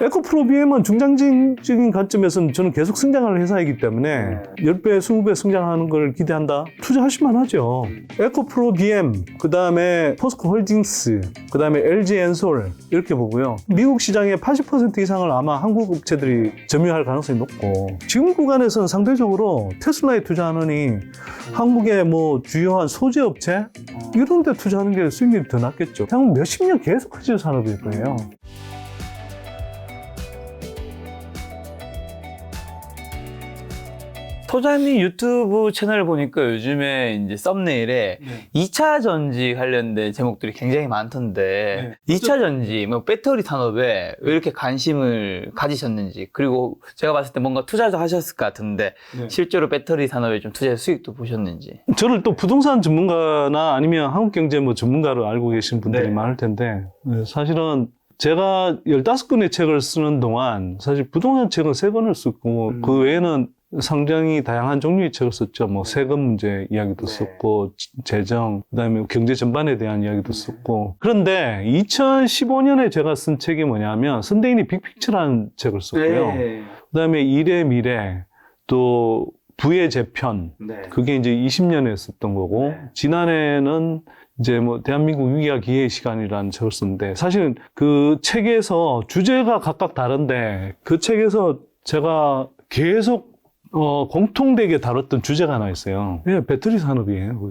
에코프로 BM은 중장기적인 관점에서는 저는 계속 성장하는 회사이기 때문에 10배, 20배 성장하는 걸 기대한다? 투자하실 만하죠. 에코프로 BM, 그 다음에 포스코 홀딩스, 그 다음에 LG 엔솔 이렇게 보고요. 미국 시장의 80% 이상을 아마 한국 업체들이 점유할 가능성이 높고 지금 구간에서는 상대적으로 테슬라에 투자하느니 한국의 뭐 주요한 소재 업체 이런 데 투자하는 게 수익률이 더 낮겠죠. 향후 몇십 년 계속 커질 산업일 거예요. 소장님 유튜브 채널 보니까 요즘에 이제 썸네일에 2차 전지 관련된 제목들이 굉장히 많던데 2차 전지, 뭐 배터리 산업에 왜 이렇게 관심을 가지셨는지, 그리고 제가 봤을 때 뭔가 투자도 하셨을 것 같은데 실제로 배터리 산업에 좀 투자의 수익도 보셨는지. 저를 또 부동산 전문가나 아니면 한국경제 뭐 전문가로 알고 계신 분들이 많을 텐데 사실은 제가 15권의 책을 쓰는 동안 사실 부동산 책은 3권을 쓰고 그 외에는 상당히 다양한 종류의 책을 썼죠. 뭐 세금 문제 이야기도 썼고 재정, 그다음에 경제 전반에 대한 이야기도 썼고. 그런데 2015년에 제가 쓴 책이 뭐냐면 선데이니 빅픽처라는 책을 썼고요. 그다음에 일의 미래, 또 부의 재편, 그게 이제 20년에 썼던 거고 지난해는 이제 뭐 대한민국 위기와 기회의 시간이라는 책을 썼는데 사실은 그 책에서 주제가 각각 다른데 그 책에서 제가 계속 공통되게 다뤘던 주제가 하나 있어요. 예, 배터리 산업이에요.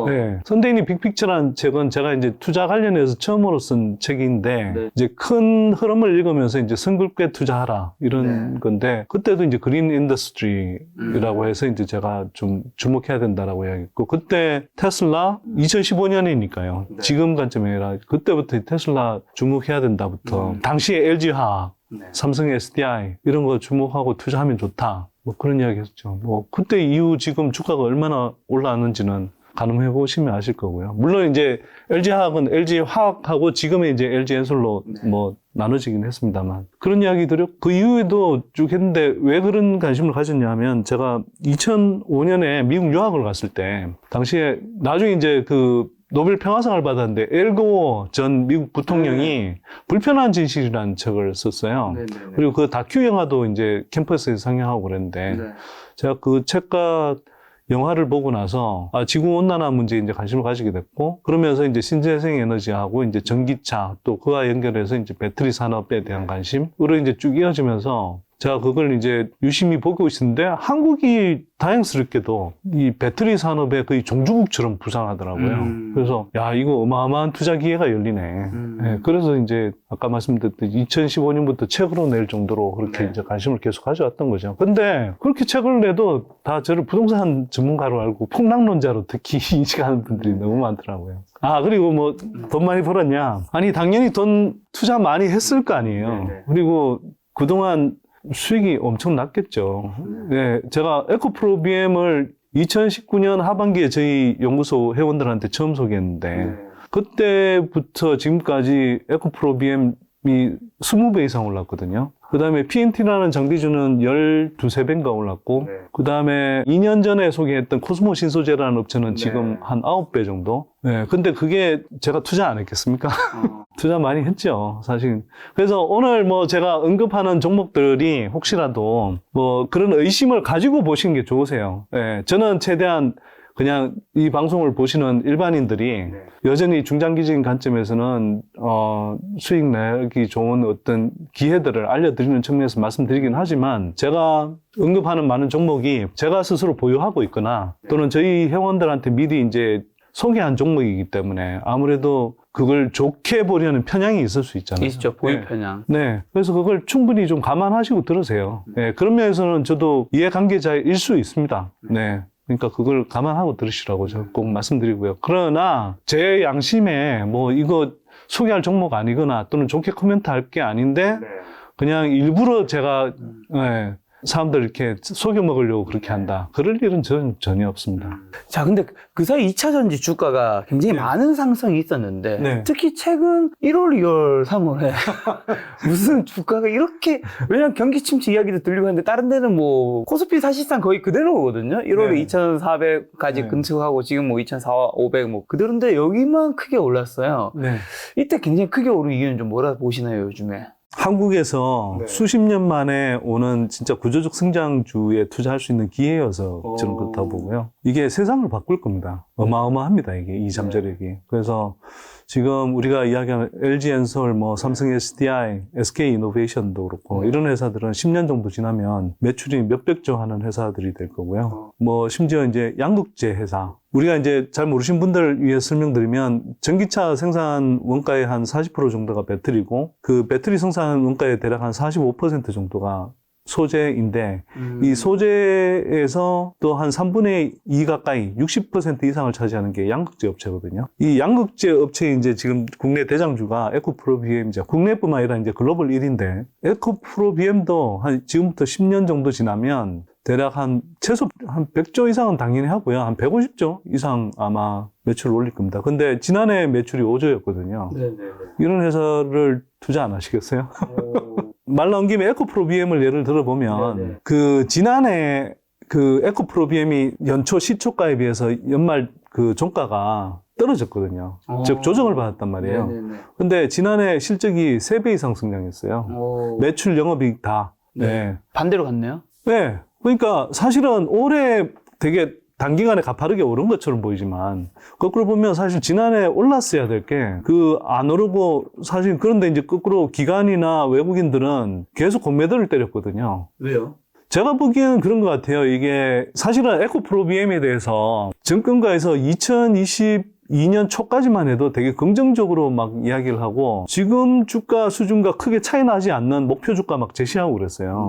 네. 선데이니 빅픽처라는 책은 제가 이제 투자 관련해서 처음으로 쓴 책인데, 이제 큰 흐름을 읽으면서 이제 선긋게 투자하라, 이런 건데, 그때도 이제 그린 인더스트리라고 해서 이제 제가 좀 주목해야 된다라고 이야기했고, 그때 테슬라 2015년이니까요. 지금 관점이 아니라, 그때부터 테슬라 주목해야 된다부터, 당시에 LG화학, 삼성 SDI, 이런 거 주목하고 투자하면 좋다. 뭐 그런 이야기 했죠. 뭐 그때 이후 지금 주가가 얼마나 올라왔는지는 가늠해 보시면 아실 거고요. 물론 이제 LG화학은 LG화학하고 지금의 이제 LG엔솔로 뭐 나눠지긴 했습니다만 그런 이야기 드렸고 그 이후에도 쭉 했는데 왜 그런 관심을 가졌냐 하면 제가 2005년에 미국 유학을 갔을 때 당시에 나중에 이제 그 노벨 평화상을 받았는데 엘고어 전 미국 부통령이 불편한 진실이라는 책을 썼어요. 그리고 그 다큐 영화도 이제 캠퍼스에서 상영하고 그랬는데 제가 그 책과 영화를 보고 나서 지구 온난화 문제에 이제 관심을 가지게 됐고 그러면서 이제 신재생 에너지하고 이제 전기차 또 그와 연결해서 이제 배터리 산업에 대한 관심으로 이제 쭉 이어지면서 제가 그걸 이제 유심히 보고 있었는데 한국이 다행스럽게도 이 배터리 산업의 거의 종주국처럼 부상하더라고요. 그래서 야 이거 어마어마한 투자 기회가 열리네. 네, 그래서 이제 아까 말씀드렸듯이 2015년부터 책으로 낼 정도로 그렇게 이제 관심을 계속 가져왔던 거죠. 근데 그렇게 책을 내도 다 저를 부동산 전문가로 알고 폭락론자로 특히 인식하는 분들이 너무 많더라고요. 그리고 뭐 돈 많이 벌었냐? 아니 당연히 돈 투자 많이 했을 거 아니에요. 그리고 그동안 수익이 엄청 났겠죠. 네, 제가 에코프로 BM을 2019년 하반기에 저희 연구소 회원들한테 처음 소개했는데 그때부터 지금까지 에코프로 BM이 20배 이상 올랐거든요. 그 다음에 PNT라는 장비주는 12~13배인가 올랐고 그 다음에 2년 전에 소개했던 코스모 신소재라는 업체는 지금 한 9배 정도. 네, 근데 그게 제가 투자 안 했겠습니까? 투자 많이 했죠, 사실. 그래서 오늘 뭐 제가 언급하는 종목들이 혹시라도 뭐 그런 의심을 가지고 보시는 게 좋으세요. 네, 저는 최대한 그냥 이 방송을 보시는 일반인들이 여전히 중장기적인 관점에서는 수익 내기 좋은 어떤 기회들을 알려드리는 측면에서 말씀드리긴 하지만 제가 언급하는 많은 종목이 제가 스스로 보유하고 있거나 또는 저희 회원들한테 미리 이제 소개한 종목이기 때문에 아무래도 그걸 좋게 보려는 편향이 있을 수 있잖아요. 있죠, 보유 편향. 네. 그래서 그걸 충분히 좀 감안하시고 들으세요. 네. 그런 면에서는 저도 이해관계자일 수 있습니다. 네. 그러니까 그걸 감안하고 들으시라고 제가 꼭 말씀드리고요. 그러나 제 양심에 뭐 이거 소개할 종목 아니거나 또는 좋게 코멘트 할 게 아닌데 그냥 일부러 제가 사람들 이렇게 속여 먹으려고 그렇게 한다. 그럴 일은 저는 전혀 없습니다. 자, 근데 그 사이 2차 전지 주가가 굉장히 많은 상승이 있었는데 특히 최근 1월, 2월, 3월에 무슨 주가가 이렇게 왜냐면 경기 침체 이야기도 들리고 하는데 다른 데는 뭐 코스피 사실상 거의 그대로거든요. 1월에 2,400까지 근처하고 지금 뭐 2,400, 뭐 그대로인데 여기만 크게 올랐어요. 이때 굉장히 크게 오른 이유는 좀 뭐라 보시나요, 요즘에? 한국에서 네. 수십 년 만에 오는 진짜 구조적 성장주에 투자할 수 있는 기회여서 저는 그렇다고 보고요. 이게 세상을 바꿀 겁니다. 어마어마합니다, 이게 이 잠재력이. 그래서 지금 우리가 이야기하는 LG엔솔, 뭐 삼성 SDI, SK 이노베이션도 그렇고 이런 회사들은 10년 정도 지나면 매출이 몇백조 하는 회사들이 될 거고요. 뭐 심지어 이제 양극재 회사. 우리가 이제 잘 모르신 분들 위해 설명드리면 전기차 생산 원가의 한 40% 정도가 배터리고 그 배터리 생산 원가의 대략 한 45% 정도가 소재인데 이 소재에서 또 한 3분의 2 가까이 60% 이상을 차지하는 게 양극재 업체거든요. 이 양극재 업체에 이제 지금 국내 대장주가 에코프로비엠이죠. 국내뿐만 아니라 이제 글로벌 1위인데 에코프로비엠도 한 지금부터 10년 정도 지나면 대략 최소 한 100조 이상은 당연히 하고요. 한 150조 이상 아마 매출을 올릴 겁니다. 근데 지난해 매출이 5조였거든요. 이런 회사를 투자 안 하시겠어요? 말 나온 김에 에코프로비엠을 예를 들어보면 그 지난해 그 에코프로비엠이 연초 시초가에 비해서 연말 그 종가가 떨어졌거든요. 즉 조정을 받았단 말이에요. 근데 지난해 실적이 3배 이상 성장했어요. 매출, 영업이익 다. 네. 반대로 갔네요. 네. 그러니까 사실은 올해 되게 단기간에 가파르게 오른 것처럼 보이지만 거꾸로 보면 사실 지난해 올랐어야 될 게 그 안 오르고 사실 그런데 이제 거꾸로 기관이나 외국인들은 계속 공매도를 때렸거든요. 왜요? 제가 보기에는 그런 것 같아요. 이게 사실은 에코프로비엠에 대해서 정권가에서 2022년 초까지만 해도 되게 긍정적으로 막 이야기를 하고 지금 주가 수준과 크게 차이 나지 않는 목표 주가 막 제시하고 그랬어요.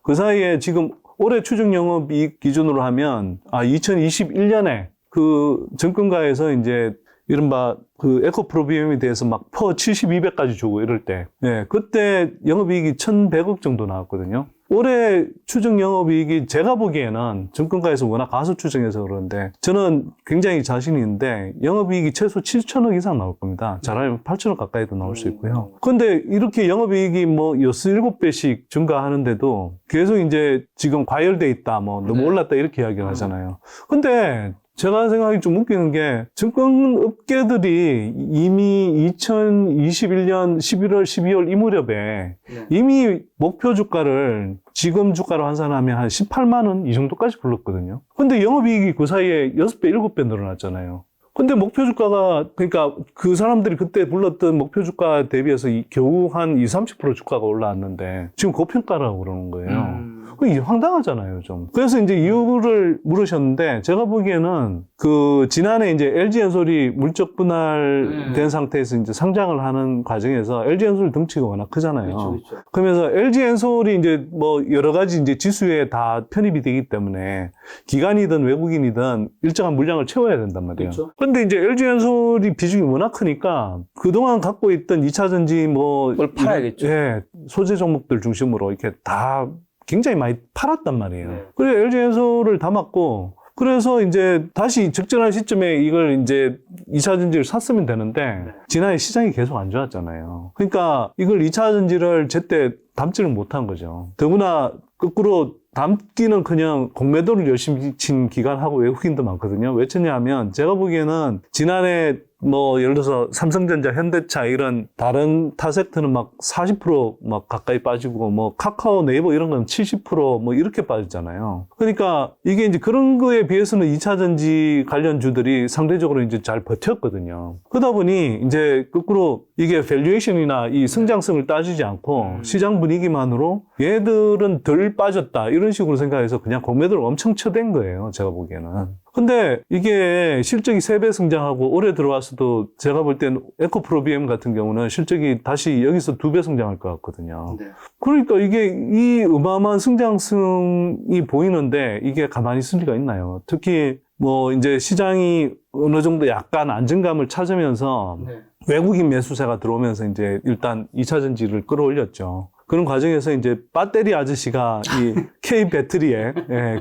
그 사이에 지금 올해 추정 영업이익 기준으로 하면 2021년에 그 정권가에서 이제 이른바 그 에코프로비엠에 대해서 막 퍼 72배까지 주고 이럴 때, 예, 그때 영업이익이 1,100억 정도 나왔거든요. 올해 추정 영업이익이 제가 보기에는 정권가에서 워낙 가수 추정해서 그러는데 저는 굉장히 자신이 있는데 영업이익이 최소 7천억 이상 나올 겁니다. 잘하면 8천억 가까이도 나올 수 있고요. 그런데 이렇게 영업이익이 뭐 6, 7배씩 증가하는데도 계속 이제 지금 과열돼 있다, 뭐 너무 올랐다 이렇게 이야기를 하잖아요. 근데 제가 생각이 좀 웃기는 게 증권업계들이 이미 2021년 11월, 12월 이 무렵에 이미 목표 주가를 지금 주가로 환산하면 한 18만 원 이 정도까지 불렀거든요. 근데 영업이익이 그 사이에 6배, 7배 늘어났잖아요. 근데 목표 주가가, 그러니까 그 사람들이 그때 불렀던 목표 주가 대비해서 겨우 한 20, 30% 주가가 올라왔는데 지금 고평가라고 그러는 거예요. 이게 황당하잖아요, 좀. 그래서 이제 이유를 물으셨는데 제가 보기에는 그 지난해 이제 LG엔솔이 물적 분할된 상태에서 이제 상장을 하는 과정에서 LG엔솔 덩치가 워낙 크잖아요. 그러면서 LG엔솔이 이제 뭐 여러 가지 이제 지수에 다 편입이 되기 때문에 기관이든 외국인이든 일정한 물량을 채워야 된단 말이에요. 근데 이제 LG엔솔이 비중이 워낙 크니까 그동안 갖고 있던 2차전지 뭐 그걸 팔아야겠죠. 예, 소재 종목들 중심으로 이렇게 다 굉장히 많이 팔았단 말이에요. 그래 LG엔솔을 담았고 그래서 이제 다시 적절한 시점에 이걸 이제 2차전지를 샀으면 되는데 지난해 시장이 계속 안 좋았잖아요. 그러니까 이걸 2차전지를 제때 담지를 못한 거죠. 더구나 거꾸로 담기는 그냥 공매도를 열심히 친 기관하고 외국인도 많거든요. 왜 쳤냐 하면 제가 보기에는 지난해 뭐 예를 들어서 삼성전자, 현대차 이런 다른 타 섹터는 막 40% 가까이 빠지고 뭐 카카오, 네이버 이런 건 70% 이렇게 빠졌잖아요. 그러니까 이게 이제 그런 거에 비해서는 2차전지 관련주들이 상대적으로 이제 잘 버텼거든요. 그러다 보니 이제 거꾸로 이게 밸류에이션이나 이 성장성을 따지지 않고 시장 분위기만으로 얘들은 덜 빠졌다 이런 식으로 생각해서 그냥 공매도를 엄청 쳐댄 거예요. 제가 보기에는. 근데 이게 실적이 3배 성장하고 올해 들어와서도 제가 볼 때는 에코프로비엠 같은 경우는 실적이 다시 여기서 2배 성장할 것 같거든요. 그러니까 이게 이 어마어마한 성장성이 보이는데 이게 가만히 있을 리가 있나요? 특히 뭐 이제 시장이 어느 정도 약간 안정감을 찾으면서 외국인 매수세가 들어오면서 이제 일단 2차 전지를 끌어올렸죠. 그런 과정에서 이제 배터리 아저씨가 이 K 배터리에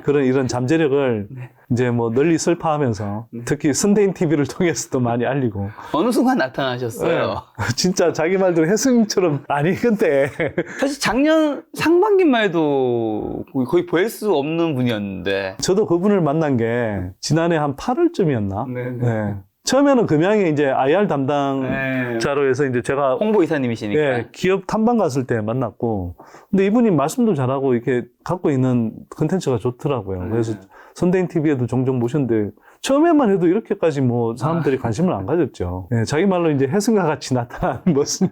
그런 이런 잠재력을 이제 뭐 널리 설파하면서 특히 선대인 TV를 통해서도 많이 알리고 어느 순간 나타나셨어요. 진짜 자기 말대로 혜승처럼 아니 근데 사실 작년 상반기만 해도 거의 볼 수 없는 분이었는데 저도 그분을 만난 게 지난해 한 8월쯤이었나? 네. 처음에는 금양에 이제 IR 담당자로 해서 이제 제가 홍보 이사님이시니까. 예, 기업 탐방 갔을 때 만났고, 근데 이분이 말씀도 잘하고 이렇게 갖고 있는 컨텐츠가 좋더라고요. 그래서 선대인 TV에도 종종 모셨는데, 처음에만 해도 이렇게까지 뭐 사람들이 관심을 안 가졌죠. 예, 자기 말로 이제 혜승과 같이 나타나는 모습,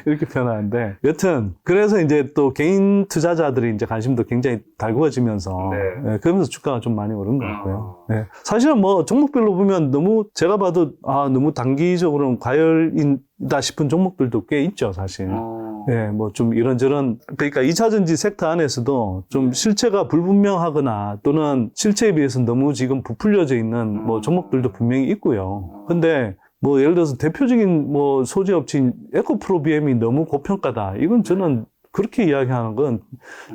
이렇게 표현하는데. 여튼, 그래서 이제 또 개인 투자자들이 이제 관심도 굉장히 달구어지면서, 예, 그러면서 주가가 좀 많이 오른 것 같고요. 예, 사실은 뭐 종목별로 보면 너무 제가 봐도, 너무 단기적으로는 과열이다 싶은 종목들도 꽤 있죠, 사실. 예, 뭐 좀 이런저런, 그러니까 2차전지 섹터 안에서도 좀 실체가 불분명하거나 또는 실체에 비해서 너무 지금 부풀려져 있는 뭐 종목들도 분명히 있고요. 근데 뭐 예를 들어서 대표적인 뭐 소재업체인 에코프로비엠이 너무 고평가다. 이건 저는 그렇게 이야기하는 건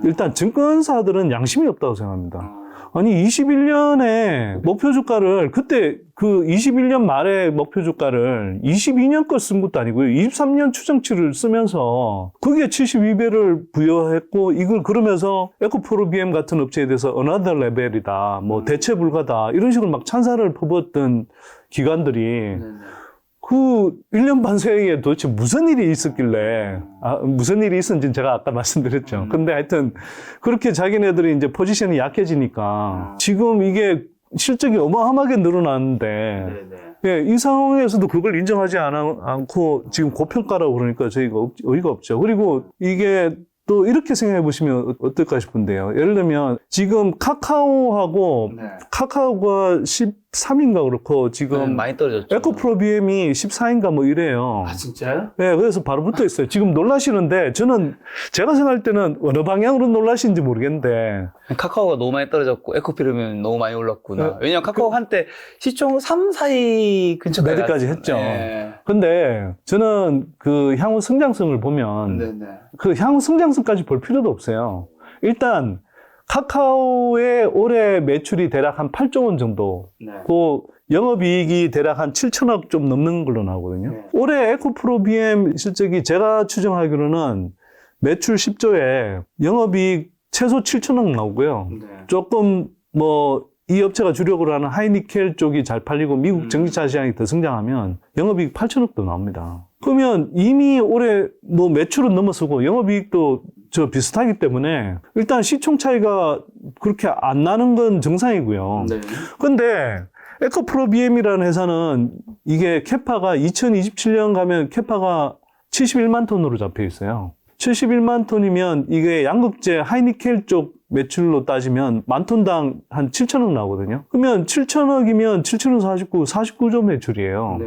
일단 증권사들은 양심이 없다고 생각합니다. 아니 21년에 목표 주가를 그때 그 21년 말에 목표 주가를 22년 거 쓴 것도 아니고요. 23년 추정치를 쓰면서 그게 72배를 부여했고 이걸 그러면서 에코프로비엠 같은 업체에 대해서 another 레벨이다. 뭐 대체 불가다. 이런 식으로 막 찬사를 퍼붓던 기관들이 그 1년 반 사이에 도대체 무슨 일이 있었길래, 무슨 일이 있었는지는 제가 아까 말씀드렸죠. 근데 하여튼, 그렇게 자기네들이 이제 포지션이 약해지니까, 지금 이게 실적이 어마어마하게 늘어났는데, 예, 이 상황에서도 그걸 인정하지 않고 지금 고평가라고 그러니까 저희가 어이가 없죠. 그리고 이게 또 이렇게 생각해 보시면 어떨까 싶은데요. 예를 들면 지금 카카오하고 카카오가 13인가 그렇고 지금 많이 떨어졌죠. 에코프로비엠이 14인가 뭐 이래요. 아, 진짜요? 네, 그래서 바로 붙어 있어요. 지금 놀라시는데 저는 제가 생각할 때는 어느 방향으로 놀라시는지 모르겠는데 카카오가 너무 많이 떨어졌고 에코프로비엠 너무 많이 올랐구나. 왜냐면 카카오 한때 시총 3, 4위 근처까지 매드까지 했죠. 네. 근데 저는 그 향후 성장성을 보면 그 향후 성장성까지 볼 필요도 없어요. 일단 카카오의 올해 매출이 대략 한 8조 원 정도, 그 영업이익이 대략 한 7천억 좀 넘는 걸로 나오거든요. 올해 에코프로비엠 실적이 제가 추정하기로는 매출 10조에 영업이익 최소 7천억 나오고요. 조금 뭐 이 업체가 주력으로 하는 하이니켈 쪽이 잘 팔리고 미국 전기차 시장이 더 성장하면 영업이익 8천억도 나옵니다. 그러면 이미 올해 뭐 매출은 넘어서고 영업이익도 저 비슷하기 때문에 일단 시총 차이가 그렇게 안 나는 건 정상이고요. 근데 에코프로비엠이라는 회사는 이게 캐파가 2027년 가면 캐파가 71만 톤으로 잡혀 있어요. 71만 톤이면 이게 양극재 하이니켈 쪽 매출로 따지면 만 톤당 한 7천억 나오거든요. 그러면 7천억이면 7천억 49조 매출이에요.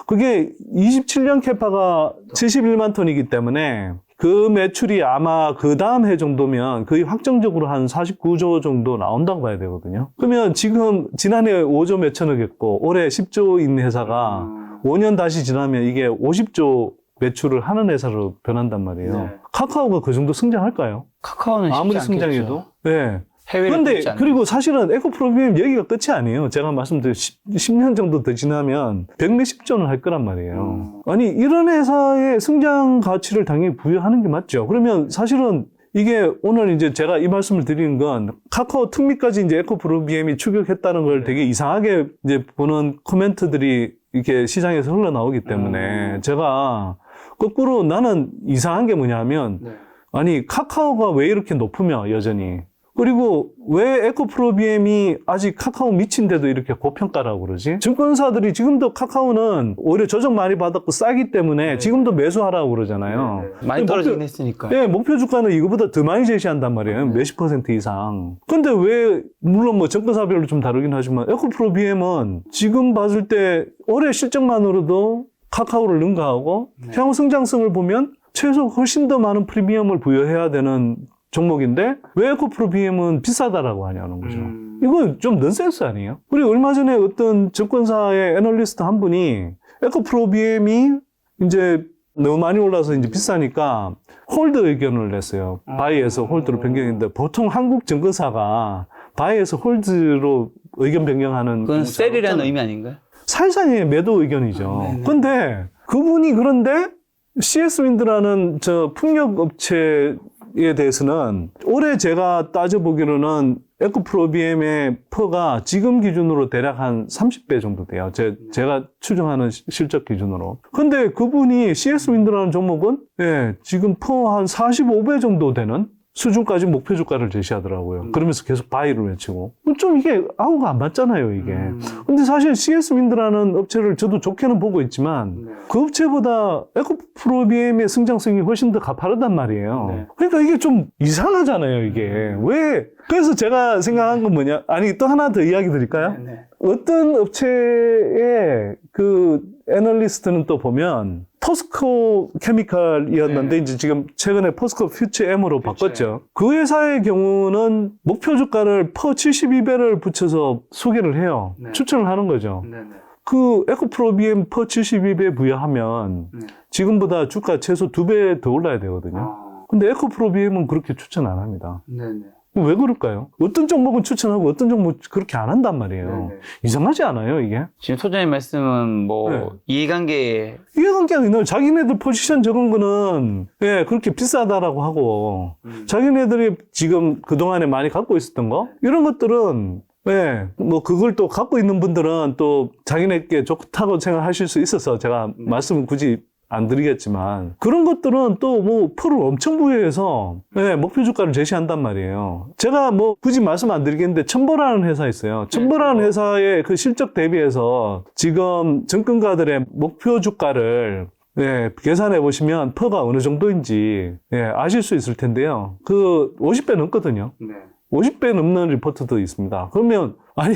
그게 27년 캐파가 71만 톤이기 때문에 그 매출이 아마 그 다음 해 정도면 거의 확정적으로 한 49조 정도 나온다고 봐야 되거든요. 그러면 지금 지난해 5조 몇천억이었고 올해 10조인 회사가 5년 다시 지나면 이게 50조 매출을 하는 회사로 변한단 말이에요. 카카오가 그 정도 성장할까요? 카카오는 아무리 쉽지 않겠죠. 성장해도. 네. 그런데 그리고 사실은 에코프로비엠 여기가 끝이 아니에요. 제가 말씀드린 10년 정도 더 지나면 100몇십 조는 할 거란 말이에요. 아니 이런 회사의 성장 가치를 당연히 부여하는 게 맞죠. 그러면 사실은 이게 오늘 이제 제가 이 말씀을 드리는 건 카카오 특미까지 이제 에코프로비엠이 추격했다는 걸 되게 이상하게 이제 보는 코멘트들이 이렇게 시장에서 흘러나오기 때문에 제가 거꾸로 나는 이상한 게 뭐냐면 아니 카카오가 왜 이렇게 높으며 여전히 그리고 왜 에코프로비엠이 아직 카카오 미친데도 이렇게 고평가라고 그러지? 증권사들이 지금도 카카오는 오히려 조정 많이 받았고 싸기 때문에 지금도 매수하라고 그러잖아요. 많이 떨어지긴 했으니까. 네, 목표 주가는 이거보다 더 많이 제시한단 말이에요. 몇십 % 이상. 근데 왜, 물론 뭐 증권사별로 좀 다르긴 하지만 에코프로비엠은 지금 봤을 때 올해 실적만으로도 카카오를 능가하고 향후 성장성을 보면 최소 훨씬 더 많은 프리미엄을 부여해야 되는 종목인데 왜 에코프로비엠은 비싸다라고 하냐는 거죠. 이건 좀 넌센스 아니에요? 그리고 얼마 전에 어떤 증권사의 애널리스트 한 분이 에코프로비엠이 이제 너무 많이 올라서 이제 비싸니까 홀드 의견을 냈어요. 바이에서 홀드로 변경했는데 보통 한국 증권사가 바이에서 홀드로 의견 변경하는 그건 셀이라는 의미 아닌가요? 살상의 매도 의견이죠. 근데 그분이 그런데 CS 윈드라는 저 풍력 업체 퍼에 대해서는 올해 제가 따져보기로는 에코프로비엠의 퍼가 지금 기준으로 대략 한 30배 정도 돼요. 제가 추정하는 실적 기준으로. 근데 그분이 CS 윈드라는 종목은 예, 지금 퍼 한 45배 정도 되는 수준까지 목표 주가를 제시하더라고요. 그러면서 계속 바이를 외치고. 좀 이게 아우가 안 맞잖아요, 이게. 근데 사실 CS 윈드라는 업체를 저도 좋게는 보고 있지만 그 업체보다 에코프로비엠의 성장성이 훨씬 더 가파르단 말이에요. 네. 그러니까 이게 좀 이상하잖아요, 이게. 왜? 그래서 제가 생각한 건 뭐냐. 아니, 또 하나 더 이야기 드릴까요? 네. 어떤 업체의 그 애널리스트는 또 보면 포스코 케미칼이었는데 이제 지금 최근에 포스코 퓨처 M으로 바꿨죠. 그 회사의 경우는 목표 주가를 퍼 72배를 붙여서 소개를 해요. 네. 추천을 하는 거죠. 네네. 그 에코프로비엠 퍼 72배 부여하면 지금보다 주가 최소 2배 더 올라야 되거든요. 근데 에코프로비엠은 그렇게 추천 안 합니다. 네네. 왜 그럴까요? 어떤 종목은 추천하고 어떤 종목은 그렇게 안 한단 말이에요. 네네. 이상하지 않아요, 이게? 지금 소장님 말씀은 뭐 네. 이해관계 이해관계가 있나요? 자기네들 포지션 적은 거는, 예, 그렇게 비싸다라고 하고, 자기네들이 지금 그동안에 많이 갖고 있었던 거? 이런 것들은, 예, 뭐, 그걸 또 갖고 있는 분들은 또 자기네께 좋다고 생각하실 수 있어서 제가 말씀을 굳이 안 드리겠지만, 그런 것들은 또 뭐, 퍼를 엄청 부여해서, 예, 목표 주가를 제시한단 말이에요. 제가 뭐, 굳이 말씀 안 드리겠는데, 첨보라는 회사 있어요. 첨보라는 회사의 그 실적 대비해서 지금 증권가들의 목표 주가를 예, 계산해 보시면 퍼가 어느 정도인지 예, 아실 수 있을 텐데요. 그 50배 넘거든요. 네. 50배 넘는 리포트도 있습니다. 그러면 아니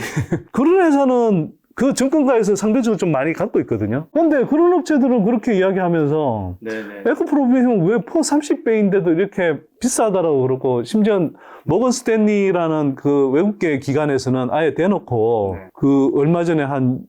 그런 회사는 그 증권가에서 상대적으로 좀 많이 갖고 있거든요. 근데 그런 업체들은 그렇게 이야기하면서 네네. 에코프로비엠은 왜 퍼 30배인데도 이렇게 비싸다라고 그러고 심지어 모건 스탠리라는 그 외국계 기관에서는 아예 대놓고 그 얼마 전에 한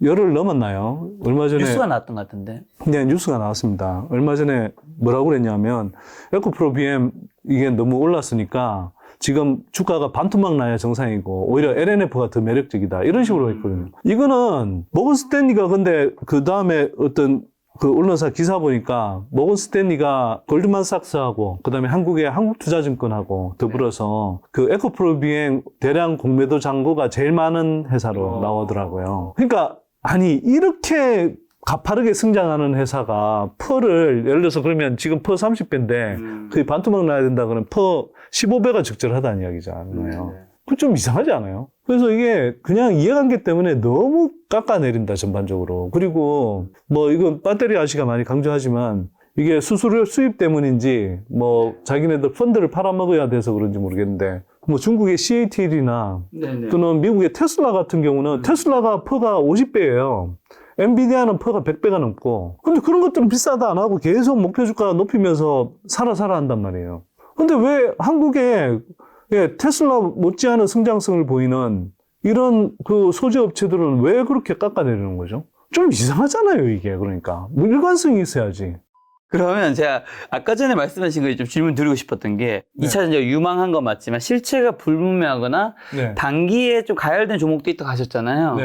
열흘 넘었나요? 얼마 전에 뉴스가 나왔던 것 같은데. 네, 뉴스가 나왔습니다. 얼마 전에 뭐라고 그랬냐면 에코프로비엠 이게 너무 올랐으니까 지금 주가가 반토막 나야 정상이고 오히려 LNF가 더 매력적이다 이런 식으로 했거든요. 이거는 모건 스탠리가 근데 그 다음에 어떤 그 언론사 기사 보니까 모건 스탠리가 골드만삭스하고 그다음에 한국의 한국투자증권하고 더불어서 그 에코프로비엠 대량 공매도 잔고가 제일 많은 회사로 나오더라고요. 그러니까 아니 이렇게 가파르게 성장하는 회사가 퍼를 예를 들어서 그러면 지금 퍼 30배인데 거의 반토막 나야 된다 그러면 퍼 15배가 적절하다는 이야기잖아요. 그 좀 이상하지 않아요? 그래서 이게 그냥 이해관계 때문에 너무 깎아내린다 전반적으로. 그리고 뭐 이건 배터리 아씨가 많이 강조하지만 이게 수수료 수입 때문인지 뭐 자기네들 펀드를 팔아먹어야 돼서 그런지 모르겠는데 뭐 중국의 CATL이나 또는 미국의 테슬라 같은 경우는 테슬라가 퍼가 50배예요. 엔비디아는 퍼가 100배가 넘고. 근데 그런 것들은 비싸다 안 하고 계속 목표 주가 높이면서 살아 한단 말이에요. 근데 왜 한국에 예, 테슬라 못지않은 성장성을 보이는 이런 그 소재 업체들은 왜 그렇게 깎아내리는 거죠? 좀 이상하잖아요, 이게. 그러니까. 일관성이 있어야지. 그러면 제가 아까 전에 말씀하신 거 좀 질문 드리고 싶었던 게 2차 전지가 유망한 건 맞지만 실체가 불분명하거나 단기에 좀 가열된 종목도 있다고 하셨잖아요.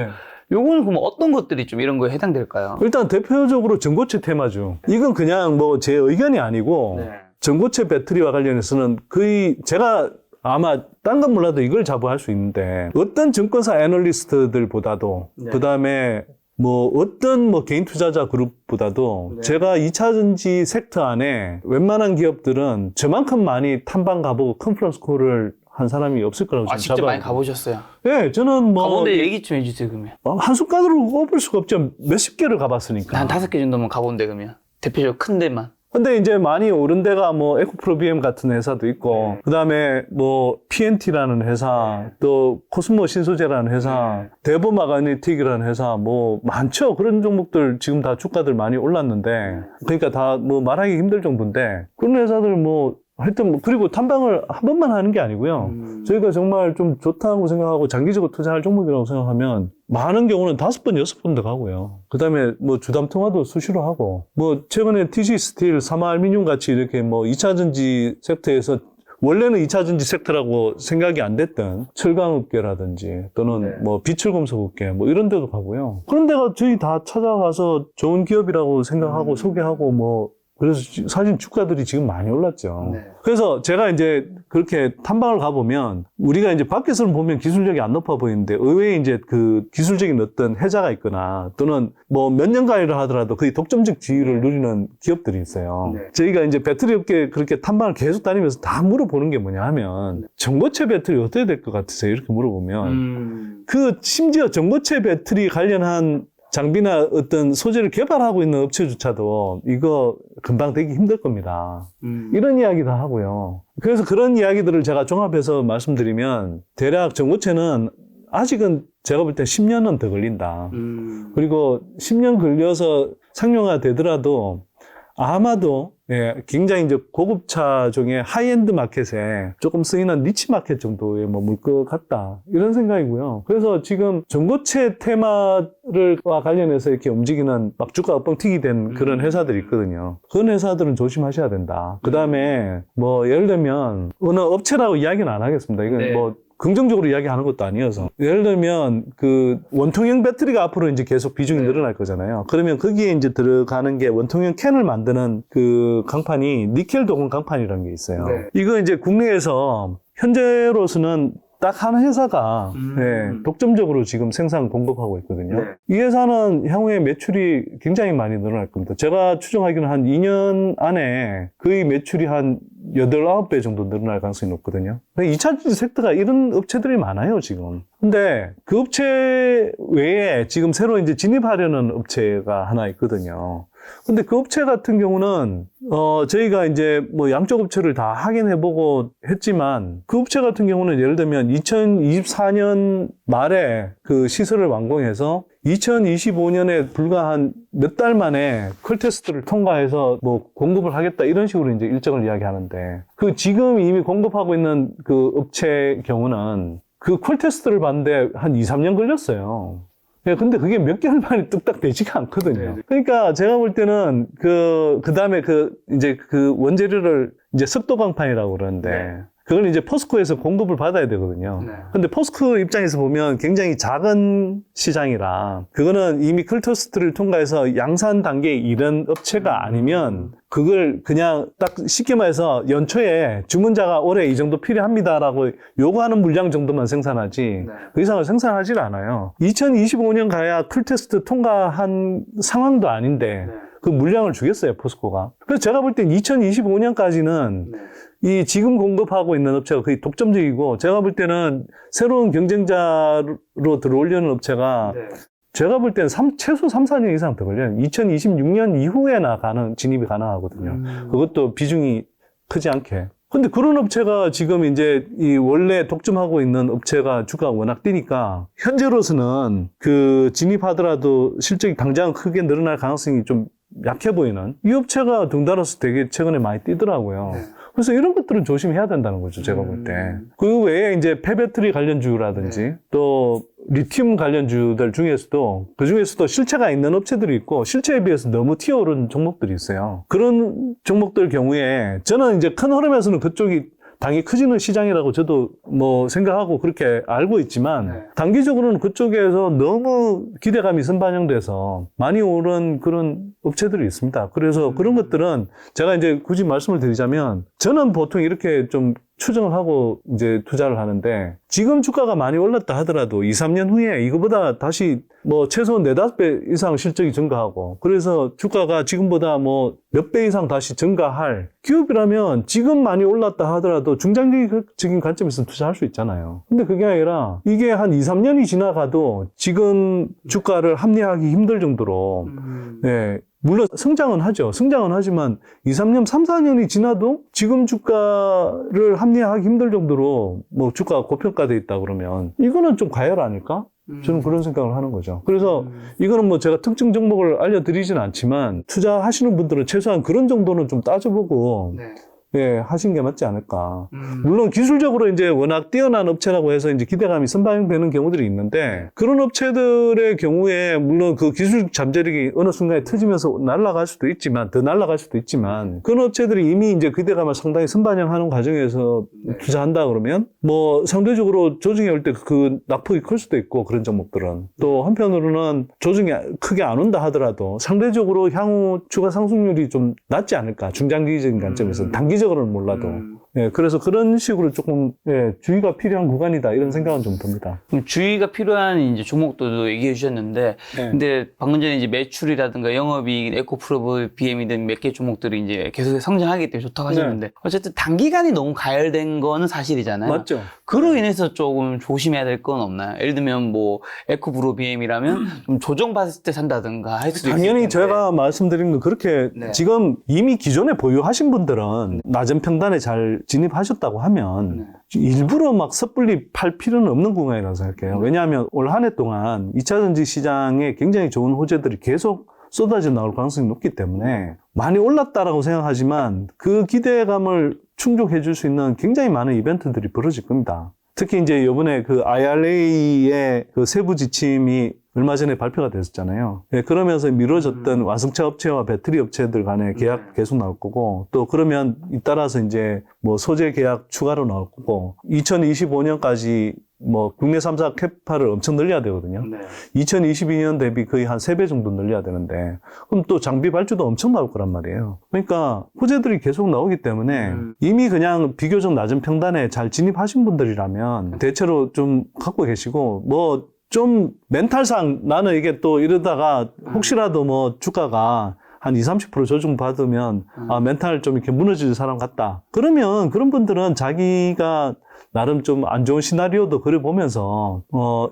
요거는 그럼 어떤 것들이 좀 이런 거에 해당될까요? 일단 대표적으로 전고체 테마죠. 이건 그냥 뭐 제 의견이 아니고 전고체 배터리와 관련해서는 거의 제가 아마 딴 건 몰라도 이걸 자부할 수 있는데 어떤 증권사 애널리스트들보다도 그다음에 뭐 어떤 뭐 개인 투자자 그룹보다도 제가 2차 전지 섹터 안에 웬만한 기업들은 저만큼 많이 탐방 가보고 컨퍼런스 콜을 한 사람이 없을 거라고 저는 직접 많이 가보셨어요? 네, 저는 뭐 가본데 얘기 좀 해주세요 그러면. 한숟가락으로 꼽을 수가 없죠. 몇십 개를 가봤으니까. 한 5개 정도만 가본데 그러면 대표적으로 큰 데만. 근데 이제 많이 오른 데가 뭐 에코프로비엠 같은 회사도 있고 그다음에 뭐 PNT라는 회사 또 코스모 신소재라는 회사 데보마그네틱이라는 회사 뭐 많죠. 그런 종목들 지금 다 주가들 많이 올랐는데 그러니까 다 뭐 말하기 힘들 정도인데 그런 회사들 뭐 하여튼 뭐 그리고 탐방을 한 번만 하는 게 아니고요. 저희가 정말 좀 좋다고 생각하고 장기적으로 투자할 종목이라고 생각하면 많은 경우는 5번, 6번도 가고요. 그 다음에 뭐 주담 통화도 수시로 하고 뭐 최근에 TC 스틸, 사마알미늄 같이 이렇게 뭐 2차 전지 섹터에서 원래는 2차 전지 섹터라고 생각이 안 됐던 철강업계라든지 또는 뭐 비철금속업계 뭐 이런 데도 가고요. 그런 데가 저희 다 찾아가서 좋은 기업이라고 생각하고 소개하고 뭐 그래서 사실 주가들이 지금 많이 올랐죠. 네. 그래서 제가 이제 그렇게 탐방을 가보면 우리가 이제 밖에서는 보면 기술력이 안 높아 보이는데 의외에 이제 그 기술적인 어떤 혜자가 있거나 또는 뭐 몇 년간이라 하더라도 거의 독점적 지위를 누리는 기업들이 있어요. 네. 저희가 이제 배터리 업계 그렇게 탐방을 계속 다니면서 다 물어보는 게 뭐냐 하면 전고체 배터리 어떻게 될 것 같으세요? 이렇게 물어보면 그 심지어 전고체 배터리 관련한 장비나 어떤 소재를 개발하고 있는 업체조차도 이거 금방 되기 힘들 겁니다. 이런 이야기도 하고요. 그래서 그런 이야기들을 제가 종합해서 말씀드리면 대략 전고체는 아직은 제가 볼 때 10년은 더 걸린다. 그리고 10년 걸려서 상용화 되더라도 아마도 굉장히 이제 고급차 중에 하이엔드 마켓에 조금 쓰이는 니치 마켓 정도에 머물 것 같다. 이런 생각이고요. 그래서 지금 전고체 테마와 관련해서 이렇게 움직이는 막 주가 뻥튀기 된 그런 회사들이 있거든요. 그런 회사들은 조심하셔야 된다. 그 다음에 뭐 예를 들면 어느 업체라고 이야기는 안 하겠습니다. 이건 네. 뭐 긍정적으로 이야기하는 것도 아니어서 예를 들면 그 원통형 배터리가 앞으로 이제 계속 비중이 늘어날 거잖아요. 그러면 거기에 이제 들어가는 게 원통형 캔을 만드는 그 강판이 니켈 도금 강판이라는 게 있어요. 네. 이거 이제 국내에서 현재로서는 딱 한 회사가 독점적으로 지금 생산 공급하고 있거든요. 네. 이 회사는 향후에 매출이 굉장히 많이 늘어날 겁니다. 제가 추정하기로는 한 2년 안에 거의 매출이 한 8, 9배 정도 늘어날 가능성이 높거든요. 2차 섹터가 이런 업체들이 많아요, 지금. 근데 그 업체 외에 지금 새로 이제 진입하려는 업체가 하나 있거든요. 근데 그 업체 같은 경우는, 저희가 이제 뭐 양쪽 업체를 다 확인해보고 했지만, 그 업체 같은 경우는 예를 들면 2024년 말에 그 시설을 완공해서 2025년에 불과 한 몇 달 만에 컬 테스트를 통과해서 뭐 공급을 하겠다 이런 식으로 이제 일정을 이야기하는데, 그 지금 이미 공급하고 있는 그 업체 경우는 그 컬 테스트를 봤는데 한 2, 3년 걸렸어요. 근데 그게 몇 개월 만에 뚝딱 되지가 않거든요. 그러니까 제가 볼 때는 그 다음에 이제 그 원재료를 이제 습도강판이라고 그러는데, 그걸 이제 포스코에서 공급을 받아야 되거든요. 근데 포스코 입장에서 보면 굉장히 작은 시장이라, 그거는 이미 컬테스트를 통과해서 양산 단계에 이른 업체가 아니면 그걸 그냥 딱 쉽게 말해서 연초에 주문자가 올해 이 정도 필요합니다라고 요구하는 물량 정도만 생산하지 그 이상을 생산하지 않아요. 2025년 가야 쿨테스트 통과한 상황도 아닌데 그 물량을 주겠어요, 포스코가. 그래서 제가 볼 땐 2025년까지는 이 지금 공급하고 있는 업체가 거의 독점적이고, 제가 볼 때는 새로운 경쟁자로 들어오려는 업체가 제가 볼 때는 최소 3, 4년 이상 더 걸려요. 2026년 이후에나 진입이 가능하거든요. 그것도 비중이 크지 않게. 근데 그런 업체가 지금 이제 이 원래 독점하고 있는 업체가 주가가 워낙 뛰니까 현재로서는 그 진입하더라도 실적이 당장 크게 늘어날 가능성이 좀 약해 보이는 이 업체가 등달아서 되게 최근에 많이 뛰더라고요. 그래서 이런 것들은 조심해야 된다는 거죠, 제가 볼 때. 그 외에 이제 폐배터리 관련주라든지 또 리튬 관련주들 중에서도 그 중에서도 실체가 있는 업체들이 있고 실체에 비해서 너무 튀어오른 종목들이 있어요. 그런 종목들 경우에 저는 이제 큰 흐름에서는 그쪽이 당연히 커지는 시장이라고 저도 뭐 생각하고 그렇게 알고 있지만 단기적으로는 그쪽에서 너무 기대감이 선반영돼서 많이 오른 그런 업체들이 있습니다. 그래서 그런 것들은 제가 이제 굳이 말씀을 드리자면 저는 보통 이렇게 좀 추정을 하고 이제 투자를 하는데, 지금 주가가 많이 올랐다 하더라도 2, 3년 후에 이거보다 다시 뭐 최소 4, 5배 이상 실적이 증가하고, 그래서 주가가 지금보다 뭐 몇 배 이상 다시 증가할 기업이라면 지금 많이 올랐다 하더라도 중장기적인 관점에서 투자할 수 있잖아요. 근데 그게 아니라 이게 한 2, 3년이 지나가도 지금 주가를 합리화하기 힘들 정도로 물론 성장은 하죠. 성장은 하지만 2, 3년, 3, 4년이 지나도 지금 주가를 합리화하기 힘들 정도로 뭐 주가가 고평가돼 있다 그러면 이거는 좀 과열 아닐까? 저는 그런 생각을 하는 거죠. 그래서 이거는 뭐 제가 특정 종목을 알려드리진 않지만 투자하시는 분들은 최소한 그런 정도는 좀 따져보고 예, 하신 게 맞지 않을까. 물론 기술적으로 이제 워낙 뛰어난 업체라고 해서 이제 기대감이 선반영되는 경우들이 있는데 그런 업체들의 경우에 물론 그 기술 잠재력이 어느 순간에 터지면서 날아갈 수도 있지만 더 날아갈 수도 있지만 그런 업체들이 이미 이제 기대감을 상당히 선반영하는 과정에서 투자한다 그러면 뭐 상대적으로 조정이 올 때 그 낙폭이 클 수도 있고 그런 종목들은 또 한편으로는 조정이 크게 안 온다 하더라도 상대적으로 향후 주가 상승률이 좀 낮지 않을까 중장기적인 관점에서 단기적으로는 몰라도 예, 그래서 그런 식으로 조금 예, 주의가 필요한 구간이다 이런 생각은 좀 듭니다. 그럼 주의가 필요한 이제 종목들도 얘기해 주셨는데, 네. 근데 방금 전에 이제 매출이라든가 영업이익, 에코프로 BM이 등 몇 개 종목들이 이제 계속 성장하기 때문에 좋다고 하셨는데, 어쨌든 단기간이 너무 가열된 거는 사실이잖아요. 맞죠? 그로 인해서 조금 조심해야 될 건 없나요? 예를 들면 뭐 에코프로 BM이라면 좀 조정받을 때 산다든가 할 수도 있을 당연히 텐데. 제가 말씀드린 건 그렇게 네. 지금 이미 기존에 보유하신 분들은 낮은 평단에 잘 진입하셨다고 하면 일부러 막 섣불리 팔 필요는 없는 구간이라고 생각해요. 왜냐하면 올 한 해 동안 2차 전지 시장에 굉장히 좋은 호재들이 계속 쏟아져 나올 가능성이 높기 때문에 많이 올랐다라고 생각하지만 그 기대감을 충족해 줄 수 있는 굉장히 많은 이벤트들이 벌어질 겁니다. 특히 이제 이번에 그 IRA의 그 세부 지침이 얼마 전에 발표가 됐었잖아요. 예, 그러면서 미뤄졌던 완성차 업체와 배터리 업체들 간의 계약 계속 나올 거고, 또 그러면 잇따라서 이제 뭐 소재 계약 추가로 나올 거고, 2025년까지 뭐 국내 3사 캐파를 엄청 늘려야 되거든요. 2022년 대비 거의 한 3배 정도 늘려야 되는데, 그럼 또 장비 발주도 엄청 나올 거란 말이에요. 그러니까 호재들이 계속 나오기 때문에 이미 그냥 비교적 낮은 평단에 잘 진입하신 분들이라면 대체로 좀 갖고 계시고, 뭐 좀 멘탈상 나는 이게 또 이러다가 혹시라도 뭐 주가가 한 20, 30% 조정 받으면 아, 멘탈 좀 이렇게 무너질 사람 같다. 그러면 그런 분들은 자기가 나름 좀 안 좋은 시나리오도 그려보면서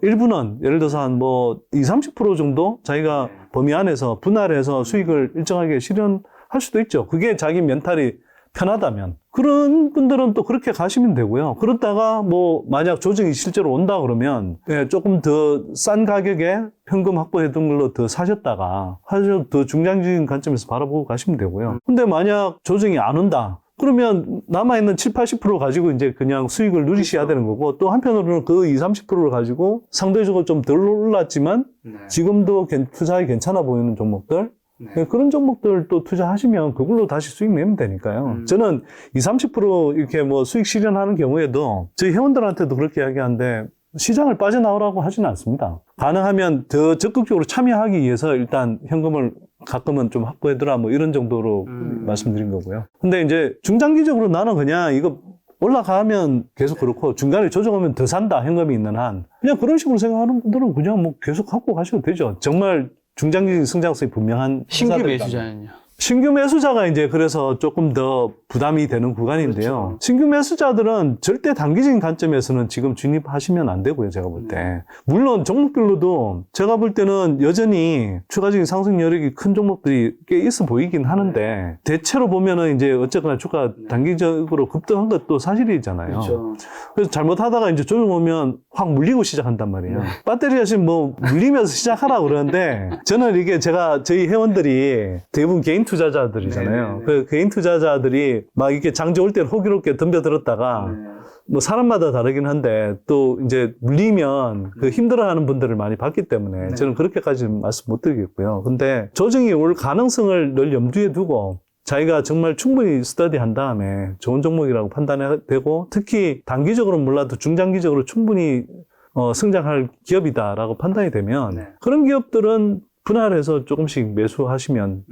일부는 예를 들어서 한 뭐 20, 30% 정도 자기가 범위 안에서 분할해서 수익을 일정하게 실현할 수도 있죠. 그게 자기 멘탈이 편하다면. 그런 분들은 또 그렇게 가시면 되고요. 그러다가 뭐 만약 조정이 실제로 온다 그러면 예, 조금 더 싼 가격에 현금 확보해둔 걸로 더 사셨다가 사실 더 중장기적인 관점에서 바라보고 가시면 되고요. 근데 만약 조정이 안 온다. 그러면 남아있는 7, 80% 가지고 이제 그냥 수익을 누리셔야 되는 거고 또 한편으로는 그 20, 30%를 가지고 상대적으로 좀 덜 올랐지만 지금도 투자하기 괜찮아 보이는 종목들 네, 그런 종목들 또 투자하시면 그걸로 다시 수익 내면 되니까요. 저는 20, 30% 이렇게 뭐 수익 실현하는 경우에도 저희 회원들한테도 그렇게 이야기하는데 시장을 빠져나오라고 하지는 않습니다. 가능하면 더 적극적으로 참여하기 위해서 일단 현금을 가끔은 좀 확보해두라 뭐 이런 정도로 말씀드린 거고요. 근데 이제 중장기적으로 나는 그냥 이거 올라가면 계속 그렇고 중간에 조정하면 더 산다 현금이 있는 한 그냥 그런 식으로 생각하는 분들은 그냥 뭐 계속 갖고 가셔도 되죠. 정말 중장기적인 성장성이 분명한 신규 회사들 매수자는요? 신규 매수자가 이제 그래서 조금 더 부담이 되는 구간인데요. 그렇죠. 신규 매수자들은 절대 단기적인 관점에서는 지금 진입하시면 안 되고요, 제가 볼 때. 물론 종목별로도 제가 볼 때는 여전히 추가적인 상승 여력이 큰 종목들이 꽤 있어 보이긴 하는데 대체로 보면은 이제 어쨌거나 주가 단기적으로 급등한 것도 사실이잖아요. 그렇죠. 그래서 잘못하다가 이제 조정 오면 확 물리고 시작한단 말이에요. 배터리 하시면 뭐 물리면서 시작하라 그러는데 저는 이게 제가 저희 회원들이 대부분 개인 투자자들이잖아요. 그 개인 투자자들이 막 이렇게 장저 올 때는 호기롭게 덤벼들었다가 뭐 사람마다 다르긴 한데 또 이제 물리면 그 힘들어하는 분들을 많이 봤기 때문에 저는 그렇게까지 말씀 못 드리겠고요. 근데 조정이 올 가능성을 늘 염두에 두고 자기가 정말 충분히 스터디한 다음에 좋은 종목이라고 판단되고 특히 단기적으로 몰라도 중장기적으로 충분히 성장할 기업이다라고 판단이 되면 그런 기업들은 분할해서 조금씩 매수하시면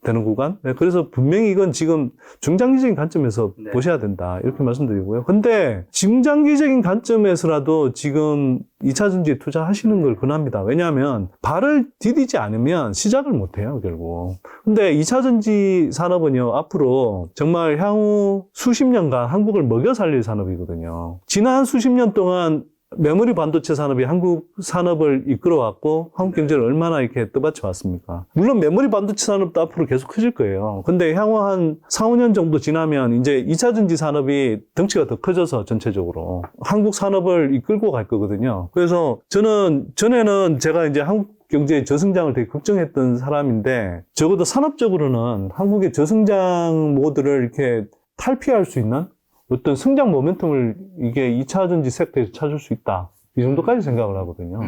되는 구간. 네, 그래서 분명히 이건 지금 중장기적인 관점에서 보셔야 된다. 이렇게 말씀드리고요. 근데 중장기적인 관점에서라도 지금 2차 전지에 투자하시는 걸 권합니다. 왜냐하면 발을 디디지 않으면 시작을 못 해요, 결국. 근데 2차 전지 산업은요, 앞으로 정말 향후 수십 년간 한국을 먹여 살릴 산업이거든요. 지난 수십 년 동안 메모리 반도체 산업이 한국 산업을 이끌어왔고 한국 경제를 얼마나 이렇게 떠받쳐 왔습니까? 물론 메모리 반도체 산업도 앞으로 계속 커질 거예요. 근데 향후 한 4, 5년 정도 지나면 이제 2차 전지 산업이 덩치가 더 커져서 전체적으로 한국 산업을 이끌고 갈 거거든요. 그래서 저는 전에는 제가 이제 한국 경제의 저성장을 되게 걱정했던 사람인데 적어도 산업적으로는 한국의 저성장 모드를 이렇게 탈피할 수 있는 어떤 성장 모멘텀을 이게 2차 전지 섹터에서 찾을 수 있다. 이 정도까지 생각을 하거든요.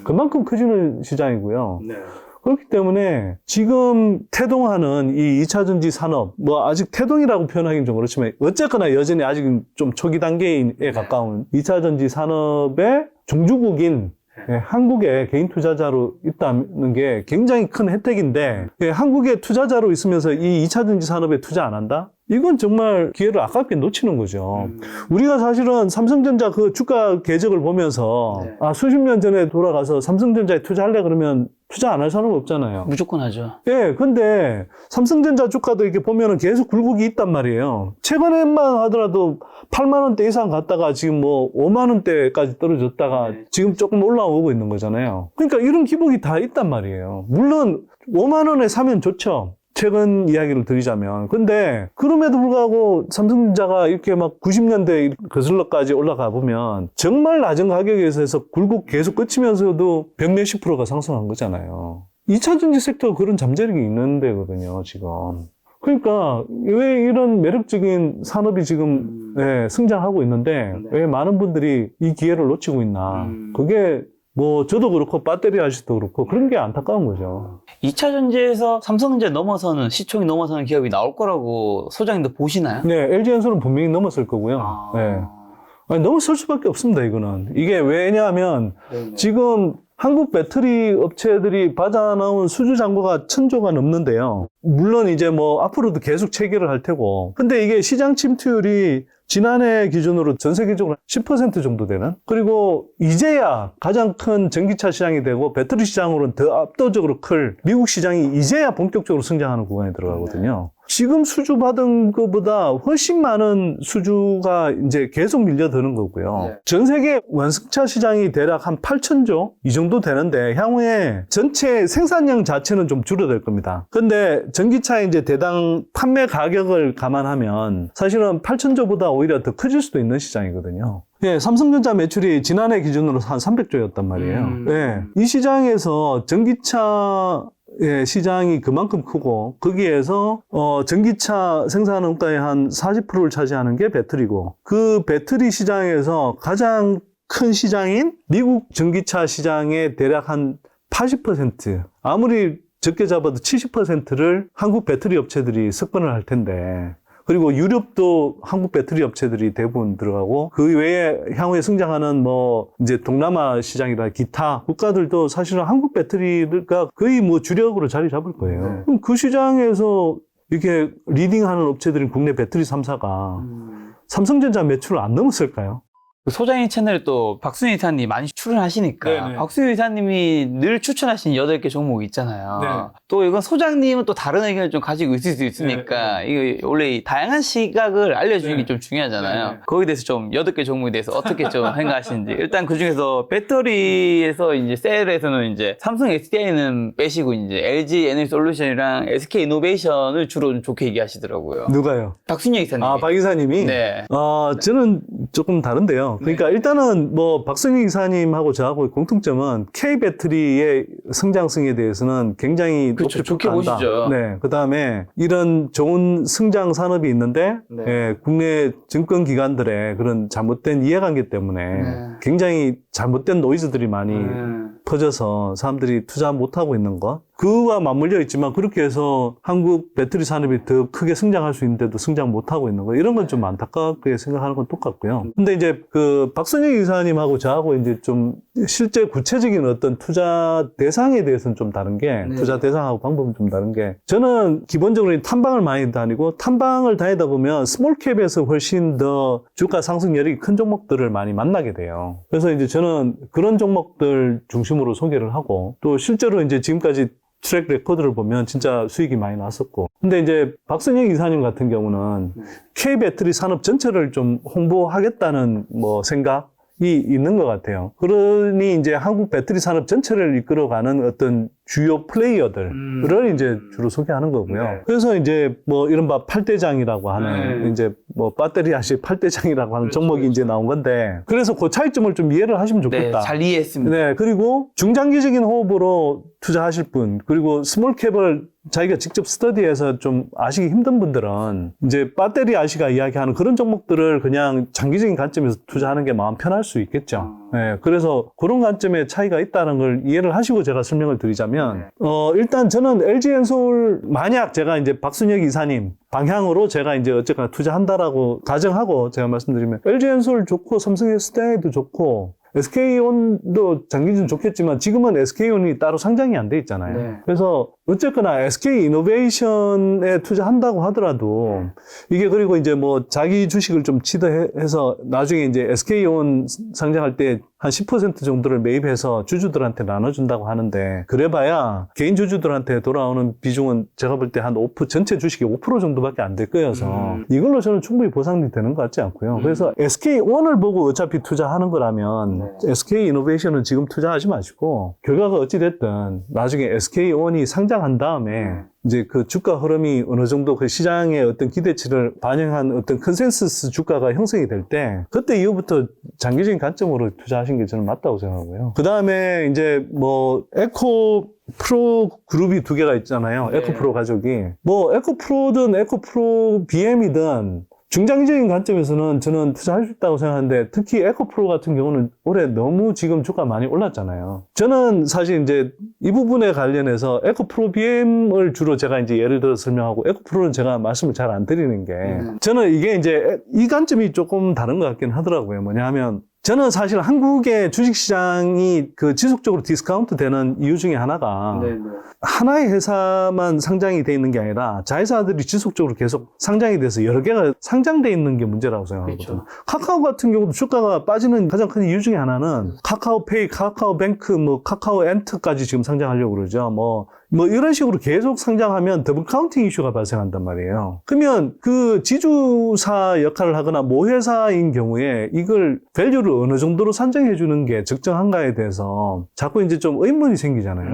그만큼 커지는 시장이고요. 네. 그렇기 때문에 지금 태동하는 이 2차 전지 산업, 뭐 아직 태동이라고 표현하기는 좀 그렇지만 어쨌거나 여전히 아직은 좀 초기 단계에 가까운 2차 전지 산업의 종주국인 한국의 개인 투자자로 있다는 게 굉장히 큰 혜택인데 한국의 투자자로 있으면서 이 2차 전지 산업에 투자 안 한다? 이건 정말 기회를 아깝게 놓치는 거죠. 우리가 사실은 삼성전자 그 주가 궤적을 보면서 수십 년 전에 돌아가서 삼성전자에 투자할래 그러면 투자 안 할 사람은 없잖아요. 무조건 하죠. 예, 근데 삼성전자 주가도 이렇게 보면은 계속 굴곡이 있단 말이에요. 최근에만 하더라도 8만 원대 이상 갔다가 지금 뭐 5만 원대까지 떨어졌다가 지금 조금 올라오고 있는 거잖아요. 그러니까 이런 기복이 다 있단 말이에요. 물론 5만 원에 사면 좋죠. 최근 이야기를 드리자면. 근데 그럼에도 불구하고 삼성전자가 이렇게 막 90년대 거슬러까지 올라가 보면 정말 낮은 가격에서 해서 굴곡 계속 끝이면서도 백몇십 프로가 상승한 거잖아요. 2차 전지 섹터가 그런 잠재력이 있는 데거든요, 지금. 그러니까 왜 이런 매력적인 산업이 지금 성장하고 있는데 왜 많은 분들이 이 기회를 놓치고 있나. 그게 뭐 저도 그렇고 배터리 아저씨도 그렇고 그런 게 안타까운 거죠. 2차 전지에서 삼성전자 넘어서는 시총이 넘어서는 기업이 나올 거라고 소장님도 보시나요? 네, LG엔솔은 분명히 넘었을 거고요. 네. 아니, 넘어설 수밖에 없습니다, 이거는. 이게 왜냐하면 지금 한국 배터리 업체들이 받아나온 수주 잔고가 1,000조가 넘는데요. 물론 이제 뭐 앞으로도 계속 체결을 할 테고. 근데 이게 시장 침투율이 지난해 기준으로 전 세계적으로 10% 정도 되는, 그리고 이제야 가장 큰 전기차 시장이 되고 배터리 시장으로는 더 압도적으로 클 미국 시장이 이제야 본격적으로 성장하는 구간에 들어가거든요. 지금 수주 받은 것보다 훨씬 많은 수주가 이제 계속 밀려드는 거고요. 전 세계 완성차 시장이 대략 한 8,000조 이 정도 되는데 향후에 전체 생산량 자체는 좀 줄어들 겁니다. 근데 전기차의 이제 대당 판매 가격을 감안하면 사실은 8,000조보다 오히려 더 커질 수도 있는 시장이거든요. 예, 삼성전자 매출이 지난해 기준으로 한 300조였단 말이에요. 예, 이 시장에서 전기차 시장이 그만큼 크고 거기에서 전기차 생산 원가의 한 40%를 차지하는 게 배터리고, 그 배터리 시장에서 가장 큰 시장인 미국 전기차 시장의 대략 한 80%, 아무리 적게 잡아도 70%를 한국 배터리 업체들이 석권을 할 텐데, 그리고 유럽도 한국 배터리 업체들이 대부분 들어가고, 그 외에 향후에 성장하는 뭐 이제 동남아 시장이나 기타 국가들도 사실은 한국 배터리가 거의 뭐 주력으로 자리 잡을 거예요. 그럼 그 시장에서 이렇게 리딩하는 업체들인 국내 배터리 3사가 삼성전자 매출을 안 넘었을까요? 소장님 채널에 또 박순희 이사님 많이 출연하시니까 네네. 박순희 이사님이 늘 추천하신 8개 종목 있잖아요. 네. 또 이건 소장님은 또 다른 의견을 좀 가지고 있을 수 있으니까 이거 원래 이 다양한 시각을 알려주는 게 좀 중요하잖아요. 거기에 대해서 좀 8개 종목에 대해서 어떻게 좀 생각하시는지. 일단 그 중에서 배터리에서 이제 셀에서는 이제 삼성 SDI는 빼시고 이제 LG 에너지 솔루션이랑 SK 이노베이션을 주로 좀 좋게 얘기하시더라고요. 누가요? 박순희 이사님. 아, 박 이사님이? 네. 저는 조금 다른데요. 그러니까 일단은 뭐 박승희 이사님하고 저하고 공통점은 K 배터리의 성장성에 대해서는 굉장히 그렇죠. 좋게 평가한다. 보시죠. 네. 그 다음에 이런 좋은 성장 산업이 있는데 국내 증권 기관들의 그런 잘못된 이해관계 때문에 굉장히 잘못된 노이즈들이 많이 퍼져서 사람들이 투자 못하고 있는 것. 그와 맞물려 있지만 그렇게 해서 한국 배터리 산업이 더 크게 성장할 수 있는데도 성장 못하고 있는 거. 이런 건 좀 안타깝게 생각하는 건 똑같고요. 근데 이제 그 박선영 이사님하고 저하고 이제 좀 실제 구체적인 어떤 투자 대상에 대해서는 좀 다른 게, 투자 대상하고 방법은 좀 다른 게, 저는 기본적으로 탐방을 많이 다니고 탐방을 다니다 보면 스몰캡에서 훨씬 더 주가 상승 여력이 큰 종목들을 많이 만나게 돼요. 그래서 이제 저는 그런 종목들 중심으로 소개를 하고, 또 실제로 이제 지금까지 트랙 레코드를 보면 진짜 수익이 많이 났었고. 근데 이제 박선영 이사님 같은 경우는 K 배터리 산업 전체를 좀 홍보하겠다는 뭐 생각이 있는 것 같아요. 그러니 이제 한국 배터리 산업 전체를 이끌어가는 어떤 주요 플레이어들을 이제 주로 소개하는 거고요. 네. 그래서 이제 뭐 이른바 8대장이라고 하는 이제 뭐 배터리아시 8대장이라고 하는 종목이 이제 나온 건데 그래서 그 차이점을 좀 이해를 하시면 네, 좋겠다. 잘 이해했습니다. 네, 그리고 중장기적인 호흡으로 투자하실 분, 그리고 스몰캡을 자기가 직접 스터디해서 좀 아시기 힘든 분들은 이제 배터리 아시가 이야기하는 그런 종목들을 그냥 장기적인 관점에서 투자하는 게 마음 편할 수 있겠죠. 네, 그래서 그런 관점의 차이가 있다는 걸 이해를 하시고 제가 설명을 드리자면, 일단 저는 LG엔솔, 만약 제가 이제 박순혁 이사님 방향으로 제가 이제 어쨌거나 투자한다라고 가정하고 제가 말씀드리면 LG엔솔 좋고 삼성 SDI도 좋고 SK온도 장기적으로 좋겠지만 지금은 SK온이 따로 상장이 안 돼 있잖아요. 네. 그래서 어쨌거나 SK이노베이션에 투자한다고 하더라도 이게 그리고 이제 뭐 자기 주식을 좀 치더해서 나중에 이제 SK온 상장할 때 한 10% 정도를 매입해서 주주들한테 나눠준다고 하는데 그래봐야 개인 주주들한테 돌아오는 비중은 제가 볼 때 한 5%, 전체 주식의 5% 정도밖에 안 될 거여서 이걸로 저는 충분히 보상이 되는 것 같지 않고요. 그래서 SK온을 보고 어차피 투자하는 거라면 SK이노베이션은 지금 투자하지 마시고 결과가 어찌됐든 나중에 SK온이 상장한 다음에 이제 그 주가 흐름이 어느 정도 그 시장의 어떤 기대치를 반영한 어떤 컨센서스 주가가 형성이 될 때 그때 이후부터 장기적인 관점으로 투자하신 게 저는 맞다고 생각하고요. 그 다음에 이제 뭐 에코 프로 그룹이 두 개가 있잖아요. 네. 에코 프로 가족이. 뭐 에코 프로든 에코 프로 BM이든 중장기적인 관점에서는 저는 투자할 수 있다고 생각하는데 특히 에코프로 같은 경우는 올해 너무 지금 주가 많이 올랐잖아요. 저는 사실 이제 이 부분에 관련해서 에코프로 BM을 주로 제가 이제 예를 들어 설명하고 에코프로는 제가 말씀을 잘 안 드리는 게 저는 이게 이제 이 관점이 조금 다른 것 같긴 하더라고요. 뭐냐 하면 저는 사실 한국의 주식시장이 그 지속적으로 디스카운트 되는 이유 중에 하나가 하나의 회사만 상장이 돼 있는 게 아니라 자회사들이 지속적으로 계속 상장이 돼서 여러 개가 상장돼 있는 게 문제라고 생각하거든요. 카카오 같은 경우도 주가가 빠지는 가장 큰 이유 중에 하나는 카카오페이, 카카오뱅크, 뭐 카카오엔트까지 지금 상장하려고 그러죠. 뭐 이런 식으로 계속 상장하면 더블 카운팅 이슈가 발생한단 말이에요. 그러면 그 지주사 역할을 하거나 모회사인 경우에 이걸 밸류를 어느 정도로 산정해 주는 게 적정한가에 대해서 자꾸 이제 좀 의문이 생기잖아요.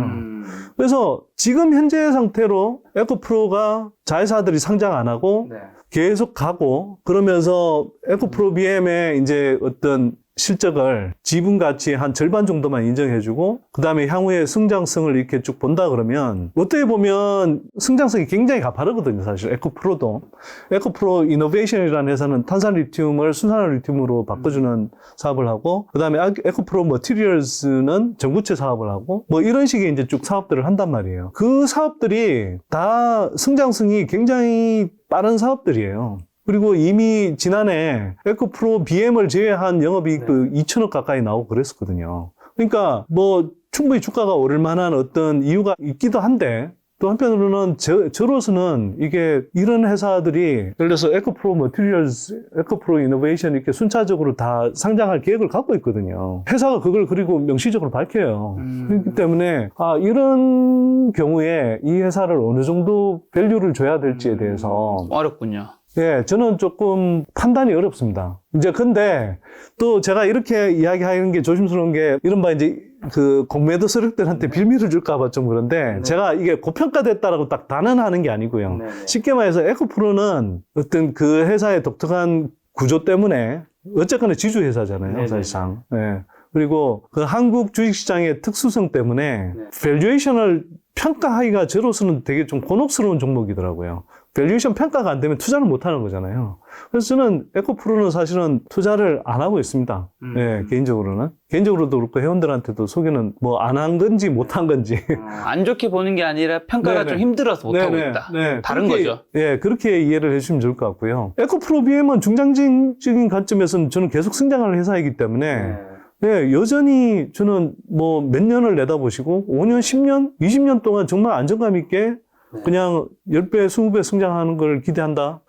그래서 지금 현재 상태로 에코프로가 자회사들이 상장 안 하고 계속 가고 그러면서 에코프로 BM의 이제 어떤 실적을 지분 가치의 한 절반 정도만 인정해주고 그 다음에 향후의 성장성을 이렇게 쭉 본다 그러면 어떻게 보면 성장성이 굉장히 가파르거든요. 사실 에코프로도. 에코프로 이노베이션이라는 회사는 탄산 리튬을 순산화 리튬으로 바꿔주는 사업을 하고 그 다음에 에코프로 머티리얼스는 전구체 사업을 하고 뭐 이런 식의 이제 쭉 사업들을 한단 말이에요. 그 사업들이 다 성장성이 굉장히 빠른 사업들이에요. 그리고 이미 지난해 에코프로 BM을 제외한 영업이익도 2천억 가까이 나오고 그랬었거든요. 그러니까 뭐 충분히 주가가 오를 만한 어떤 이유가 있기도 한데 또 한편으로는 저로서는 이게 이런 회사들이 예를 들어서 에코프로 머티리얼스, 에코프로 이노베이션 이렇게 순차적으로 다 상장할 계획을 갖고 있거든요. 회사가 그걸 그리고 명시적으로 밝혀요. 그렇기 때문에 이런 경우에 이 회사를 어느 정도 밸류를 줘야 될지에 대해서 어렵군요. 예, 저는 조금 판단이 어렵습니다. 이제 근데 또 제가 이렇게 이야기하는 게 조심스러운 게 이른바 이제 그 공매도 세력들한테 빌미를 줄까봐 좀 그런데 제가 이게 고평가됐다라고 딱 단언하는 게 아니고요. 쉽게 말해서 에코프로는 어떤 그 회사의 독특한 구조 때문에 어쨌거나 지주회사잖아요, 사실상. 예. 그리고 그 한국 주식시장의 특수성 때문에 밸류에이션을 평가하기가 저로서는 되게 좀 곤혹스러운 종목이더라고요. 밸류에이션 평가가 안 되면 투자를 못 하는 거잖아요. 그래서 저는 에코프로는 사실은 투자를 안 하고 있습니다. 네, 개인적으로는. 개인적으로도 그렇고 회원들한테도 소개는 뭐 안 한 건지 못 한 건지. 안 좋게 보는 게 아니라 평가가 좀 힘들어서 못 하고 있다. 다른 그렇게, 거죠. 예, 그렇게 이해를 해주시면 좋을 것 같고요. 에코프로 BM은 중장기적인 관점에서는 저는 계속 성장하는 회사이기 때문에 네, 여전히 저는 뭐 몇 년을 내다보시고 5년, 10년, 20년 동안 정말 안정감 있게 그냥 10배, 20배 성장하는 걸 기대한다.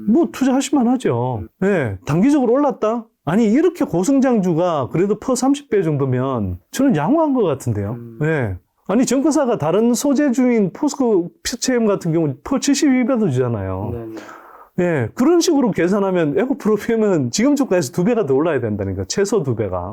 뭐 투자하실만 하죠. 네, 단기적으로 올랐다? 아니 이렇게 고성장주가 그래도 퍼 30배 정도면 저는 양호한 것 같은데요. 네. 아니 정거사가 다른 소재주인 포스코 피체엠 같은 경우는 퍼 72배도 주잖아요. 예, 그런 식으로 계산하면 에코프로 BM은 지금 주가에서 2배가 더 올라야 된다니까. 최소 2배가.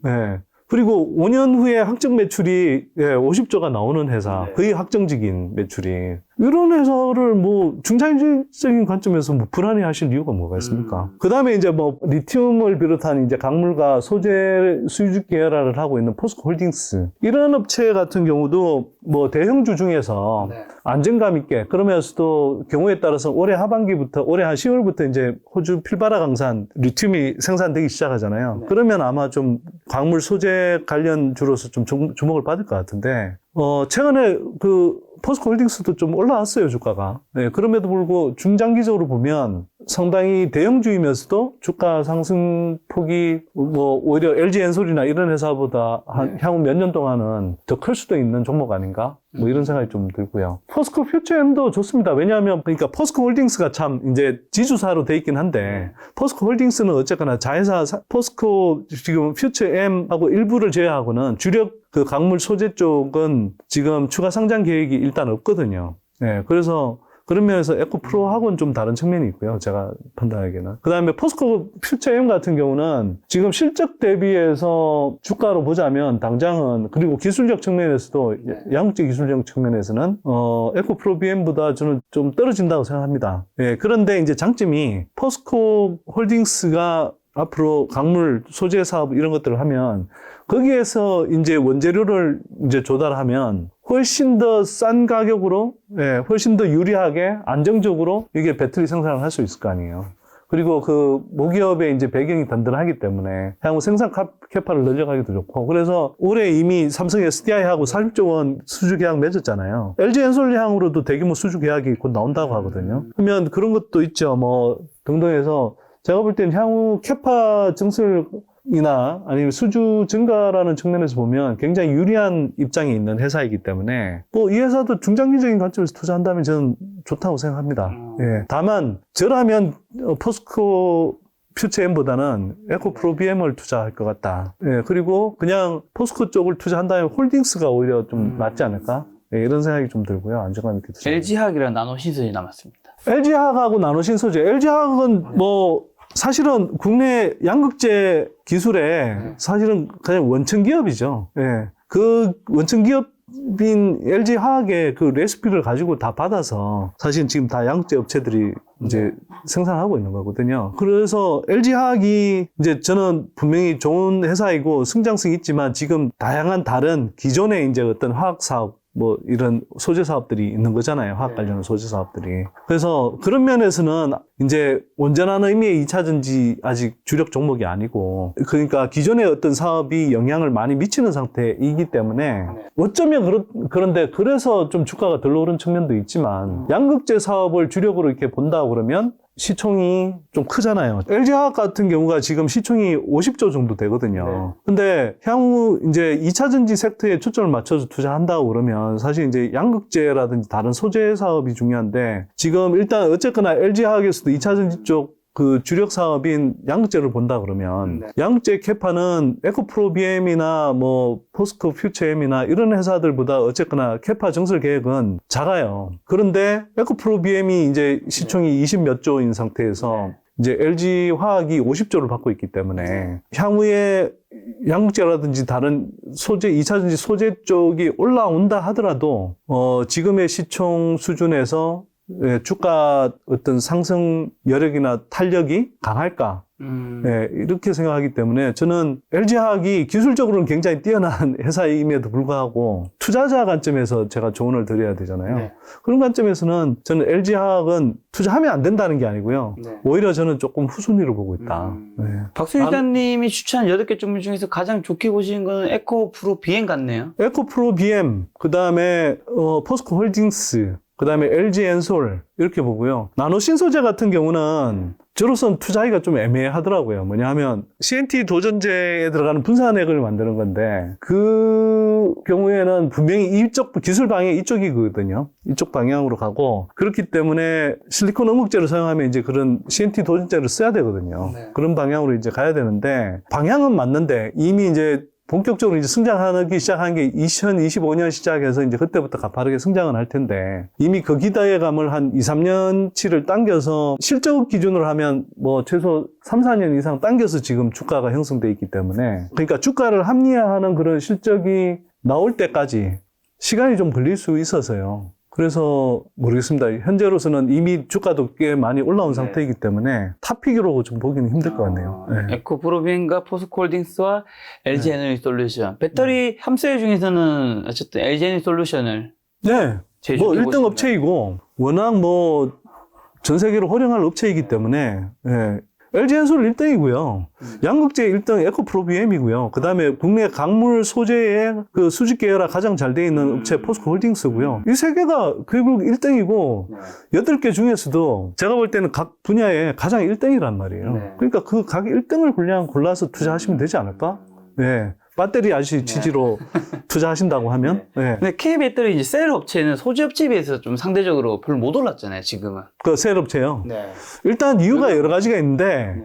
예. 그리고 5년 후에 확정 매출이 50조가 나오는 회사, 네. 거의 확정적인 매출이. 이런 회사를 뭐 중장기적인 관점에서 뭐 불안해 하실 이유가 뭐가 있습니까? 그 다음에 이제 뭐 리튬을 비롯한 이제 광물과 소재 수주 계열화를 하고 있는 포스코 홀딩스. 이런 업체 같은 경우도 뭐 대형주 중에서 네. 안정감 있게, 그러면서도 경우에 따라서 올해 하반기부터, 올해 한 10월부터 이제 호주 필바라 강산 리튬이 생산되기 시작하잖아요. 네. 그러면 아마 좀 광물 소재 관련주로서 좀 주목을 받을 것 같은데, 최근에 포스코 홀딩스도 좀 올라왔어요, 주가가. 네, 그럼에도 불구하고 중장기적으로 보면 상당히 대형주이면서도 주가 상승 폭이 뭐 오히려 LG 엔솔이나 이런 회사보다 향후 몇 년 동안은 더 클 수도 있는 종목 아닌가? 뭐 이런 생각이 좀 들고요. 포스코 퓨처엠도 좋습니다. 왜냐하면 그러니까 포스코 홀딩스가 참 이제 지주사로 돼 있긴 한데, 포스코 홀딩스는 어쨌거나 자회사 포스코 지금 퓨처엠하고 일부를 제외하고는 주력 그 광물 소재 쪽은 지금 추가 상장 계획이 일단 없거든요. 네, 그래서 그런 면에서 에코프로하고는 좀 다른 측면이 있고요. 제가 판단하기에는. 그 다음에 포스코 퓨처엠 같은 경우는 지금 실적 대비해서 주가로 보자면 당장은, 그리고 기술력 측면에서도, 양극재 기술력 측면에서는 에코프로 BM보다 저는 좀 떨어진다고 생각합니다. 예, 그런데 이제 장점이 포스코 홀딩스가 앞으로 광물 소재 사업 이런 것들을 하면 거기에서 이제 원재료를 이제 조달하면 훨씬 더 싼 가격으로, 훨씬 더 유리하게 안정적으로 이게 배터리 생산을 할 수 있을 거 아니에요. 그리고 그 모기업의 이제 배경이 든든하기 때문에 향후 생산 캐파를 늘려가기도 좋고, 그래서 올해 이미 삼성 SDI하고 40조 원 수주 계약 맺었잖아요. LG 엔솔향으로도 대규모 수주 계약이 곧 나온다고 하거든요. 그러면 그런 것도 있죠. 뭐 등등 해서 제가 볼 때는 향후 캐파 증설이나 아니면 수주 증가라는 측면에서 보면 굉장히 유리한 입장에 있는 회사이기 때문에 뭐 이 회사도 중장기적인 관점에서 투자한다면 저는 좋다고 생각합니다. 예. 다만 저라면 포스코 퓨처엠보다는 에코프로 BM을 투자할 것 같다. 예. 그리고 그냥 포스코 쪽을 투자한다면 홀딩스가 오히려 좀 낫지 않을까? 예, 이런 생각이 좀 들고요. 안정감 있게 투자. LG화학이랑 나노신소재 남았습니다. LG화학하고 나노신소재. LG화학은 뭐 사실은 국내 양극재 기술의 사실은 그냥 원천 기업이죠. 예. 그 원천 기업인 LG화학의 그 레시피를 가지고 다 받아서 사실 지금 다 양극재 업체들이 이제 생산하고 있는 거거든요. 그래서 LG화학이 이제 저는 분명히 좋은 회사이고 성장성이 있지만 지금 다양한 다른 기존의 이제 어떤 화학 사업 뭐 이런 소재 사업들이 있는 거잖아요. 화학 관련 소재 사업들이. 그래서 그런 면에서는 이제 온전한 의미의 2차전지 아직 주력 종목이 아니고, 그러니까 기존의 어떤 사업이 영향을 많이 미치는 상태이기 때문에 어쩌면 그런데 그래서 좀 주가가 덜 오른 측면도 있지만, 양극재 사업을 주력으로 이렇게 본다 그러면 시총이 좀 크잖아요. LG화학 같은 경우가 지금 시총이 50조 정도 되거든요. 근데 향후 이제 2차전지 섹터에 초점을 맞춰서 투자한다고 그러면 사실 이제 양극재라든지 다른 소재 사업이 중요한데, 지금 일단 어쨌거나 LG화학에서도 2차전지 쪽 그 주력 사업인 양극재를 본다 그러면 양극재 캐파는 에코프로 BM이나 뭐 포스코 퓨처엠이나 이런 회사들보다 어쨌거나 캐파 증설 계획은 작아요. 그런데 에코프로 BM이 이제 시총이 20 몇 조인 상태에서 이제 LG 화학이 50조를 받고 있기 때문에 향후에 양극재라든지 다른 소재, 2차전지 소재 쪽이 올라온다 하더라도 지금의 시총 수준에서 주가 어떤 상승 여력이나 탄력이 강할까? 이렇게 생각하기 때문에 저는 LG화학이 기술적으로는 굉장히 뛰어난 회사임에도 불구하고 투자자 관점에서 제가 조언을 드려야 되잖아요. 그런 관점에서는 저는 LG화학은 투자하면 안 된다는 게 아니고요. 오히려 저는 조금 후순위로 보고 있다. 박순일단님이 추천한 8개 종목 중에서 가장 좋게 보시는 거는 에코프로 BM 같네요. 에코프로 BM, 그 다음에 포스코 홀딩스, 그 다음에 LG 엔솔 이렇게 보고요. 나노신소재 같은 경우는 저로서는 투자하기가 좀 애매하더라고요. 뭐냐 하면 CNT 도전제에 들어가는 분산액을 만드는 건데 그 경우에는 분명히 이쪽 기술 방향 이쪽이거든요. 이쪽 방향으로 가고, 그렇기 때문에 실리콘 음극재를 사용하면 이제 그런 CNT 도전제를 써야 되거든요. 그런 방향으로 이제 가야 되는데, 방향은 맞는데 이미 이제 본격적으로 이제 성장하기 시작한 게 2025년 시작해서 이제 그때부터 가파르게 성장은 할 텐데 이미 그 기대감을 한 2, 3년치를 당겨서 실적 기준으로 하면 뭐 최소 3, 4년 이상 당겨서 지금 주가가 형성돼 있기 때문에 그러니까 주가를 합리화하는 그런 실적이 나올 때까지 시간이 좀 걸릴 수 있어서요. 그래서 모르겠습니다. 현재로서는 이미 주가도 꽤 많이 올라온 상태이기 때문에 탑픽이라고 좀 보기는 힘들 것 같네요. 네. 에코프로비움과 포스코홀딩스와 LG에너지솔루션. 배터리 3세 중에서는 어쨌든 LG에너지솔루션을 네. 제일 뭐 좋게 1등 보시나요? 업체이고 워낙 뭐 전 세계로 활용할 업체이기 때문에 LG엔솔 1등이고요. 양극재 1등 에코프로비엠이고요. 그 다음에 국내 강물 소재의 그 수직 계열화 가장 잘 돼 있는 업체 포스코홀딩스고요. 이 세 개가 결국 1등이고 8개 중에서도 제가 볼 때는 각 분야에 가장 1등이란 말이에요. 네. 그러니까 그 각 1등을 그냥 골라서 투자하시면 되지 않을까? 네. 배터리 아시 취지로 투자하신다고 하면. 네. 근데 K배터리 이제 셀 업체는 소재 업체에 비해서 좀 상대적으로 별로 못 올랐잖아요, 지금은. 그 셀업체요. 네. 일단 이유가 여러 가지가 있는데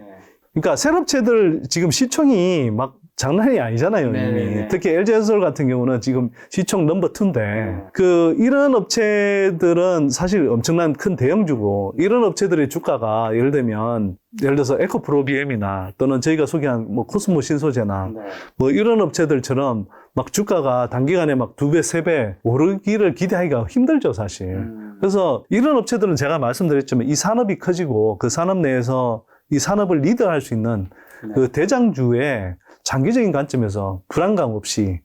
그러니까 셀업체들 지금 시총이 막 장난이 아니잖아요, 이미. 네네네. 특히 LG엔솔 같은 경우는 지금 시총 넘버 2인데, 네. 이런 업체들은 사실 엄청난 큰 대형주고, 이런 업체들의 주가가 예를 들어서 에코프로비엠이나 또는 저희가 소개한 뭐 코스모 신소재나 뭐 이런 업체들처럼 막 주가가 단기간에 막 2배, 3배 오르기를 기대하기가 힘들죠, 사실. 그래서 이런 업체들은 제가 말씀드렸지만 이 산업이 커지고 그 산업 내에서 이 산업을 리드할 수 있는 그 대장주의 장기적인 관점에서 불안감 없이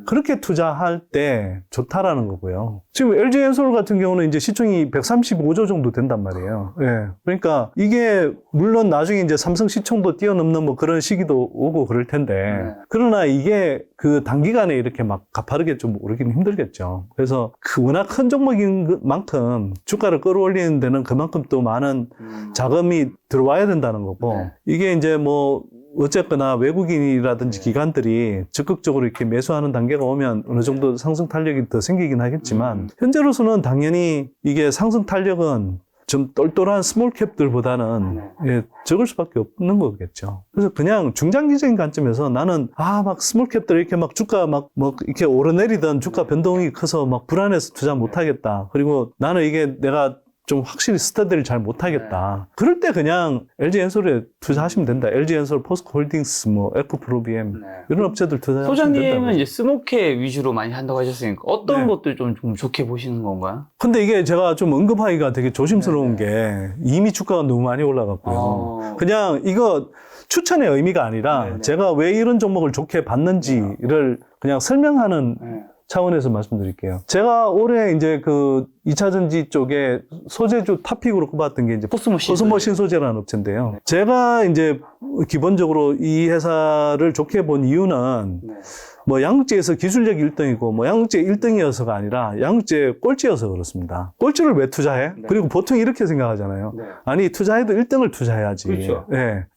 그렇게 투자할 때 좋다라는 거고요. 지금 LG엔솔 같은 경우는 이제 시총이 135조 정도 된단 말이에요. 예. 그러니까 이게 물론 나중에 이제 삼성 시총도 뛰어넘는 뭐 그런 시기도 오고 그럴 텐데 그러나 이게 그 단기간에 이렇게 막 가파르게 좀 오르기는 힘들겠죠. 그래서 그 워낙 큰 종목인 만큼 주가를 끌어올리는 데는 그만큼 또 많은 자금이 들어와야 된다는 거고 이게 이제 뭐 어쨌거나 외국인이라든지 기관들이 적극적으로 이렇게 매수하는 단계가 오면 어느 정도 상승 탄력이 더 생기긴 하겠지만 현재로서는 당연히 이게 상승 탄력은 좀 똘똘한 스몰캡들보다는 적을 수밖에 없는 거겠죠. 그래서 그냥 중장기적인 관점에서 나는 막 스몰캡들 이렇게 막 주가 막 이렇게 오르내리던 주가 변동이 커서 막 불안해서 투자 못 하겠다. 그리고 나는 이게 내가 좀 확실히 스터디를 잘 못하겠다. 그럴 때 그냥 LG엔솔에 투자하시면 된다. LG엔솔, 포스코홀딩스, 뭐 에코프로비엠 이런 업체들 투자하시면 된다. 소장님은 이제 스모케 위주로 많이 한다고 하셨으니까 어떤 네. 것들 좀 좋게 보시는 건가요? 근데 이게 제가 좀 언급하기가 되게 조심스러운 게 이미 주가가 너무 많이 올라갔고요. 그냥 이거 추천의 의미가 아니라 제가 왜 이런 종목을 좋게 봤는지를 그냥 설명하는 차원에서 말씀드릴게요. 제가 올해 이제 그 2차 전지 쪽에 소재주 탑픽으로 꼽았던 게 이제 코스모 신소재라는 업체인데요. 제가 이제 기본적으로 이 회사를 좋게 본 이유는 뭐 양극재에서 기술력 1등이고 뭐 양극재 1등이어서가 아니라 양극재 꼴찌여서 그렇습니다. 꼴찌를 왜 투자해? 그리고 보통 이렇게 생각하잖아요. 아니 투자해도 1등을 투자해야지. 그렇죠.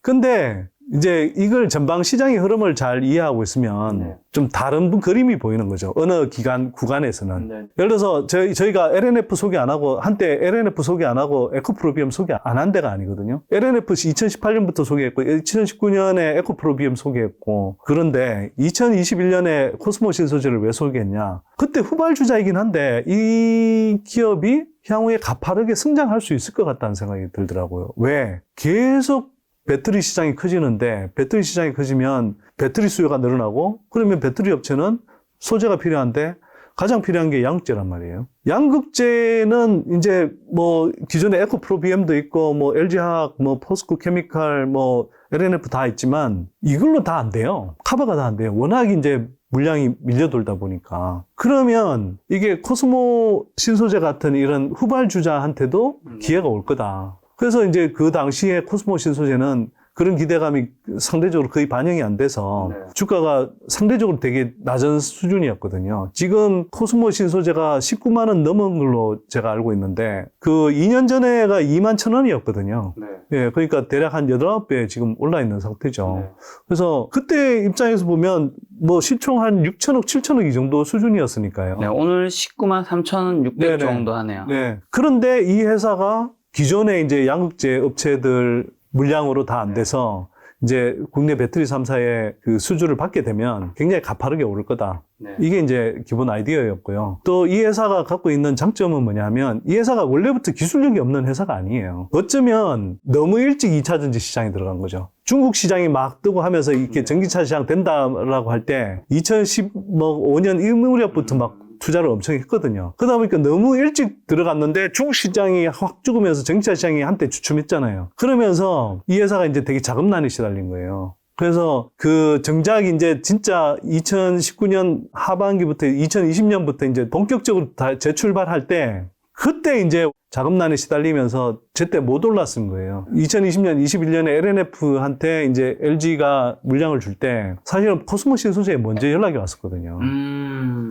근데 이제 이걸 전방 시장의 흐름을 잘 이해하고 있으면 좀 다른 그림이 보이는 거죠. 어느 구간에서는. 예를 들어서 저희가 LNF 소개 안 하고 한때 LNF 소개 안 하고 에코프로비엠 소개 안 한 데가 아니거든요. LNF 2018년부터 소개했고 2019년에 에코프로비엠 소개했고 그런데 2021년에 코스모 신소재를 왜 소개했냐. 그때 후발주자이긴 한데 이 기업이 향후에 가파르게 성장할 수 있을 것 같다는 생각이 들더라고요. 왜? 계속 배터리 시장이 커지는데 배터리 시장이 커지면 배터리 수요가 늘어나고 그러면 배터리 업체는 소재가 필요한데 가장 필요한 게 양극재란 말이에요. 양극재는 이제 뭐 기존에 에코프로비엠도 있고 뭐 LG화학, 뭐 포스코 케미칼, 뭐 LNF 다 있지만 이걸로 다 안 돼요. 커버가 다 안 돼요. 워낙 이제 물량이 밀려돌다 보니까. 그러면 이게 코스모 신소재 같은 이런 후발주자한테도 기회가 올 거다. 그래서 이제 그 당시에 코스모 신소재는 그런 기대감이 상대적으로 거의 반영이 안 돼서 주가가 상대적으로 되게 낮은 수준이었거든요. 지금 코스모 신소재가 19만 원 넘은 걸로 제가 알고 있는데 그 2년 전에가 2만 1,000원이었거든요. 예, 그러니까 대략 한 8, 9배 지금 올라 있는 상태죠. 그래서 그때 입장에서 보면 뭐 시총 한 6천억, 7천억 이 정도 수준이었으니까요. 네, 오늘 19만 3,600 네네. 정도 하네요. 네. 그런데 이 회사가 기존의 이제 양극재 업체들 물량으로 다 안 돼서 이제 국내 배터리 3사의 그 수주를 받게 되면 굉장히 가파르게 오를 거다. 네. 이게 이제 기본 아이디어였고요. 또 이 회사가 갖고 있는 장점은 뭐냐면 이 회사가 원래부터 기술력이 없는 회사가 아니에요. 어쩌면 너무 일찍 2차 전지 시장에 들어간 거죠. 중국 시장이 막 뜨고 하면서 이렇게 전기차 시장 된다라고 할 때 2015년 이 무렵부터 막 투자를 엄청 했거든요. 그러다 보니까 너무 일찍 들어갔는데 중국 시장이 확 죽으면서 전기차 시장이 한때 주춤했잖아요. 그러면서 이 회사가 이제 되게 자금난에 시달린 거예요. 그래서 그 정작 이제 진짜 2019년 하반기부터 2020년부터 이제 본격적으로 다 재출발할 때 그때 이제 자금난에 시달리면서 제때 못 올랐은 거예요. 2020년, 21년에 LNF한테 이제 LG가 물량을 줄 때 사실은 코스모 신소재에 먼저 연락이 왔었거든요.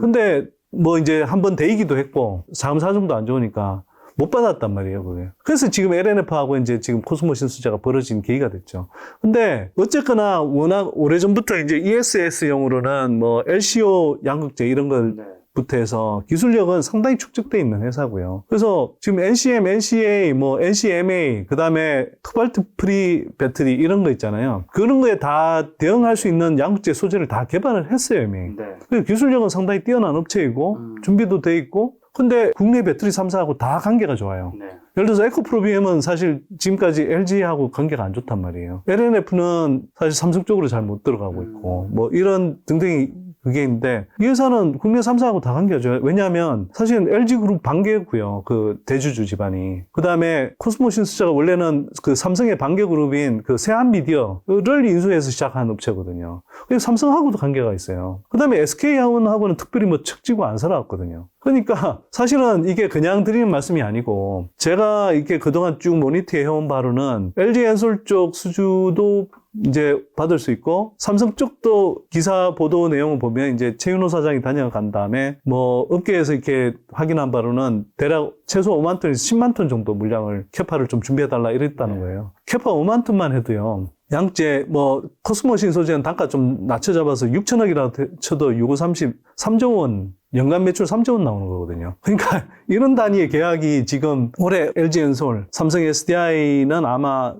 근데 뭐 이제 한번 대이기도 했고 자금 사정도 안 좋으니까 못 받았단 말이에요, 그게. 그래서 지금 LNF하고 이제 지금 코스모 신소재가 벌어진 계기가 됐죠. 근데 어쨌거나 워낙 오래전부터 이제 ESS용으로는 뭐 LCO 양극재 이런 걸 부터 해서 기술력은 상당히 축적되어 있는 회사고요. 그래서 지금 NCM, NCA, 뭐 NCMA, 그 다음에 코발트 프리 배터리 이런 거 있잖아요. 그런 거에 다 대응할 수 있는 양극재 소재를 다 개발을 했어요, 이미. 그래서 기술력은 상당히 뛰어난 업체이고 준비도 돼 있고 근데 국내 배터리 3사하고 다 관계가 좋아요. 예를 들어서 에코프로비엠은 사실 지금까지 LG하고 관계가 안 좋단 말이에요. LNF는 사실 삼성 쪽으로 잘 못 들어가고 있고 뭐 이런 등등이 그게 있는데 이 회사는 국내 3사하고 다 관계가 좋아요. 왜냐하면 사실은 LG그룹 반개고요. 그 대주주 집안이. 그 다음에 코스모 신소재가 원래는 그 삼성의 반개그룹인 그 세한미디어를 인수해서 시작한 업체거든요. 그래서 삼성하고도 관계가 있어요. 그 다음에 SK하고는 특별히 뭐 척지고 안 살아왔거든요. 그러니까 사실은 이게 그냥 드리는 말씀이 아니고 제가 이렇게 그동안 쭉 모니터 해온 바로는 LG 엔솔 쪽 수주도 이제 받을 수 있고 삼성 쪽도 기사 보도 내용을 보면 이제 최윤호 사장이 다녀간 다음에 뭐 업계에서 이렇게 확인한 바로는 대략 최소 5만 톤에서 10만 톤 정도 물량을 캐파를 좀 준비해달라 이랬다는 거예요. 캐파 5만 톤만 해도요. 양재 뭐 코스모 신소재는 단가 좀 낮춰 잡아서 6천억이라고 쳐도 6530 3조 원 연간 매출 3조 원 나오는 거거든요. 그러니까 이런 단위의 계약이 지금 올해 LG엔솔, 삼성 SDI는 아마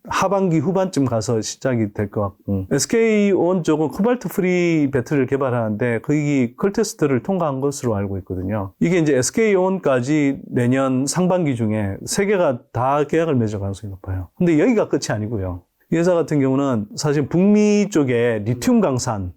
하반기 후반쯤 가서 시작이 될 것 같고 SK온 쪽은 코발트 프리 배터리를 개발하는데 거기 컬 테스트를 통과한 것으로 알고 있거든요. 이게 이제 SK온까지 내년 상반기 중에 3개가 다 계약을 맺을 가능성이 높아요. 근데 여기가 끝이 아니고요. 이 회사 같은 경우는 사실 북미 쪽에 리튬 강산,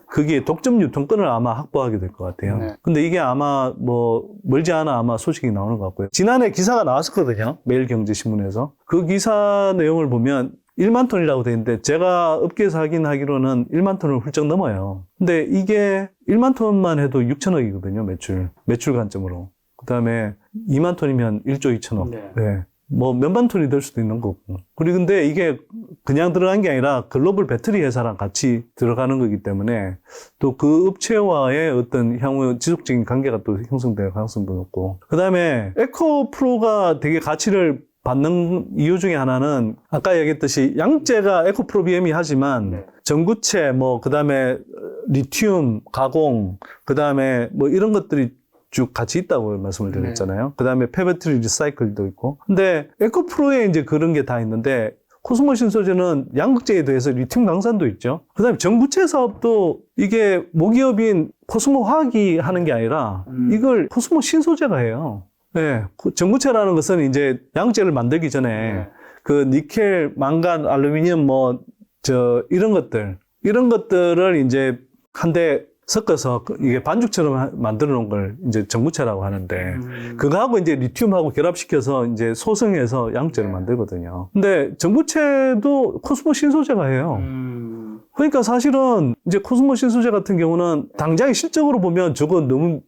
그게 독점 유통권을 아마 확보하게 될 것 같아요. 근데 이게 아마 뭐 멀지 않아 아마 소식이 나오는 것 같고요. 지난해 기사가 나왔었거든요. 매일경제신문에서. 그 기사 내용을 보면 1만 톤이라고 돼 있는데 제가 업계에서 확인하기로는 1만 톤을 훌쩍 넘어요. 근데 이게 1만 톤만 해도 6천억이거든요. 매출 관점으로. 그 다음에 2만 톤이면 1조 2천억. 네. 뭐 몇만 톤이 될 수도 있는 거고. 그리고 근데 이게 그냥 들어간 게 아니라 글로벌 배터리 회사랑 같이 들어가는 거기 때문에 또 그 업체와의 어떤 향후 지속적인 관계가 또 형성될 가능성도 높고. 그 다음에 에코프로가 되게 가치를 받는 이유 중에 하나는 아까 얘기했듯이 양재가 에코프로비엠이 하지만 전구체 뭐 그다음에 리튬 가공 그다음에 뭐 이런 것들이 쭉 같이 있다고 말씀을 드렸잖아요. 그다음에 폐배터리 리사이클도 있고. 근데 에코프로에 이제 그런 게 다 있는데 코스모 신소재는 양극재에 대해서 리튬 강산도 있죠. 그다음에 전구체 사업도 이게 모기업인 코스모 화학이 하는 게 아니라 이걸 코스모 신소재가 해요. 네, 전구체라는 것은 이제 양극재를 만들기 전에 그 니켈, 망간, 알루미늄 이런 것들을 이제 한데 섞어서 이게 반죽처럼 만들어 놓은 걸 이제 전구체라고 하는데 그거하고 이제 리튬하고 결합시켜서 이제 소성해서 양극재를 만들거든요. 근데 전구체도 코스모 신소재가 해요. 그러니까 사실은 이제 코스모 신소재 같은 경우는 당장 실적으로 보면 저거 너무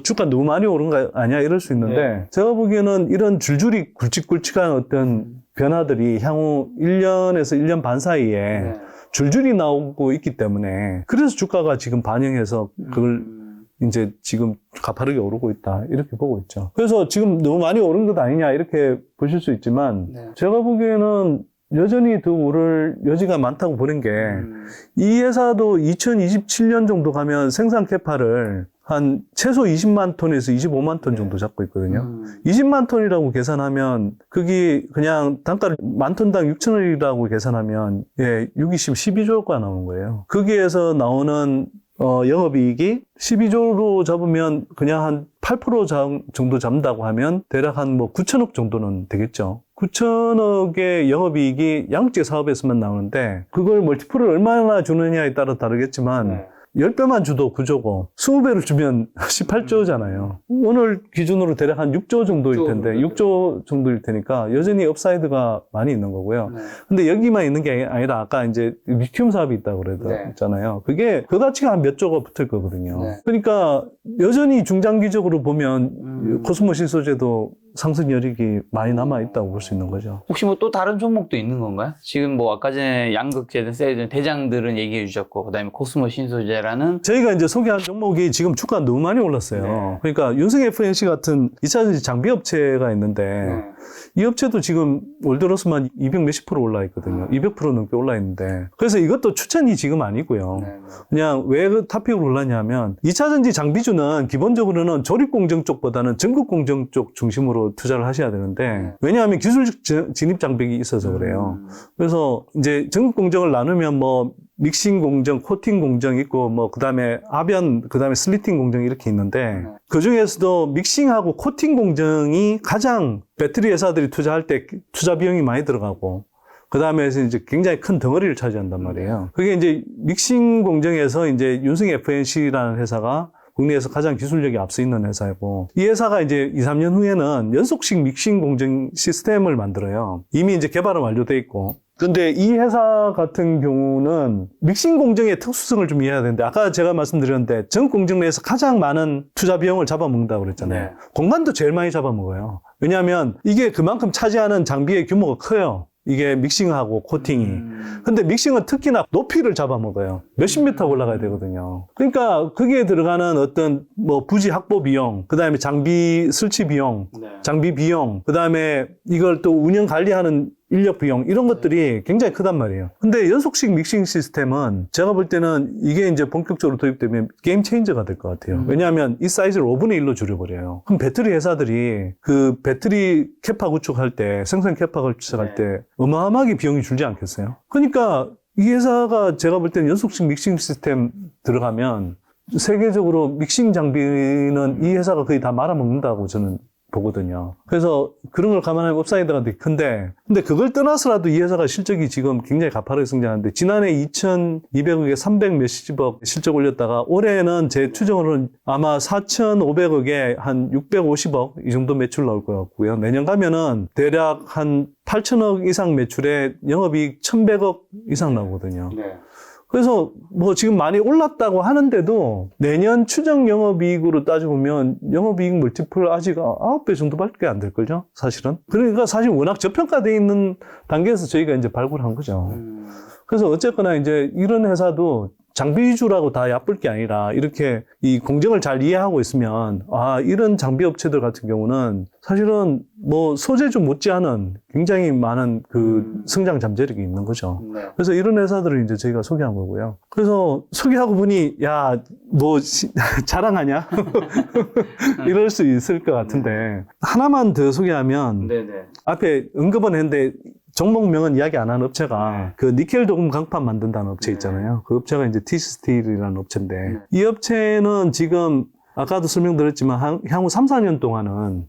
주가 너무 많이 오른 거 아니야 이럴 수 있는데 제가 보기에는 이런 줄줄이 굵직굵직한 어떤 변화들이 향후 1년에서 1년 반 사이에 줄줄이 나오고 있기 때문에 그래서 주가가 지금 반영해서 그걸 이제 지금 가파르게 오르고 있다 이렇게 보고 있죠. 그래서 지금 너무 많이 오른 것 아니냐 이렇게 보실 수 있지만 제가 보기에는 여전히 더 오를 여지가 많다고 보는 게 이 회사도 2027년 정도 가면 생산 캐파를 한 최소 20만 톤에서 25만 톤 정도 잡고 있거든요. 20만 톤이라고 계산하면 그게 그냥 단가를 만 톤당 6천원이라고 계산하면 6, 20, 12조가 나오는 거예요. 거기에서 나오는 영업이익이 12조로 잡으면 그냥 한 8% 정도 잡는다고 하면 대략 한 뭐 9천억 정도는 되겠죠. 9천억의 영업이익이 양육제 사업에서만 나오는데 그걸 멀티플을 얼마나 주느냐에 따라 다르겠지만 10배만 줘도 9조고 20배를 주면 18조잖아요. 오늘 기준으로 대략 한 6조 정도일 텐데 6조 정도일 테니까 여전히 업사이드가 많이 있는 거고요. 근데 여기만 있는 게 아니라 아까 이제 리튬 사업이 있다고 그랬잖아요. 그게 그 가치가 한 몇 조가 붙을 거거든요. 그러니까 여전히 중장기적으로 보면 코스모 신소재도 상승 여력이 많이 남아있다고 볼 수 있는 거죠. 혹시 뭐 또 다른 종목도 있는 건가요? 지금 뭐 아까 전에 양극재든 셀든 대장들은 얘기해 주셨고 그다음에 코스모 신소재라는 저희가 이제 소개한 종목이 지금 주가가 너무 많이 올랐어요. 그러니까 윤성 FNC 같은 2차전지 장비 업체가 있는데 이 업체도 지금 올 들어서만 200 몇십 프로 올라 있거든요. 200% 넘게 올라 있는데 그래서 이것도 추천이 지금 아니고요. 그냥 왜 그 탑픽으로 올랐냐면 2차전지 장비주는 기본적으로는 조립공정 쪽보다는 전극공정 쪽 중심으로 투자를 하셔야 되는데 왜냐하면 기술적 진입 장벽이 있어서 그래요. 그래서 이제 전극 공정을 나누면 뭐 믹싱 공정, 코팅 공정 있고 뭐 그다음에 아변, 그다음에 슬리팅 공정 이렇게 있는데 그중에서도 믹싱하고 코팅 공정이 가장 배터리 회사들이 투자할 때 투자 비용이 많이 들어가고 그다음에 이제 굉장히 큰 덩어리를 차지한단 말이에요. 그게 이제 믹싱 공정에서 이제 윤성 FNC라는 회사가 국내에서 가장 기술력이 앞서 있는 회사이고 이 회사가 이제 2, 3년 후에는 연속식 믹싱 공정 시스템을 만들어요. 이미 이제 개발은 완료돼 있고 근데 이 회사 같은 경우는 믹싱 공정의 특수성을 좀 이해해야 되는데 아까 제가 말씀드렸는데 전 공정 내에서 가장 많은 투자 비용을 잡아먹는다고 그랬잖아요. 공간도 제일 많이 잡아먹어요. 왜냐하면 이게 그만큼 차지하는 장비의 규모가 커요. 이게 믹싱하고 코팅이. 근데 믹싱은 특히나 높이를 잡아먹어요. 몇십 미터 올라가야 되거든요. 그러니까 거기에 들어가는 어떤 뭐 부지 확보 비용, 그 다음에 장비 설치 비용, 장비 비용, 그 다음에 이걸 또 운영 관리하는 인력 비용 이런 것들이 굉장히 크단 말이에요. 근데 연속식 믹싱 시스템은 제가 볼 때는 이게 이제 본격적으로 도입되면 게임 체인저가 될 것 같아요. 왜냐하면 이 사이즈를 5분의 1로 줄여버려요. 그럼 배터리 회사들이 그 배터리 캐파 구축할 때, 생산 캐파 구축할 때 어마어마하게 비용이 줄지 않겠어요? 그러니까 이 회사가 제가 볼 때는 연속식 믹싱 시스템 들어가면 세계적으로 믹싱 장비는 이 회사가 거의 다 말아먹는다고 저는 보거든요. 그래서 그런 걸 감안하면 업사이드가 되게 큰데 근데 그걸 떠나서라도 이 회사가 실적이 지금 굉장히 가파르게 성장하는데 지난해 2,200억에 300 몇십억 실적 올렸다가 올해는 제 추정으로는 아마 4,500억에 한 650억 이 정도 매출 나올 것 같고요. 내년 가면은 대략 한 8천억 이상 매출에 영업이익 1,100억 이상 나오거든요. 그래서 뭐 지금 많이 올랐다고 하는데도 내년 추정 영업이익으로 따져보면 영업이익 멀티플 아직 9배 정도밖에 안 될걸요, 사실은. 그러니까 사실 워낙 저평가되어 있는 단계에서 저희가 이제 발굴한 거죠. 그래서 어쨌거나 이제 이런 회사도 장비 위주라고 다 얕볼 게 아니라 이렇게 이 공정을 잘 이해하고 있으면 이런 장비 업체들 같은 경우는 사실은 뭐 소재주 못지않은 굉장히 많은 그 성장 잠재력이 있는 거죠. 그래서 이런 회사들을 이제 저희가 소개한 거고요. 그래서 소개하고 보니 뭐 자랑하냐? 이럴 수 있을 것 같은데 하나만 더 소개하면 앞에 언급은 했는데 종목명은 이야기 안 하는 업체가 그 니켈 도금 강판 만든다는 업체 있잖아요. 그 업체가 이제 티스스틸이라는 업체인데 이 업체는 지금 아까도 설명드렸지만 향후 3, 4년 동안은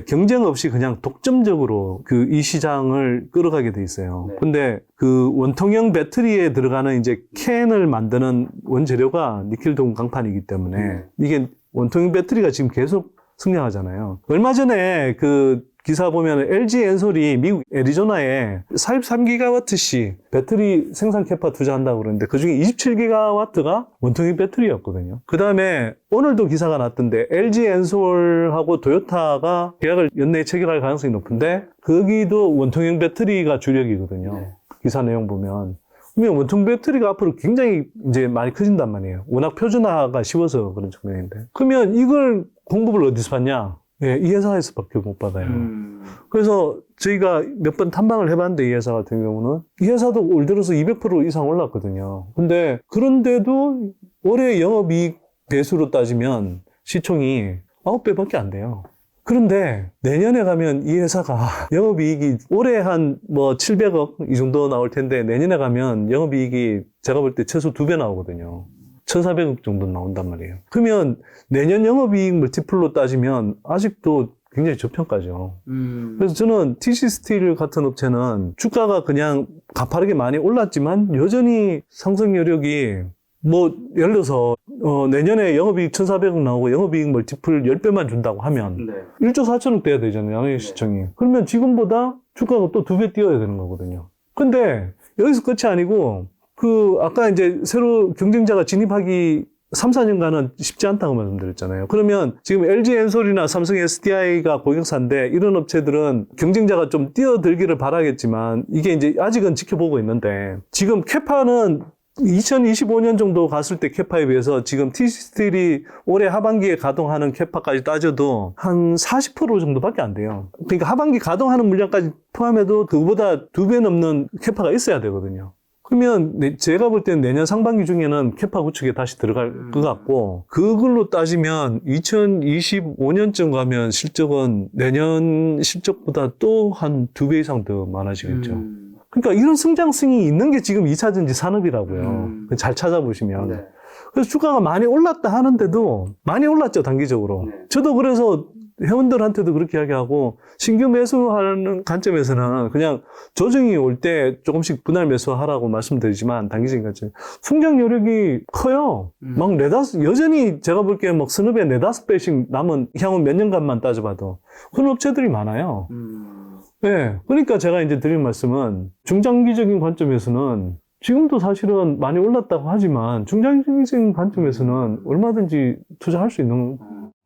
경쟁 없이 그냥 독점적으로 이 시장을 끌어가게 돼 있어요. 근데 그 원통형 배터리에 들어가는 이제 캔을 만드는 원재료가 니켈 도금 강판이기 때문에 이게 원통형 배터리가 지금 계속 성장하잖아요. 얼마 전에 그 기사 보면 LG 엔솔이 미국 애리조나에 43기가와트씩 배터리 생산 캐파 투자한다고 그러는데 그중에 27기가와트가 원통형 배터리였거든요. 그 다음에 오늘도 기사가 났던데 LG 엔솔하고 토요타가 계약을 연내에 체결할 가능성이 높은데 거기도 원통형 배터리가 주력이거든요. 기사 내용 보면. 그러면 원통 배터리가 앞으로 굉장히 이제 많이 커진단 말이에요. 워낙 표준화가 쉬워서 그런 측면인데. 그러면 이걸 공급을 어디서 받냐? 이 회사에서밖에 못 받아요. 그래서 저희가 몇 번 탐방을 해봤는데 이 회사 같은 경우는 이 회사도 올 들어서 200% 이상 올랐거든요. 그런데도 올해 영업이익 배수로 따지면 시총이 9배밖에 안 돼요. 그런데 내년에 가면 이 회사가 영업이익이 올해 한 뭐 700억 이 정도 나올 텐데 내년에 가면 영업이익이 제가 볼 때 최소 2배 나오거든요. 1,400억 정도 나온단 말이에요. 그러면 내년 영업이익 멀티플로 따지면 아직도 굉장히 저평가죠. 그래서 저는 TC스틸 같은 업체는 주가가 그냥 가파르게 많이 올랐지만 여전히 상승 여력이 뭐 예를 들어서 내년에 영업이익 1,400억 나오고 영업이익 멀티플 10배만 준다고 하면 1조 4천억 돼야 되잖아요. 양의 시청이. 그러면 지금보다 주가가 또 2배 뛰어야 되는 거거든요. 근데 여기서 끝이 아니고 아까 이제 새로 경쟁자가 진입하기 3, 4년간은 쉽지 않다고 말씀드렸잖아요. 그러면 지금 LG 엔솔이나 삼성 SDI가 고객사인데 이런 업체들은 경쟁자가 좀 뛰어들기를 바라겠지만 이게 이제 아직은 지켜보고 있는데 지금 캐파는 2025년 정도 갔을 때 캐파에 비해서 지금 TC스틸이 올해 하반기에 가동하는 캐파까지 따져도 한 40% 정도밖에 안 돼요. 그러니까 하반기 가동하는 물량까지 포함해도 그보다 2배 넘는 캐파가 있어야 되거든요. 그러면 제가 볼 때는 내년 상반기 중에는 캐파 구축에 다시 들어갈 것 같고 그걸로 따지면 2025년쯤 가면 실적은 내년 실적보다 또 한 2배 이상 더 많아지겠죠. 그러니까 이런 성장성이 있는 게 지금 2차전지 산업이라고요. 잘 찾아보시면. 네. 그래서 주가가 많이 올랐다 하는데도 많이 올랐죠, 단기적으로. 네. 저도 그래서 회원들한테도 그렇게 이야기하고 신규 매수하는 관점에서는 그냥 조정이 올 때 조금씩 분할 매수하라고 말씀드리지만 단기적인 관점 성장 여력이 커요. 막 여전히 제가 볼게 막 서너 배, 4-5배씩 남은 향후 몇 년간만 따져봐도 그런 업체들이 많아요. 네. 그러니까 제가 이제 드린 말씀은 중장기적인 관점에서는 지금도 사실은 많이 올랐다고 하지만 중장기적인 관점에서는 얼마든지 투자할 수 있는.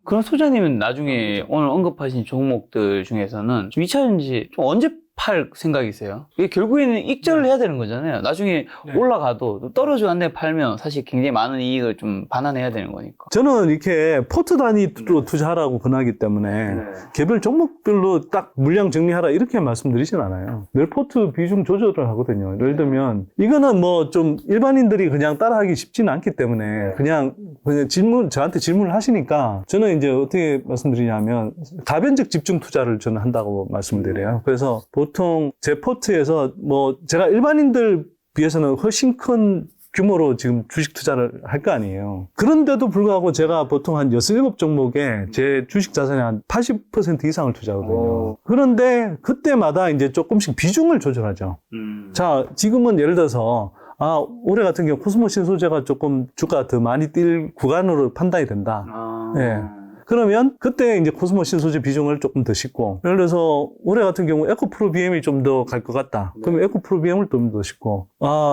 그럼 소장님은 나중에 오늘 언급하신 종목들 중에서는 2차전지 좀 언제 팔 생각이세요? 이게 결국에는 익절을 해야 되는 거잖아요. 나중에 올라가도 떨어져 간 데 팔면 사실 굉장히 많은 이익을 좀 반환해야 되는 거니까. 저는 이렇게 포트 단위로 투자하라고 권하기 때문에 개별 종목별로 딱 물량 정리하라 이렇게 말씀드리진 않아요. 늘 포트 비중 조절을 하거든요. 예를 들면 이거는 뭐 좀 일반인들이 그냥 따라하기 쉽지는 않기 때문에 그냥 저한테 질문을 하시니까 저는 이제 어떻게 말씀드리냐면 가변적 집중 투자를 저는 한다고 말씀을 드려요. 그래서 보통 제 포트에서 뭐 제가 일반인들 비해서는 훨씬 큰 규모로 지금 주식 투자를 할 거 아니에요. 그런데도 불구하고 제가 보통 한 6, 7종목에 제 주식 자산의 한 80% 이상을 투자하거든요. 그런데 그때마다 이제 조금씩 비중을 조절하죠. 자, 지금은 예를 들어서 올해 같은 경우 코스모 신소재가 조금 주가가 더 많이 뛸 구간으로 판단이 된다. 예. 그러면 그때 이제 코스모 신소재 비중을 조금 더 싣고 예를 들어서 올해 같은 경우 에코프로 BM이 좀 더 갈 것 같다. 그러면 에코프로 BM을 좀 더 싣고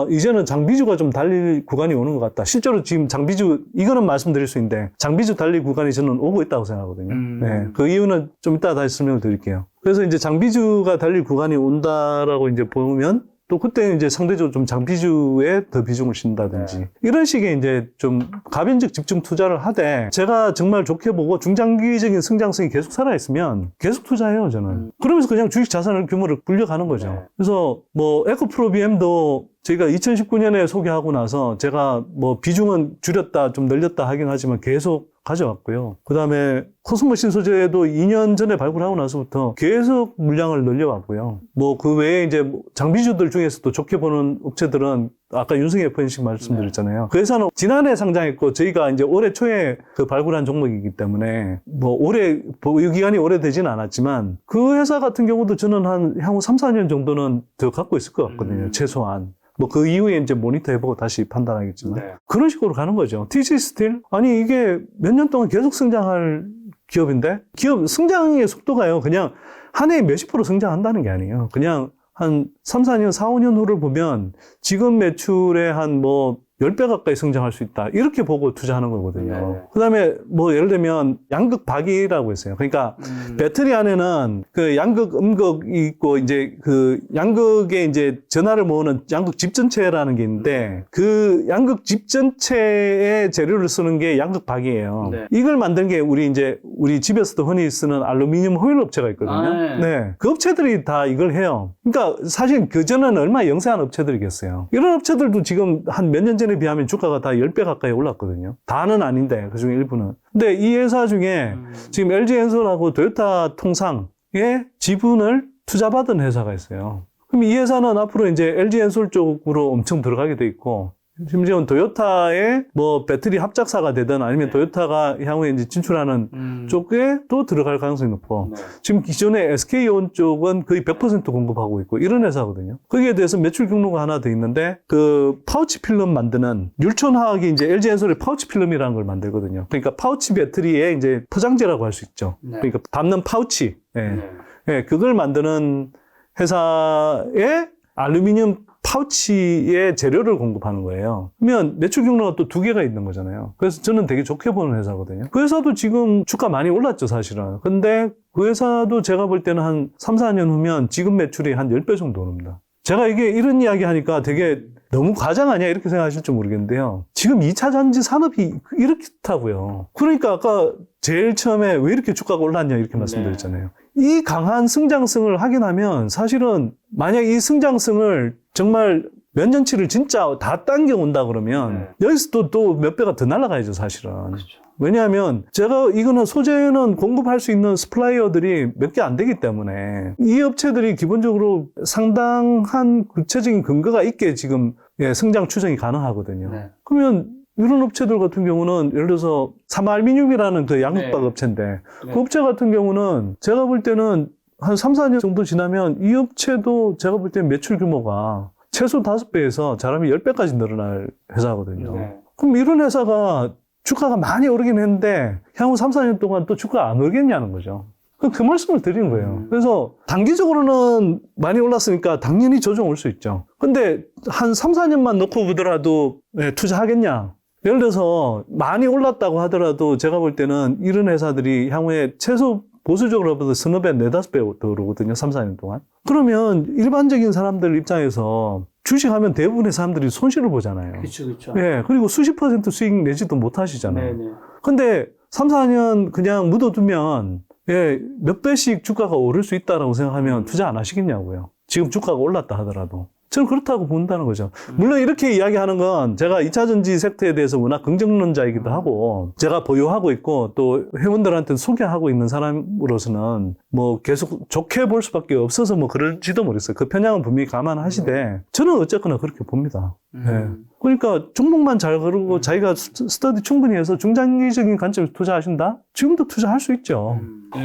이제는 장비주가 좀 달릴 구간이 오는 것 같다. 실제로 지금 장비주 이거는 말씀드릴 수 있는데 장비주 달릴 구간이 저는 오고 있다고 생각하거든요. 네. 그 이유는 좀 이따 다시 설명을 드릴게요. 그래서 이제 장비주가 달릴 구간이 온다라고 이제 보면 또 그때 이제 상대적으로 좀 장비주에 더 비중을 쉰다든지 이런 식의 이제 좀 가변적 집중 투자를 하되 제가 정말 좋게 보고 중장기적인 성장성이 계속 살아있으면 계속 투자해요, 저는. 그러면서 그냥 주식 자산을 규모를 불려가는 거죠. 그래서 뭐 에코프로 BM도 저희가 2019년에 소개하고 나서 제가 뭐 비중은 줄였다 좀 늘렸다 하긴 하지만 계속 가져왔고요. 그 다음에 코스모 신소재도 2년 전에 발굴하고 나서부터 계속 물량을 늘려왔고요. 뭐 그 외에 이제 장비주들 중에서도 좋게 보는 업체들은 아까 윤승희 FNC 말씀드렸잖아요. 그 회사는 지난해 상장했고 저희가 이제 올해 초에 그 발굴한 종목이기 때문에 뭐 올해 보유 기간이 오래되지는 않았지만 그 회사 같은 경우도 저는 한 향후 3, 4년 정도는 더 갖고 있을 것 같거든요. 최소한. 뭐 그 이후에 이제 모니터 해보고 다시 판단하겠지만 그런 식으로 가는 거죠. TC스틸 아니 이게 몇 년 동안 계속 성장할 기업인데 기업 성장의 속도가요 그냥 한 해에 몇십 프로 성장한다는 게 아니에요. 그냥 한 3, 4년, 4, 5년 후를 보면 지금 매출의 한 뭐 10배 가까이 성장할 수 있다. 이렇게 보고 투자하는 거거든요. 그 다음에 뭐 예를 들면 양극 박이라고 했어요. 그러니까 배터리 안에는 그 양극, 음극이 있고 이제 그 양극에 이제 전하를 모으는 양극 집전체라는 게 있는데 그 양극 집전체의 재료를 쓰는 게 양극 박이에요. 이걸 만든 게 우리 집에서도 흔히 쓰는 알루미늄 호일 업체가 있거든요. 네. 그 업체들이 다 이걸 해요. 그러니까 사실 그전에는 얼마나 영세한 업체들이겠어요. 이런 업체들도 지금 한 몇 년 전에 작년에 비하면 주가가 다 10배 가까이 올랐거든요. 다는 아닌데 그중에 일부는. 근데 이 회사 중에 지금 LG엔솔하고 도요타 통상의 지분을 투자받은 회사가 있어요. 그럼 이 회사는 앞으로 이제 LG엔솔 쪽으로 엄청 들어가게 돼 있고, 심지어는 도요타의 뭐 배터리 합작사가 되든 아니면 도요타가 향후에 이제 진출하는 쪽에 또 들어갈 가능성이 높고, 지금 기존의 SK온 쪽은 거의 100% 공급하고 있고 이런 회사거든요. 거기에 대해서 매출 경로가 하나 더 있는데, 그 파우치 필름 만드는 율촌화학이 이제 LG엔솔의 파우치 필름이라는 걸 만들거든요. 그러니까 파우치 배터리의 이제 포장재라고 할 수 있죠. 그러니까 담는 파우치. 예, 그걸 만드는 회사에 알루미늄 파우치의 재료를 공급하는 거예요. 그러면 매출 경로가 또 두 개가 있는 거잖아요. 그래서 저는 되게 좋게 보는 회사거든요. 그 회사도 지금 주가 많이 올랐죠, 사실은. 근데 그 회사도 제가 볼 때는 한 3, 4년 후면 지금 매출이 한 10배 정도 오릅니다. 제가 이게 이런 이야기 하니까 되게 너무 과장 아니야? 이렇게 생각하실지 모르겠는데요. 지금 2차 전지 산업이 이렇다고요. 그러니까 아까 제일 처음에 왜 이렇게 주가가 올랐냐 이렇게 말씀드렸잖아요. 이 강한 승장성을 확인하면 사실은 만약 이 승장성을 정말 몇 년치를 진짜 다 당겨온다 그러면 여기서 또 몇 배가 더 날아가야죠, 사실은. 그렇죠. 왜냐하면 제가 이거는 소재는 공급할 수 있는 스플라이어들이 몇 개 안 되기 때문에 이 업체들이 기본적으로 상당한 구체적인 근거가 있게 지금 성장 추정이 가능하거든요. 그러면 이런 업체들 같은 경우는 예를 들어서 삼알미늄이라는 그 양극박 업체인데 그 업체 같은 경우는 제가 볼 때는 한 3, 4년 정도 지나면 이 업체도 제가 볼 때는 매출 규모가 최소 5배에서 잘하면 10배까지 늘어날 회사거든요. 그럼 이런 회사가 주가가 많이 오르긴 했는데 향후 3, 4년 동안 또 주가가 안 오르겠냐는 거죠. 그 말씀을 드리는 거예요. 그래서 단기적으로는 많이 올랐으니까 당연히 조정 올 수 있죠. 근데 한 3, 4년만 놓고 보더라도 투자하겠냐? 예를 들어서 많이 올랐다고 하더라도 제가 볼 때는 이런 회사들이 향후에 최소 보수적으로 봐도 서너 배, 4, 5배 더 오르거든요. 3, 4년 동안. 그러면 일반적인 사람들 입장에서 주식하면 대부분의 사람들이 손실을 보잖아요. 그렇죠. 예, 그리고 수십 % 수익 내지도 못 하시잖아요. 근데 3, 4년 그냥 묻어두면 몇 배씩 주가가 오를 수 있다라고 생각하면 투자 안 하시겠냐고요. 지금 주가가 올랐다 하더라도. 저는 그렇다고 본다는 거죠. 물론 이렇게 이야기하는 건 제가 2차 전지 섹터에 대해서 워낙 긍정론자이기도 하고 제가 보유하고 있고 또 회원들한테 소개하고 있는 사람으로서는 뭐 계속 좋게 볼 수밖에 없어서 뭐 그럴지도 모르겠어요. 그 편향은 분명히 감안하시되 저는 어쨌거나 그렇게 봅니다. 그러니까 종목만 잘 그러고 자기가 스터디 충분히 해서 중장기적인 관점에서 투자하신다? 지금도 투자할 수 있죠.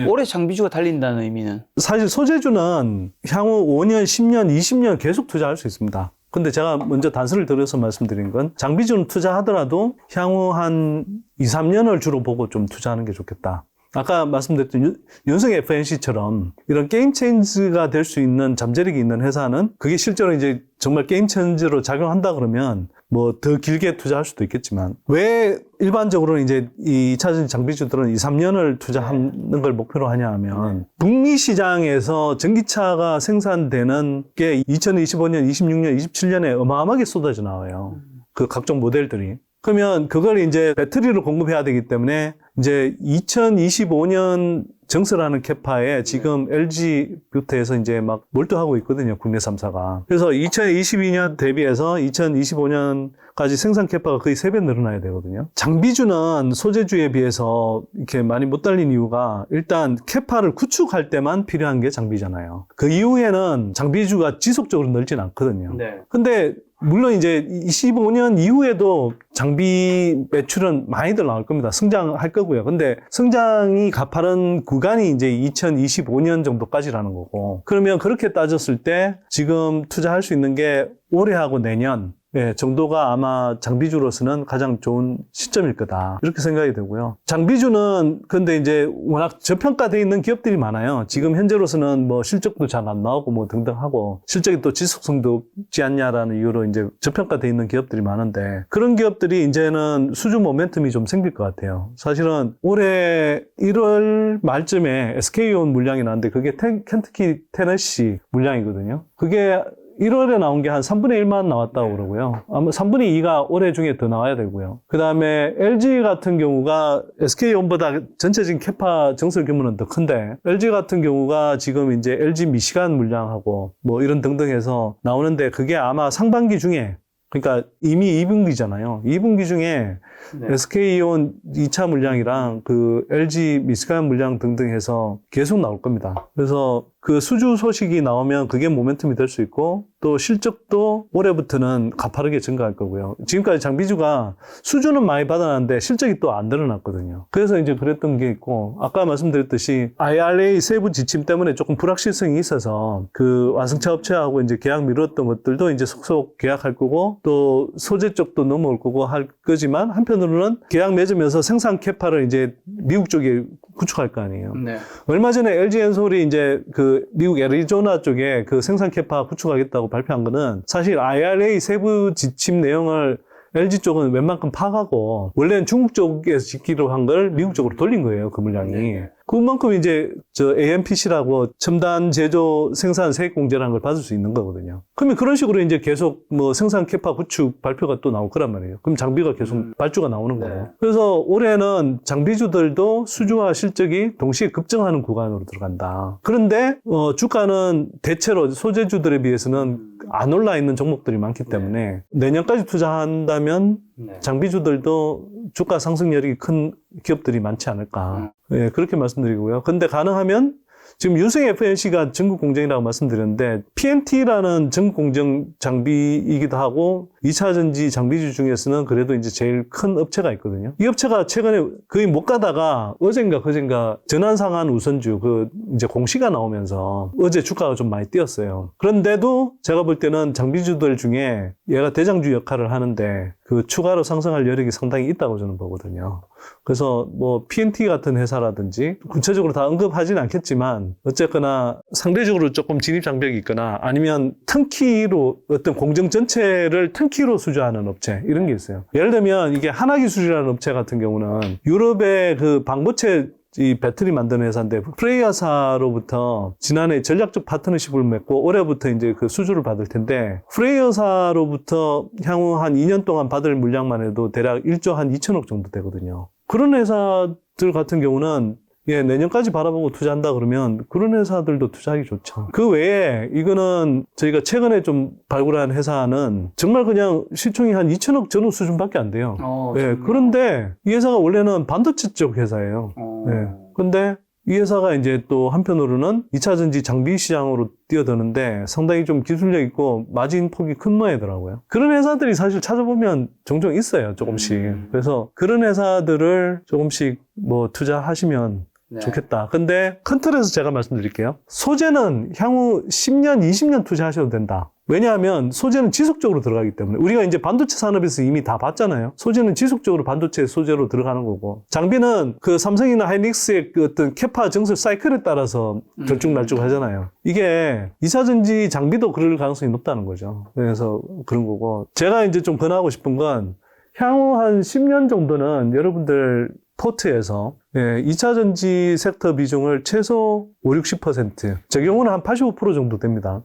올해 장비주가 달린다는 의미는? 사실 소재주는 향후 5년, 10년, 20년 계속 투자할 수 있습니다. 근데 제가 먼저 단서를 들어서 말씀드린 건 장비주는 투자하더라도 향후 한 2, 3년을 주로 보고 좀 투자하는 게 좋겠다. 아까 말씀드렸던 윤성 FNC처럼 이런 게임 체인지가 될 수 있는 잠재력이 있는 회사는 그게 실제로 이제 정말 게임 체인지로 작용한다 그러면 뭐 더 길게 투자할 수도 있겠지만 왜 일반적으로는 이제 이 2차 장비주들은 2, 3년을 투자하는 걸 목표로 하냐 하면 북미 시장에서 전기차가 생산되는 게 2025년, 26년, 27년에 어마어마하게 쏟아져 나와요. 그 각종 모델들이. 그러면 그걸 이제 배터리를 공급해야 되기 때문에 이제 2025년 정설하는 캐파에 지금 LG부터해서 이제 막 몰두하고 있거든요. 국내 3사가. 그래서 2022년 대비해서 2025년까지 생산 캐파가 거의 3배 늘어나야 되거든요. 장비주는 소재주에 비해서 이렇게 많이 못 달린 이유가 일단 캐파를 구축할 때만 필요한 게 장비잖아요. 그 이후에는 장비주가 지속적으로 늘진 않거든요. 근데 물론 이제 25년 이후에도 장비 매출은 많이들 나올 겁니다. 성장할 거고요. 근데 성장이 가파른 구간이 이제 2025년 정도까지라는 거고. 그러면 그렇게 따졌을 때 지금 투자할 수 있는 게 올해하고 내년 정도가 아마 장비주로서는 가장 좋은 시점일 거다. 이렇게 생각이 되고요. 장비주는 근데 이제 워낙 저평가되어 있는 기업들이 많아요. 지금 현재로서는 뭐 실적도 잘 안 나오고 뭐 등등 하고 실적이 또 지속성도 없지 않냐라는 이유로 이제 저평가되어 있는 기업들이 많은데 그런 기업들이 이제는 수주 모멘텀이 좀 생길 것 같아요. 사실은 올해 1월 말쯤에 SK온 물량이 나왔는데 그게 켄터키 테네시 물량이거든요. 그게 1월에 나온 게 한 3분의 1만 나왔다고 그러고요. 아마 3분의 2가 올해 중에 더 나와야 되고요. 그 다음에 LG 같은 경우가 SK온보다 전체적인 캐파 정설 규모는 더 큰데 LG 같은 경우가 지금 이제 LG 미시간 물량하고 뭐 이런 등등 해서 나오는데 그게 아마 상반기 중에 그러니까 이미 2분기잖아요. 2분기 중에 네. SK이온 2차 물량이랑 그 LG 미스가연 물량 등등 해서 계속 나올 겁니다. 그래서 그 수주 소식이 나오면 그게 모멘텀이 될 수 있고 또 실적도 올해부터는 가파르게 증가할 거고요. 지금까지 장비주가 수주는 많이 받아놨는데 실적이 또 안 드러났거든요. 그래서 이제 그랬던 게 있고 아까 말씀드렸듯이 IRA 세부 지침 때문에 조금 불확실성이 있어서 그 완성차 업체하고 이제 계약 미뤘던 것들도 이제 속속 계약할 거고 또 소재 쪽도 넘어올 거고 할 거지만 한편으로는 계약 맺으면서 생산 캐파를 이제 미국 쪽에 구축할 거 아니에요. 네. 얼마 전에 LG엔솔이 이제 그 미국 애리조나 쪽에 그 생산 캐파 구축하겠다고 발표한 거는 사실 IRA 세부 지침 내용을 LG 쪽은 웬만큼 파악하고 원래는 중국 쪽에서 짓기로 한 걸 미국 쪽으로 돌린 거예요, 그 물량이. 네. 그만큼 이제 저 AMPC라고 첨단 제조 생산 세액 공제라는 걸 받을 수 있는 거거든요. 그러면 그런 식으로 이제 계속 뭐 생산 캐파 구축 발표가 또 나올 거란 말이에요. 그럼 장비가 계속 발주가 나오는 거예요. 네. 그래서 올해는 장비주들도 수주와 실적이 동시에 급증하는 구간으로 들어간다. 그런데 주가는 대체로 소재주들에 비해서는 안 올라 있는 종목들이 많기 때문에 내년까지 투자한다면 네. 장비주들도 주가 상승 여력이 큰 기업들이 많지 않을까. 예, 그렇게 말씀드리고요. 근데 가능하면 지금 유생 FNC가 전국 공정이라고 말씀드렸는데 PNT라는 전국 공정 장비이기도 하고 2차 전지 장비주 중에서는 그래도 이제 제일 큰 업체가 있거든요. 이 업체가 최근에 거의 못 가다가 어젠가 그젠가 전환상한 우선주 그 이제 공시가 나오면서 어제 주가가 좀 많이 뛰었어요. 그런데도 제가 볼 때는 장비주들 중에 얘가 대장주 역할을 하는데 그 추가로 상승할 여력이 상당히 있다고 저는 보거든요. 그래서 뭐 PNT 같은 회사라든지 구체적으로 다 언급하진 않겠지만 어쨌거나 상대적으로 조금 진입 장벽이 있거나 아니면 턴키로 어떤 공정 전체를 턴키로 수주하는 업체 이런 게 있어요. 예를 들면 이게 하나기술이라는 업체 같은 경우는 유럽의 그 방부체 이 배터리 만드는 회사인데 프레이어사로부터 지난해 전략적 파트너십을 맺고 올해부터 이제 그 수주를 받을 텐데 프레이어사로부터 향후 한 2년 동안 받을 물량만 해도 대략 1조 한 2천억 정도 되거든요. 그런 회사들 같은 경우는 예, 내년까지 바라보고 투자한다 그러면 그런 회사들도 투자하기 좋죠. 그 외에 이거는 저희가 최근에 좀 발굴한 회사는 정말 그냥 시총이 한 2천억 전후 수준밖에 안 돼요. 예, 그런데 이 회사가 원래는 반도체 쪽 회사예요. 예. 근데 이 회사가 이제 또 한편으로는 2차 전지 장비 시장으로 뛰어드는데 상당히 좀 기술력 있고 마진 폭이 큰 모양이더라고요. 그런 회사들이 사실 찾아보면 종종 있어요, 조금씩. 그래서 그런 회사들을 조금씩 뭐 투자하시면 좋겠다. 근데 큰 틀에서 제가 말씀드릴게요. 소재는 향후 10년, 20년 투자하셔도 된다. 왜냐하면 소재는 지속적으로 들어가기 때문에 우리가 이제 반도체 산업에서 이미 다 봤잖아요. 소재는 지속적으로 반도체 소재로 들어가는 거고 장비는 그 삼성이나 하이닉스의 그 어떤 캐파 증설 사이클에 따라서 들쭉날쭉 하잖아요. 이게 2차 전지 장비도 그럴 가능성이 높다는 거죠. 그래서 그런 거고 제가 이제 좀 권하고 싶은 건 향후 한 10년 정도는 여러분들 포트에서 2차 전지 섹터 비중을 최소 50-60%. 제 경우는 한 85% 정도 됩니다.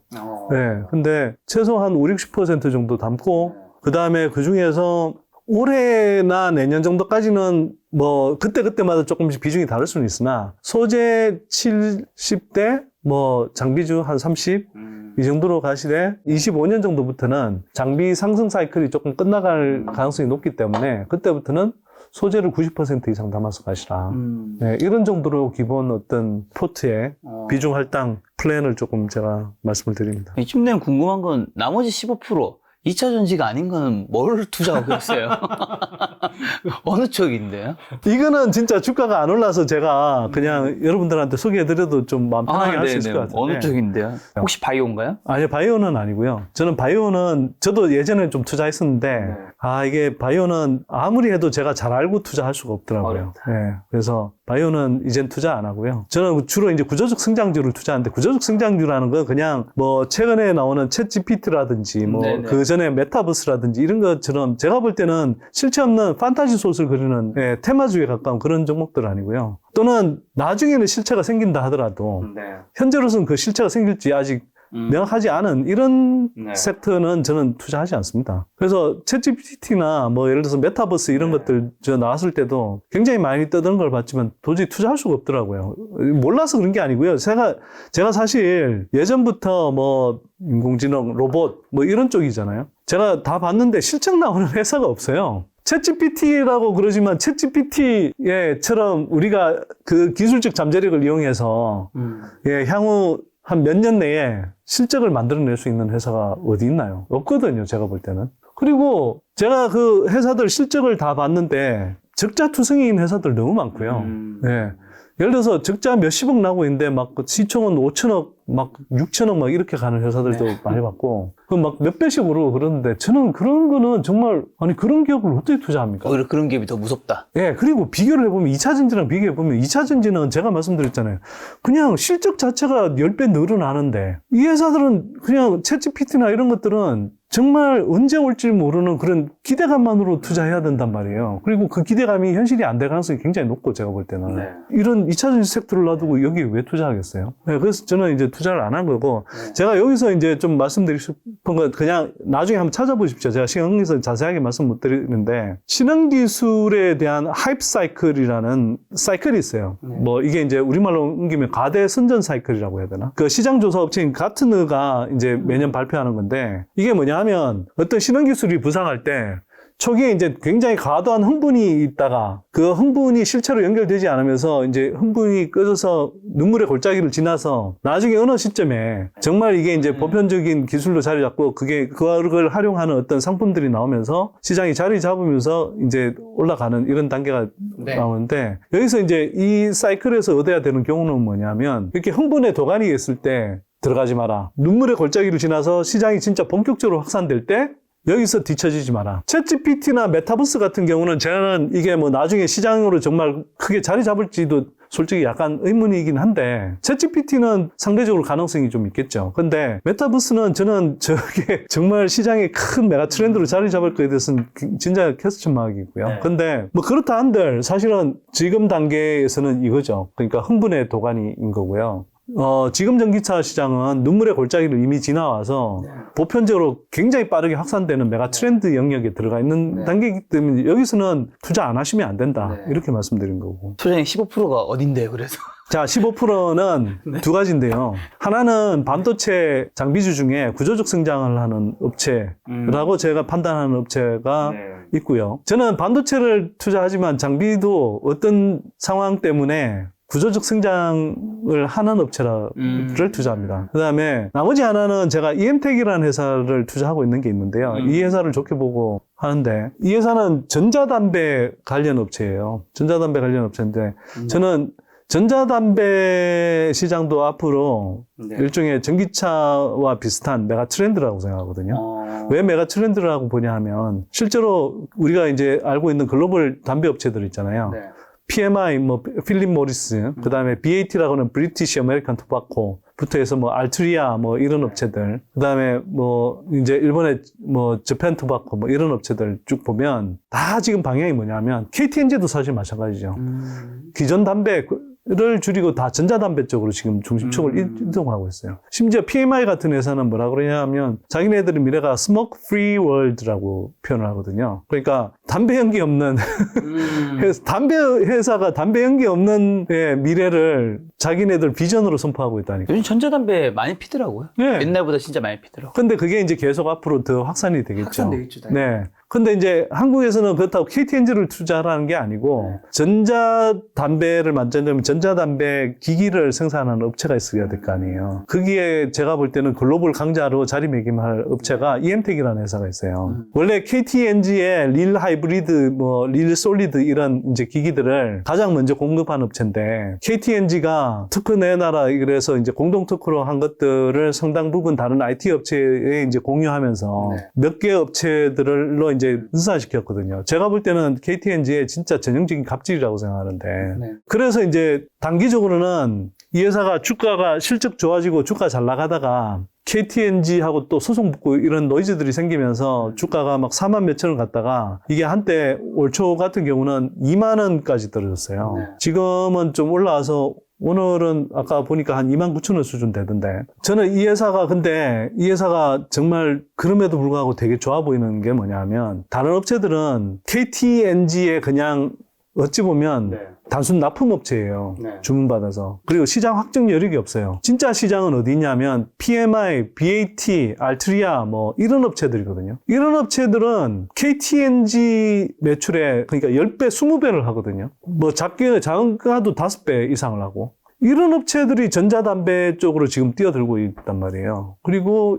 근데 최소 한 50-60% 정도 담고 그 다음에 그 중에서 올해나 내년 정도까지는 뭐 그때마다 조금씩 비중이 다를 수는 있으나 소재 70대 뭐 장비주 한 30 이 정도로 가시되 25년 정도부터는 장비 상승 사이클이 조금 끝나갈 가능성이 높기 때문에 그때부터는 소재를 90% 이상 담아서 가시라. 네, 이런 정도로 기본 어떤 포트의 비중 할당 플랜을 조금 제가 말씀을 드립니다. 이쯤 되면 궁금한 건 나머지 15% 2차 전지가 아닌 거는 뭘 투자하고 있어요? 어느 쪽인데요? 이거는 진짜 주가가 안 올라서 제가 그냥 여러분들한테 소개해드려도 좀 마음 편하게 할 수 있을 것 같아요. 어느 쪽인데요? 혹시 바이오인가요? 아니요, 바이오는 아니고요. 저는 바이오는 저도 예전에 좀 투자했었는데 이게 바이오는 아무리 해도 제가 잘 알고 투자할 수가 없더라고요. 네, 그래서 바이오는 이젠 투자 안 하고요. 저는 주로 이제 구조적 성장주를 투자하는데 구조적 성장주라는 건 그냥 뭐 최근에 나오는 챗GPT라든지 뭐 그 전에 메타버스라든지 이런 것처럼 제가 볼 때는 실체 없는 판타지 소설 그리는 테마주에 가까운 그런 종목들 아니고요. 또는 나중에는 실체가 생긴다 하더라도 현재로서는 그 실체가 생길지 아직 명확하지 않은 이런 네. 섹터는 저는 투자하지 않습니다. 그래서 챗GPT나 뭐 예를 들어서 메타버스 이런 것들 저 나왔을 때도 굉장히 많이 떠드는 걸 봤지만 도저히 투자할 수가 없더라고요. 몰라서 그런 게 아니고요. 제가 사실 예전부터 뭐 인공지능, 로봇 뭐 이런 쪽이잖아요. 제가 다 봤는데 실적 나오는 회사가 없어요. 챗GPT라고 그러지만 챗GPT처럼 우리가 그 기술적 잠재력을 이용해서 향후 한 몇 년 내에 실적을 만들어낼 수 있는 회사가 어디 있나요? 없거든요, 제가 볼 때는. 그리고 제가 그 회사들 실적을 다 봤는데 적자투성이인 회사들 너무 많고요. 예. 예를 들어서 적자 몇십억 나고 있는데 막 시총은 5천억, 막 6천억 막 이렇게 가는 회사들도 많이 봤고, 그 막 몇 배씩 오르고 그러는데 저는 그런 거는 정말, 아니 그런 기업을 어떻게 투자합니까? 오히려 그런 기업이 더 무섭다. 예, 그리고 비교를 해보면 2차전지랑 비교해보면 2차전지는 제가 말씀드렸잖아요. 그냥 실적 자체가 10배 늘어나는데 이 회사들은 그냥 챗GPT나 이런 것들은 정말 언제 올지 모르는 그런 기대감만으로 투자해야 된단 말이에요. 그리고 그 기대감이 현실이 안 될 가능성이 굉장히 높고 제가 볼 때는. 네. 이런 2차전지 섹터를 놔두고 여기에 왜 투자하겠어요? 네, 그래서 저는 이제 투자를 안 한 거고 제가 여기서 이제 좀 말씀드리고 싶은 건 그냥 나중에 한번 찾아보십시오. 제가 시간 관계에서 자세하게 말씀 못 드리는데 신흥기술에 대한 하이프 사이클이라는 사이클이 있어요. 뭐 이게 이제 우리말로 옮기면 가대 선전 사이클이라고 해야 되나? 그 시장조사 업체인 가트너가 이제 매년 발표하는 건데 이게 뭐냐 하면 어떤 신흥기술이 부상할 때 초기에 이제 굉장히 과도한 흥분이 있다가 그 흥분이 실체로 연결되지 않으면서 이제 흥분이 꺼져서 눈물의 골짜기를 지나서 나중에 어느 시점에 정말 이게 이제 보편적인 기술로 자리 잡고 그걸 활용하는 어떤 상품들이 나오면서 시장이 자리 잡으면서 이제 올라가는 이런 단계가 나오는데 여기서 이제 이 사이클에서 얻어야 되는 경우는 뭐냐면 이렇게 흥분의 도가니에 있을 때 들어가지 마라. 눈물의 골짜기를 지나서 시장이 진짜 본격적으로 확산될 때 여기서 뒤처지지 마라. 챗GPT나 메타버스 같은 경우는 저는 이게 뭐 나중에 시장으로 정말 크게 자리 잡을지도 솔직히 약간 의문이긴 한데 챗GPT는 상대적으로 가능성이 좀 있겠죠. 근데 메타버스는 저는 저게 정말 시장의 큰 메가 트렌드로 자리 잡을 거에 대해서는 진짜 캐스천막이고요. 네. 근데 뭐 그렇다 한들 사실은 지금 단계에서는 이거죠. 그러니까 흥분의 도가니인 거고요. 지금 전기차 시장은 눈물의 골짜기를 이미 지나와서 보편적으로 굉장히 빠르게 확산되는 메가 트렌드 영역에 들어가 있는 단계이기 때문에 여기서는 투자 안 하시면 안 된다. 이렇게 말씀드린 거고. 소장님 15%가 어딘데요, 그래서? 자, 15%는 두 가지인데요. 하나는 반도체 장비주 중에 구조적 성장을 하는 업체라고 제가 판단하는 업체가 있고요. 저는 반도체를 투자하지만 장비도 어떤 상황 때문에 구조적 성장을 하는 업체를 투자합니다. 그 다음에 나머지 하나는 제가 EM텍이라는 회사를 투자하고 있는 게 있는데요. 이 회사를 좋게 보고 하는데 이 회사는 전자담배 관련 업체예요. 전자담배 관련 업체인데 저는 전자담배 시장도 앞으로 일종의 전기차와 비슷한 메가 트렌드라고 생각하거든요. 왜 메가 트렌드라고 보냐 하면 실제로 우리가 이제 알고 있는 글로벌 담배 업체들 있잖아요. PMI, 뭐, 필립 모리스, 그 다음에 BAT라고 하는 브리티시 아메리칸 토바코부터 해서 뭐, 알트리아, 뭐, 이런 업체들, 그 다음에 뭐, 이제 일본의 뭐, 저펜 토바코, 뭐, 이런 업체들 쭉 보면 다 지금 방향이 뭐냐면, KTNG도 사실 마찬가지죠. 기존 담배를 줄이고 다 전자담배 쪽으로 지금 중심축을 이동하고 있어요. 심지어 PMI 같은 회사는 뭐라 그러냐 하면, 자기네들의 미래가 스모크 프리 월드라고 표현을 하거든요. 그러니까, 담배 연기 없는, 담배 회사가 담배 연기 없는 미래를 자기네들 비전으로 선포하고 있다니까. 요즘 전자담배 많이 피더라고요. 네. 옛날보다 진짜 많이 피더라고요. 근데 그게 이제 계속 앞으로 더 확산이 되겠죠. 확산되겠죠, 당연히. 네. 근데 이제 한국에서는 그렇다고 KTNG를 투자하라는 게 아니고 전자담배를 만들려면 전자담배 기기를 생산하는 업체가 있어야 될 거 아니에요. 거기에 제가 볼 때는 글로벌 강자로 자리매김할 업체가 EM텍이라는 회사가 있어요. 원래 KTNG의 릴 하이브리드, 뭐 릴 솔리드 이런 이제 기기들을 가장 먼저 공급한 업체인데 KTNG가 특허 내놔라 그래서 이제 공동 특허로 한 것들을 상당 부분 다른 IT 업체에 이제 공유하면서 몇 개 업체들로 이제 분산시켰거든요. 제가 볼 때는 KTNG의 진짜 전형적인 갑질이라고 생각하는데 그래서 이제 단기적으로는 이 회사가 주가가 실적 좋아지고 주가 잘 나가다가 KTNG하고 또 소송 붙고 이런 노이즈들이 생기면서 주가가 막 4만 몇천 원 갔다가 이게 한때 올 초 같은 경우는 2만 원까지 떨어졌어요. 지금은 좀 올라와서 오늘은 아까 보니까 한 29,000원 수준 되던데. 저는 이 회사가 근데 이 회사가 정말 그럼에도 불구하고 되게 좋아 보이는 게 뭐냐면 다른 업체들은 KTNG에 그냥 어찌 보면 단순 납품업체예요. 주문받아서. 그리고 시장 확정 여력이 없어요. 진짜 시장은 어디 있냐면 PMI, BAT, 알트리아 뭐 이런 업체들이거든요. 이런 업체들은 KTNG 매출에 그러니까 10배, 20배를 하거든요. 뭐 작은 거도 5배 이상을 하고. 이런 업체들이 전자담배 쪽으로 지금 뛰어들고 있단 말이에요. 그리고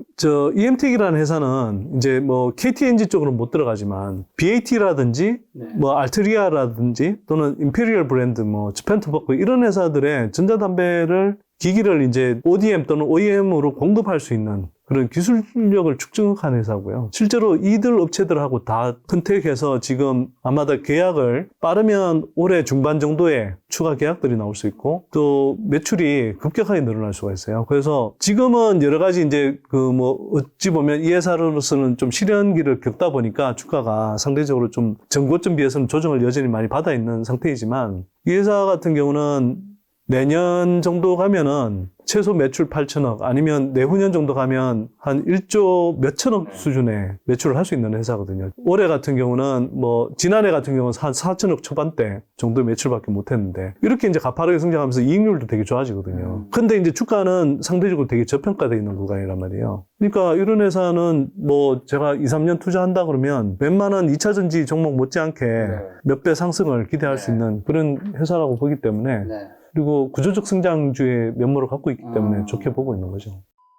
EM택이라는 회사는 이제 뭐 KTNG 쪽으로는 못 들어가지만 BAT라든지 뭐 알트리아라든지 또는 임페리얼 브랜드 뭐 저펜 토바코 이런 회사들의 전자담배를 기기를 이제 ODM 또는 OEM으로 공급할 수 있는 그런 기술력을 축적한 회사고요. 실제로 이들 업체들하고 다 컨택해서 지금 아마 다 계약을 빠르면 올해 중반 정도에 추가 계약들이 나올 수 있고 또 매출이 급격하게 늘어날 수가 있어요. 그래서 지금은 여러 가지 이제 그 뭐 어찌 보면 이 회사로서는 좀 시련기를 겪다 보니까 주가가 상대적으로 좀 전고점 비해서는 조정을 여전히 많이 받아 있는 상태이지만 이 회사 같은 경우는 내년 정도 가면은 최소 매출 8천억 아니면 내후년 정도 가면 한 1조 몇천억 수준의 매출을 할 수 있는 회사거든요. 올해 같은 경우는 뭐 지난해 같은 경우는 한 4천억 초반대 정도 매출밖에 못 했는데 이렇게 이제 가파르게 성장하면서 이익률도 되게 좋아지거든요. 근데 이제 주가는 상대적으로 되게 저평가되어 있는 구간이란 말이에요. 그러니까 이런 회사는 뭐 제가 2, 3년 투자한다 그러면 웬만한 2차 전지 종목 못지않게 몇 배 상승을 기대할 수 있는 그런 회사라고 보기 때문에 그리고 구조적 성장주의 면모를 갖고 있기 때문에 좋게 보고 있는 거죠.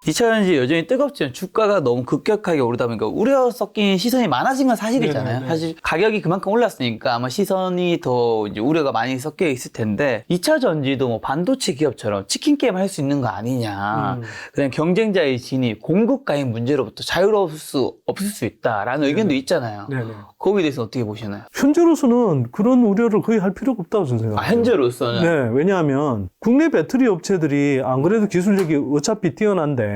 2차 전지 여전히 뜨겁지만 주가가 너무 급격하게 오르다 보니까 우려 섞인 시선이 많아진 건 사실이잖아요. 네네네. 사실 가격이 그만큼 올랐으니까 아마 시선이 더 이제 우려가 많이 섞여 있을 텐데 2차 전지도 뭐 반도체 기업처럼 치킨 게임 할 수 있는 거 아니냐. 그냥 경쟁자의 진입, 공급가의 문제로부터 자유로울 수 없을 수 있다라는 의견도 있잖아요. 네네. 거기에 대해서 어떻게 보시나요? 현재로서는 그런 우려를 거의 할 필요가 없다고 저는 생각해요. 현재로서는 네, 왜냐하면 국내 배터리 업체들이 안 그래도 기술력이 어차피 뛰어난데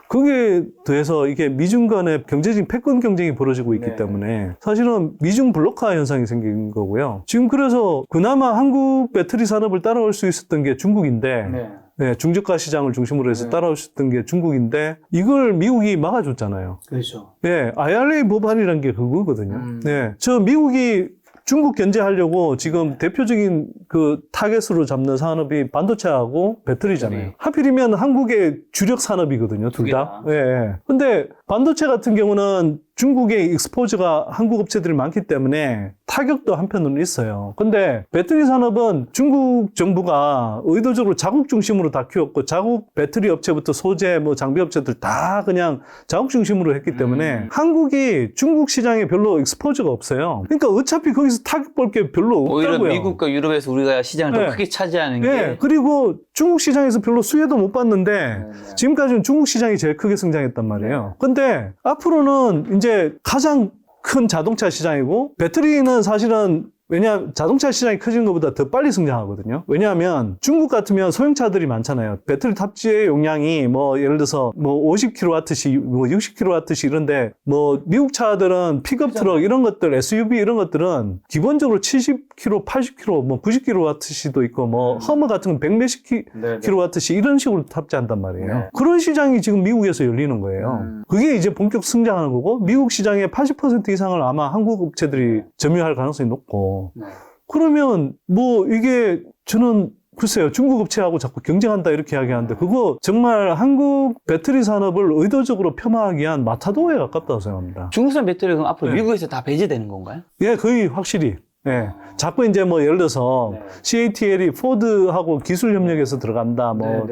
거기에 더해서 이게 미중 간의 경제적인 패권 경쟁이 벌어지고 있기 때문에 사실은 미중 블록화 현상이 생긴 거고요. 지금 그래서 그나마 한국 배터리 산업을 따라올 수 있었던 게 중국인데 네, 중저가 시장을 중심으로 해서 따라올 수 있었던 게 중국인데 이걸 미국이 막아줬잖아요. 그렇죠. 네, IRA 법안이라는 게 그거거든요. 네, 저 미국이 중국 견제하려고 지금 대표적인 그 타겟으로 잡는 산업이 반도체하고 배터리잖아요. 하필이면 한국의 주력 산업이거든요, 둘 다. 예, 예. 근데 반도체 같은 경우는 중국의 익스포저가 한국 업체들이 많기 때문에 타격도 한편으로는 있어요. 근데 배터리 산업은 중국 정부가 의도적으로 자국 중심으로 다 키웠고 자국 배터리 업체부터 소재, 뭐 장비 업체들 다 그냥 자국 중심으로 했기 때문에 한국이 중국 시장에 별로 익스포저가 없어요. 그러니까 어차피 거기서 타격 볼 게 별로 오히려 없다고요. 미국과 유럽에서 우리가 시장을 더 네. 크게 차지하는 네. 게 그리고 중국 시장에서 별로 수혜도 못 봤는데 지금까지는 중국 시장이 제일 크게 성장했단 말이에요. 근데 앞으로는 이제 가장 큰 자동차 시장이고 배터리는 사실은 왜냐 자동차 시장이 커지는 것보다 더 빨리 성장하거든요. 왜냐하면 중국 같으면 소형차들이 많잖아요. 배터리 탑재 용량이 뭐 예를 들어서 뭐 50kW씩 뭐 60kW씩 이런데 뭐 미국 차들은 픽업 트럭 이런 것들 SUV 이런 것들은 기본적으로 70kW, 80kW, 뭐 90kW도 있고 뭐 허머 같은 건 100몇십 kW씩 이런 식으로 탑재한단 말이에요. 그런 시장이 지금 미국에서 열리는 거예요. 그게 이제 본격 성장하는 거고 미국 시장의 80% 이상을 아마 한국 업체들이 점유할 가능성이 높고 그러면 뭐 이게 저는 글쎄요 중국 업체하고 자꾸 경쟁한다 이렇게 이야기하는데 그거 정말 한국 배터리 산업을 의도적으로 폄하하기 위한 마타도어에 가깝다고 생각합니다. 중국산 배터리가 그럼 앞으로 네. 미국에서 다 배제되는 건가요? 예, 거의 확실히. 예. 자꾸 이제 뭐 예를 들어서 CATL이 포드하고 기술 협력에서 들어간다. 뭐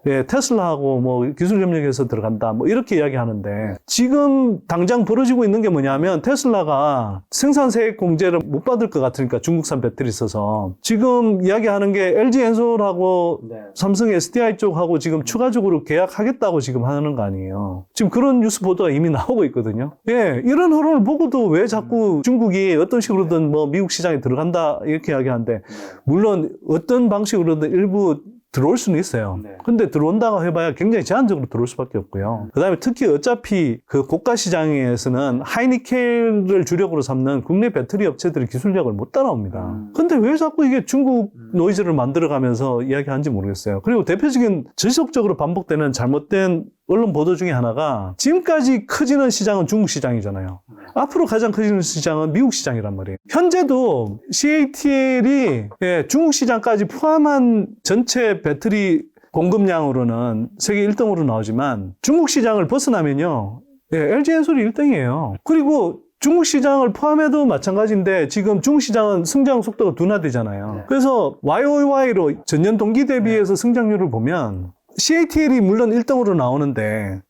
예, 테슬라하고 뭐 기술 협력에서 들어간다. 뭐 이렇게 이야기하는데 지금 당장 벌어지고 있는 게 뭐냐면 테슬라가 생산세액 공제를 못 받을 것 같으니까 중국산 배터리 써서 지금 이야기하는 게 LG 엔솔하고 삼성 SDI 쪽하고 지금 추가적으로 계약하겠다고 지금 하는 거 아니에요. 지금 그런 뉴스 보도가 이미 나오고 있거든요. 예, 이런 흐름을 보고도 왜 자꾸 중국이 어떤 식으로든 뭐 미국 시장에 들어간다 이렇게 이야기하는데 물론 어떤 방식으로든 일부 들어올 수는 있어요. 네. 근데 들어온다고 해봐야 굉장히 제한적으로 들어올 수밖에 없고요. 그 다음에 특히 어차피 그 고가 시장에서는 하이니켈을 주력으로 삼는 국내 배터리 업체들의 기술력을 못 따라옵니다. 근데 왜 자꾸 이게 중국 노이즈를 만들어가면서 이야기하는지 모르겠어요. 그리고 대표적인 지속적으로 반복되는 잘못된 언론 보도 중에 하나가 지금까지 커지는 시장은 중국 시장이잖아요. 앞으로 가장 커지는 시장은 미국 시장이란 말이에요. 현재도 CATL이 중국 시장까지 포함한 전체 배터리 공급량으로는 세계 1등으로 나오지만 중국 시장을 벗어나면요. LG엔솔이 1등이에요. 그리고 중국 시장을 포함해도 마찬가지인데 지금 중국 시장은 성장 속도가 둔화되잖아요. 그래서 YOY로 전년 동기 대비해서 성장률을 보면 CATL이 물론 1등으로 나오는데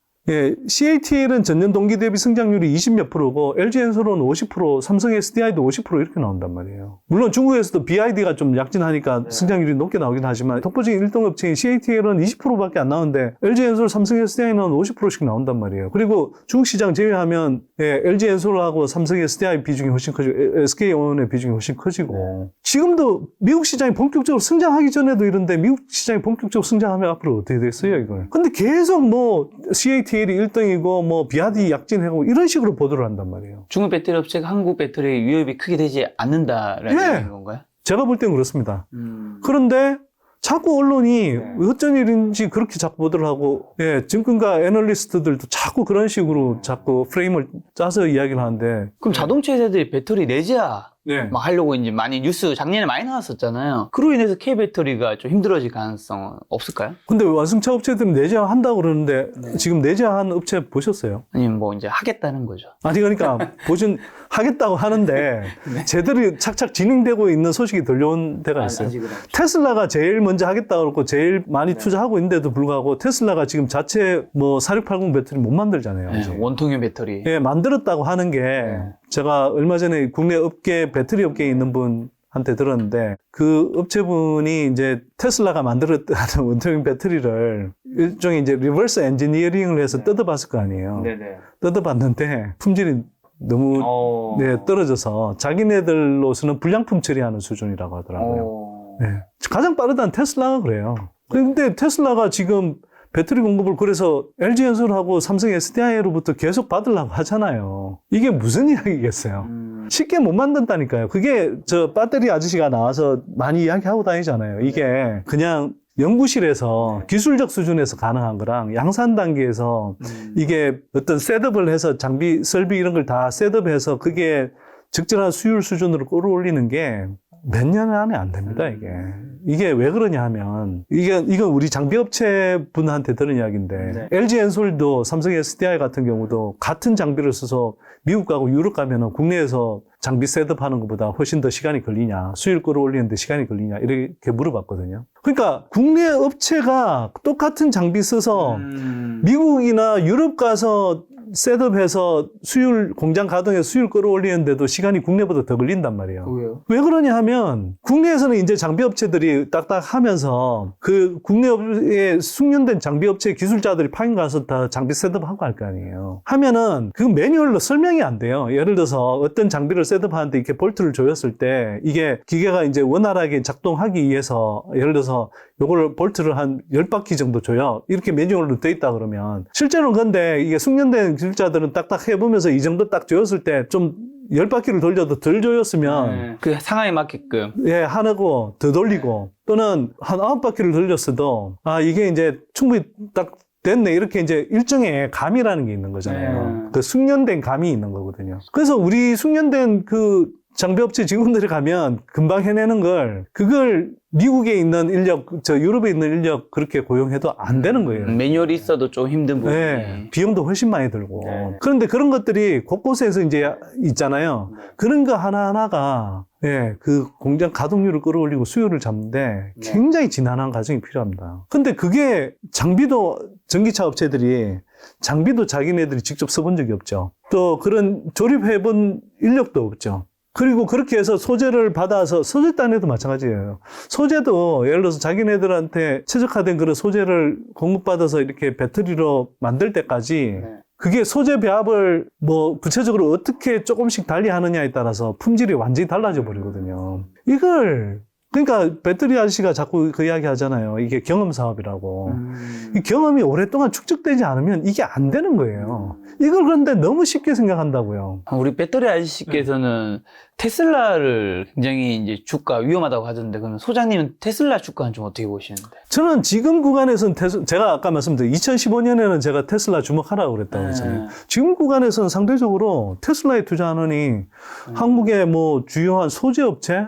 CATL은 전년 동기 대비 성장률이 20몇 프로고 LG엔솔은 50%, 삼성 SDI도 50% 이렇게 나온단 말이에요. 물론 중국에서도 BID가 좀 약진하니까 성장률이 높게 나오긴 하지만 독보적인 1등 업체인 CATL은 20%밖에 안 나오는데 LG엔솔, 삼성 SDI는 50%씩 나온단 말이에요. 그리고 중국 시장 제외하면 LG엔솔하고 삼성 SDI 비중이 훨씬 커지고 SK온의 비중이 훨씬 커지고 지금도 미국 시장이 본격적으로 성장하기 전에도 이런데 미국 시장이 본격적으로 성장하면 앞으로 어떻게 되겠어요 이걸. 근데 계속 뭐 CATL이 1등이고 뭐 BID 약진하고 이런 식으로 보도를 한단 말이에요. 중국 배터리 업체가 한국 배터리 위협이 크게 되지 않는다라는 얘기인 건가요? 제가 볼 땐 그렇습니다. 그런데 자꾸 언론이 어쩐 일인지 그렇게 자꾸 보도를 하고 증권가 애널리스트들도 자꾸 그런 식으로 자꾸 프레임을 짜서 이야기를 하는데 그럼 자동차 회사들이 배터리 내재화 네. 막 하려고 이제 많이 뉴스 작년에 많이 나왔었잖아요. 그로 인해서 K 배터리가 좀 힘들어질 가능성은 없을까요? 근데 완성차 업체들은 내재화 한다고 그러는데 지금 내재화한 업체 보셨어요? 아니면 뭐 이제 하겠다는 거죠. 아니 그러니까 하겠다고 하는데 제대로 착착 진행되고 있는 소식이 들려온 데가 있어요. 테슬라가 제일 먼저 하겠다고 그러고 제일 많이 투자하고 있는데도 불구하고 테슬라가 지금 자체 뭐 4680 배터리 못 만들잖아요. 네, 원통형 배터리. 만들었다고 하는 게 제가 얼마 전에 국내 업계 배터리 업계에 있는 분한테 들었는데 그 업체분이 이제 테슬라가 만들었다는 원통형 배터리를 일종의 이제 리버스 엔지니어링을 해서 뜯어봤을 거 아니에요. 뜯어봤는데 품질이 너무 떨어져서 자기네들로서는 불량품 처리하는 수준이라고 하더라고요. 가장 빠르다는 테슬라가 그래요. 근데 테슬라가 지금 배터리 공급을 그래서 LG엔솔하고 삼성 SDI로부터 계속 받으려고 하잖아요. 이게 무슨 이야기겠어요? 쉽게 못 만든다니까요. 그게 저 배터리 아저씨가 나와서 많이 이야기하고 다니잖아요. 이게 그냥 연구실에서 기술적 수준에서 가능한 거랑 양산 단계에서 이게 어떤 셋업을 해서 장비, 설비 이런 걸 다 셋업해서 그게 적절한 수율 수준으로 끌어올리는 게 몇 년 안에 안 됩니다, 이게. 이게 왜 그러냐 하면, 이건 우리 장비업체 분한테 들은 이야기인데, LG엔솔도 삼성 SDI 같은 경우도 같은 장비를 써서 미국 가고 유럽 가면은 국내에서 장비 셋업하는 것보다 훨씬 더 시간이 걸리냐, 수율 끌어올리는데 시간이 걸리냐, 이렇게 물어봤거든요. 그러니까 국내 업체가 똑같은 장비 써서 미국이나 유럽 가서 셋업해서 수율, 공장 가동해서 수율 끌어올리는데도 시간이 국내보다 더 걸린단 말이에요. 왜요? 왜 그러냐 하면, 국내에서는 이제 장비업체들이 딱딱 하면서, 그 국내에 숙련된 장비업체 기술자들이 파견 가서 다 장비 셋업하고 할 거 아니에요. 하면은, 그 매뉴얼로 설명이 안 돼요. 예를 들어서 어떤 장비를 셋업하는데 이렇게 볼트를 조였을 때, 이게 기계가 이제 원활하게 작동하기 위해서, 예를 들어서 요걸 볼트를 한 10바퀴 정도 줘요. 이렇게 매뉴얼로 돼 있다 그러면, 실제로는 근데 이게 숙련된 기술자들은 딱딱 해보면서 이 정도 딱 조였을 때 좀 10바퀴를 돌려도 덜 조였으면 그 상황에 맞게끔 하나고 더 돌리고 또는 한 9바퀴를 돌렸어도 이게 이제 충분히 딱 됐네 이렇게 이제 일종의 감이라는 게 있는 거잖아요. 그 숙련된 감이 있는 거거든요. 그래서 우리 숙련된 그 장비업체 직원들이 가면 금방 해내는 그걸 미국에 있는 인력, 유럽에 있는 인력 그렇게 고용해도 안 되는 거예요. 매뉴얼이 있어도 좀 힘든 부분이. 비용도 훨씬 많이 들고. 그런데 그런 것들이 곳곳에서 이제 있잖아요. 그런 거 하나하나가 그 공장 가동률을 끌어올리고 수요를 잡는데 굉장히 지난한 과정이 필요합니다. 근데 그게 장비도 전기차 업체들이 장비도 자기네들이 직접 써본 적이 없죠. 또 그런 조립해본 인력도 없죠. 그리고 그렇게 해서 소재를 받아서, 소재단에도 마찬가지예요. 소재도 예를 들어서 자기네들한테 최적화된 그런 소재를 공급받아서 이렇게 배터리로 만들 때까지 그게 소재 배합을 뭐 구체적으로 어떻게 조금씩 달리 하느냐에 따라서 품질이 완전히 달라져 버리거든요. 이걸 그러니까 배터리 아저씨가 자꾸 그 이야기 하잖아요. 이게 경험 사업이라고. 이 경험이 오랫동안 축적되지 않으면 이게 안 되는 거예요. 이걸 그런데 너무 쉽게 생각한다고요. 우리 배터리 아저씨께서는 테슬라를 굉장히 이제 주가 위험하다고 하던데, 그러면 소장님은 테슬라 주가는 좀 어떻게 보시는데? 저는 지금 구간에서는 제가 아까 말씀드린 2015년에는 제가 테슬라 주목하라고 그랬다고 했잖아요. 지금 구간에서는 상대적으로 테슬라에 투자하느니 한국의 뭐 주요한 소재 업체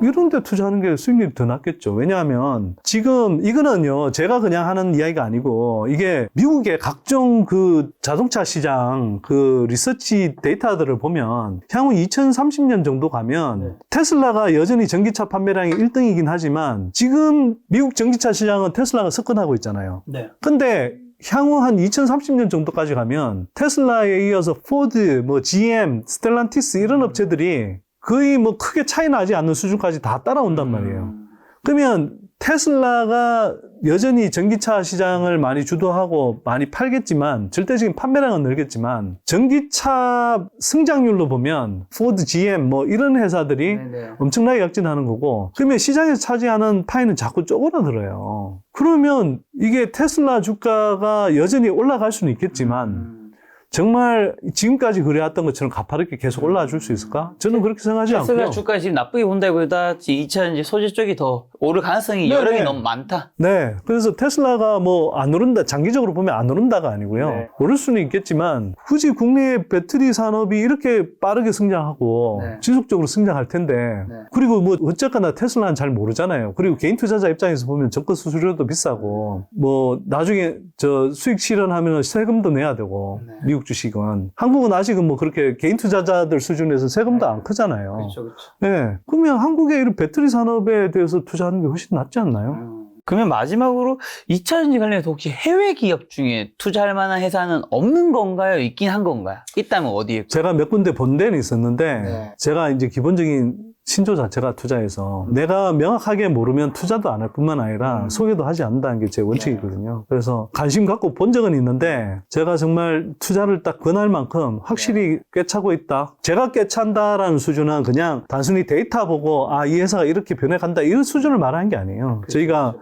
이런 데 투자하는 게 수익률이 더 낫겠죠. 왜냐하면 지금 이거는요, 제가 그냥 하는 이야기가 아니고 이게 미국의 각종 그 자동차 시장 그 리서치 데이터들을 보면 향후 2030년 정도 가면 테슬라가 여전히 전기차 판매량이 1등이긴 하지만 지금 미국 전기차 시장은 테슬라가 석권하고 있잖아요. 네. 근데 향후 한 2030년 정도까지 가면 테슬라에 이어서 포드, 뭐 GM, 스텔란티스 이런 업체들이 거의 뭐 크게 차이 나지 않는 수준까지 다 따라온단 말이에요. 그러면 테슬라가 여전히 전기차 시장을 많이 주도하고 많이 팔겠지만 절대적인 판매량은 늘겠지만 전기차 성장률로 보면 포드, GM 뭐 이런 회사들이 엄청나게 약진하는 거고, 그러면 시장에서 차지하는 파이는 자꾸 쪼그라들어요. 그러면 이게 테슬라 주가가 여전히 올라갈 수는 있겠지만 정말 지금까지 그래왔던 것처럼 가파르게 계속 올라와 줄 수 있을까? 저는 그렇게 생각하지 테슬라 않고요. 주가 지금 나쁘게 본다기보다 2차 이제 소재 쪽이 더 오를 가능성이 여러 개 너무 많다. 네. 그래서 테슬라가 뭐 안 오른다, 장기적으로 보면 안 오른다가 아니고요. 네. 오를 수는 있겠지만 굳이 국내의 배터리 산업이 이렇게 빠르게 성장하고 네. 지속적으로 성장할 텐데 그리고 뭐 어쨌거나 테슬라는 잘 모르잖아요. 그리고 개인 투자자 입장에서 보면 정권 수수료도 비싸고 뭐 나중에 저 수익 실현하면 세금도 내야 되고 미국 주식은. 한국은 아직은 뭐 그렇게 개인 투자자들 수준에서 세금도 안 크잖아요. 그렇죠. 네. 그러면 한국의 이런 배터리 산업에 대해서 투자하는 게 훨씬 낫지 않나요? 그러면 마지막으로 2차 전지 관련해서 혹시 해외 기업 중에 투자할 만한 회사는 없는 건가요? 있긴 한 건가요? 있다면 어디에? 제가 몇 군데 본 데는 있었는데 네. 제가 이제 기본적인 신조 자체가 투자해서 내가 명확하게 모르면 투자도 안 할 뿐만 아니라 소개도 하지 않는다는 게 제 원칙이거든요. 그래서 관심 갖고 본 적은 있는데 제가 정말 투자를 딱 권할 만큼 확실히 꿰차고 있다. 제가 꿰찬다라는 수준은 그냥 단순히 데이터 보고 아, 이 회사가 이렇게 변해간다 이런 수준을 말하는 게 아니에요.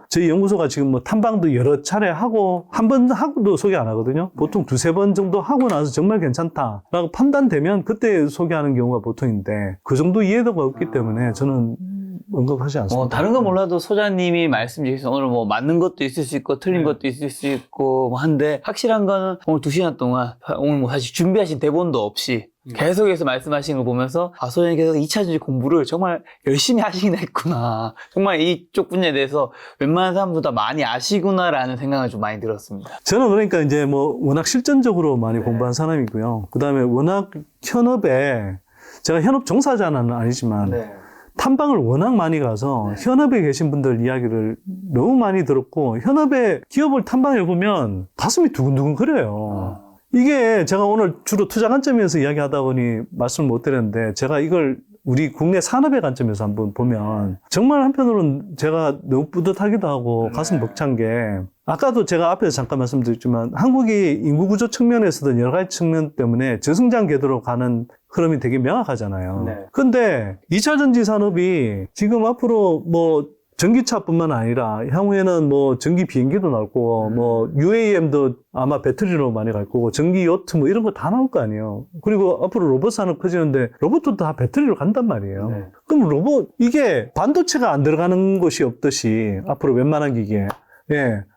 저희 연구소가 지금 뭐 탐방도 여러 차례 하고 한 번 하고도 소개 안 하거든요. 보통 두세 번 정도 하고 나서 정말 괜찮다라고 판단되면 그때 소개하는 경우가 보통인데 그 정도 이해도가 없기 때문에 저는 언급하지 않습니다. 다른 건 몰라도 소장님이 말씀 주셔서 오늘 뭐 맞는 것도 있을 수 있고 틀린 것도 있을 수 있고 뭐 한데 확실한 거는 오늘 2시간 동안 오늘 뭐 사실 준비하신 대본도 없이 계속해서 말씀하시는 걸 보면서 아, 소장님께서 2차 전지 공부를 정말 열심히 하시긴 했구나. 정말 이쪽 분야에 대해서 웬만한 사람보다 많이 아시구나라는 생각을 좀 많이 들었습니다. 저는 그러니까 이제 뭐 워낙 실전적으로 많이 공부한 사람이고요. 그 다음에 워낙 현업에 제가 현업 종사자는 아니지만 탐방을 워낙 많이 가서 현업에 계신 분들 이야기를 너무 많이 들었고 현업의 기업을 탐방해보면 가슴이 두근두근 거려요. 이게 제가 오늘 주로 투자 관점에서 이야기하다 보니 말씀을 못 드렸는데 제가 이걸 우리 국내 산업의 관점에서 한번 보면 정말 한편으로는 제가 너무 뿌듯하기도 하고 가슴 벅찬 게 아까도 제가 앞에서 잠깐 말씀드렸지만 한국이 인구 구조 측면에서도 여러 가지 측면 때문에 저성장 궤도로 가는 흐름이 되게 명확하잖아요. 근데 2차 전지 산업이 지금 앞으로 뭐 전기차뿐만 아니라 향후에는 뭐 전기 비행기도 나올 거고 뭐 UAM도 아마 배터리로 많이 갈 거고 전기 요트 뭐 이런 거 다 나올 거 아니에요. 그리고 앞으로 로봇 산업 커지는데 로봇도 다 배터리로 간단 말이에요. 그럼 로봇 이게 반도체가 안 들어가는 곳이 없듯이 앞으로 웬만한 기기에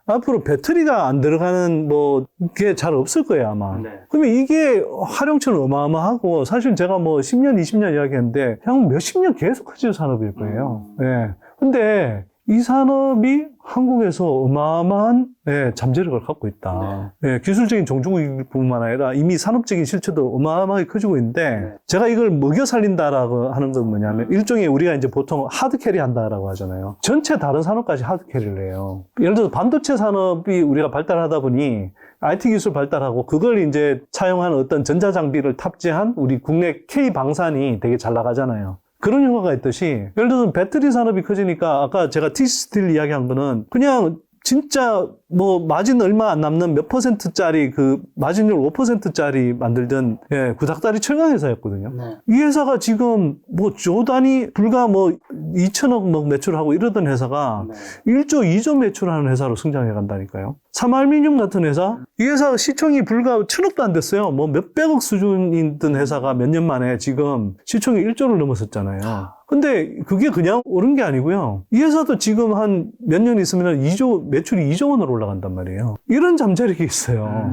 앞으로 배터리가 안 들어가는 뭐 게 잘 없을 거예요 아마. 그러면 이게 활용처는 어마어마하고 사실 제가 뭐 10년 20년 이야기했는데 향후 몇십 년 계속 커질 산업일 거예요. 근데 이 산업이 한국에서 어마어마한 잠재력을 갖고 있다. 기술적인 종주국뿐만 아니라 이미 산업적인 실체도 어마어마하게 커지고 있는데 제가 이걸 먹여 살린다라고 하는 건 뭐냐면 일종의 우리가 이제 보통 하드캐리 한다라고 하잖아요. 전체 다른 산업까지 하드캐리를 해요. 예를 들어서 반도체 산업이 우리가 발달하다 보니 IT 기술 발달하고 그걸 이제 차용한 어떤 전자장비를 탑재한 우리 국내 K방산이 되게 잘 나가잖아요. 그런 효과가 있듯이 예를 들어서 배터리 산업이 커지니까 아까 제가 티스틸 이야기한 거는 그냥 진짜 뭐 마진 얼마 안 남는 몇 %짜리 그 마진율 5%짜리 만들던 예, 구닥다리 철강 회사였거든요. 네. 이 회사가 지금 뭐 조 단위 불과 뭐 2천억 뭐 매출하고 이러던 회사가 1조, 2조 매출하는 회사로 성장해 간다니까요. 삼알미늄 같은 회사, 이 회사 시총이 불과 1,000억도 안 됐어요. 뭐 몇백억 수준이던 회사가 몇 년 만에 지금 시총이 1조를 넘었었잖아요. 근데 그게 그냥 오른 게 아니고요. 이 회사도 지금 한 몇 년 있으면 매출이 2조 원으로 올라간단 말이에요. 이런 잠재력이 있어요.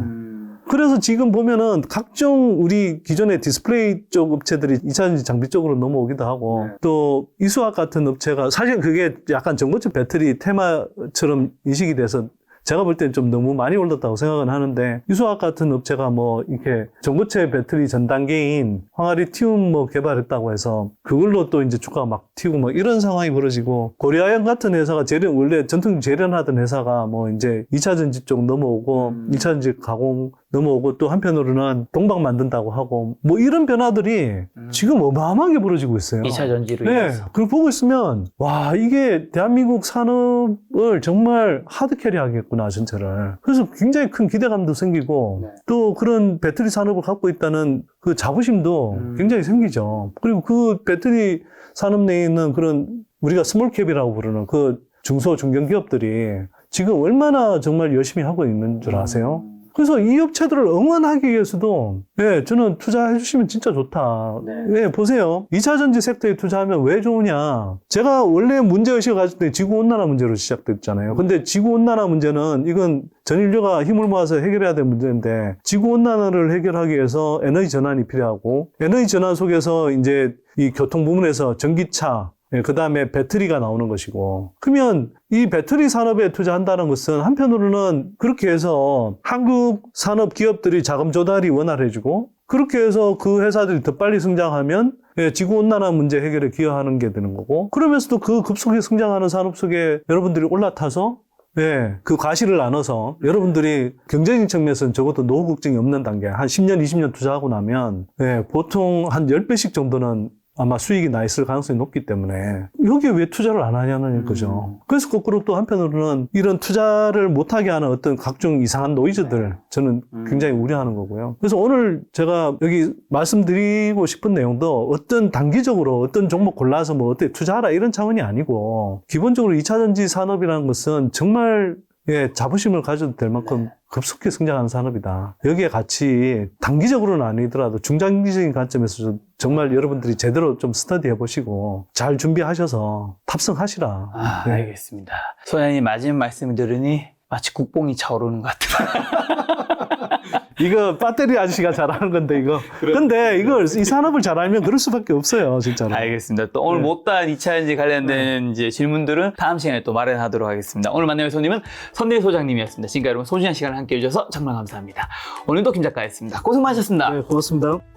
그래서 지금 보면은 각종 우리 기존의 디스플레이 쪽 업체들이 2차전지 장비 쪽으로 넘어오기도 하고 또 이수학 같은 업체가 사실 그게 약간 전고체 배터리 테마처럼 인식이 돼서 제가 볼 때는 좀 너무 많이 올랐다고 생각은 하는데 이수학 같은 업체가 뭐 이렇게 전고체 배터리 전 단계인 황화리튬 뭐 개발했다고 해서 그걸로 또 이제 주가가 막 튀고 뭐 이런 상황이 벌어지고 고려아연 같은 회사가 원래 전통 재련하던 회사가 뭐 이제 2차 전지 쪽 넘어오고 2차 전지 가공 넘어오고 또 한편으로는 동박 만든다고 하고 뭐 이런 변화들이 지금 어마어마하게 벌어지고 있어요. 2차 전지로 네. 인해서. 그걸 보고 있으면 와 이게 대한민국 산업을 정말 하드캐리 하겠구나 전체를. 그래서 굉장히 큰 기대감도 생기고 또 그런 배터리 산업을 갖고 있다는 그 자부심도 굉장히 생기죠. 그리고 그 배터리 산업 내에 있는 그런 우리가 스몰캡이라고 부르는 그 중소 중견 기업들이 지금 얼마나 정말 열심히 하고 있는 줄 아세요? 그래서 이 업체들을 응원하기 위해서도, 예, 저는 투자해 주시면 진짜 좋다. 예, 보세요. 2차 전지 섹터에 투자하면 왜 좋으냐. 제가 원래 문제의식을 가질 때 지구온난화 문제로 시작됐잖아요. 근데 지구온난화 문제는 이건 전 인류가 힘을 모아서 해결해야 될 문제인데, 지구온난화를 해결하기 위해서 에너지 전환이 필요하고, 에너지 전환 속에서 이제 이 교통 부문에서 전기차, 그 다음에 배터리가 나오는 것이고. 그러면 이 배터리 산업에 투자한다는 것은 한편으로는 그렇게 해서 한국 산업 기업들이 자금 조달이 원활해지고 그렇게 해서 그 회사들이 더 빨리 성장하면 지구온난화 문제 해결에 기여하는 게 되는 거고 그러면서도 그 급속히 성장하는 산업 속에 여러분들이 올라타서 그 과실을 나눠서 여러분들이 경제적인 측면에서는 적어도 노후 걱정이 없는 단계 한 10년, 20년 투자하고 나면 보통 한 10배씩 정도는 아마 수익이 나 있을 가능성이 높기 때문에 여기에 왜 투자를 안 하냐는 거죠. 그래서 거꾸로 또 한편으로는 이런 투자를 못하게 하는 어떤 각종 이상한 노이즈들 저는 굉장히 우려하는 거고요. 그래서 오늘 제가 여기 말씀드리고 싶은 내용도 어떤 단기적으로 어떤 종목 골라서 뭐 어떻게 투자하라 이런 차원이 아니고 기본적으로 2차전지 산업이라는 것은 정말 자부심을 가져도 될 만큼 급속히 성장하는 산업이다. 여기에 같이 단기적으로는 아니더라도 중장기적인 관점에서 정말 여러분들이 제대로 좀 스터디 해보시고 잘 준비하셔서 탑승하시라. 알겠습니다. 소장님 마지막 말씀을 들으니 마치 국뽕이 차오르는 것 같아요. 이거 배터리 아저씨가 잘하는 건데 이거. 근데 이걸 이 산업을 잘 알면 그럴 수밖에 없어요, 진짜로. 알겠습니다. 또 오늘 못다한 2차전지 관련된 이제 질문들은 다음 시간에 또 마련하도록 하겠습니다. 오늘 만나볼 손님은 선대 소장님이었습니다. 지금까지 여러분 소중한 시간을 함께 해주셔서 정말 감사합니다. 오늘도 김 작가였습니다. 고생 많으셨습니다. 네, 고맙습니다.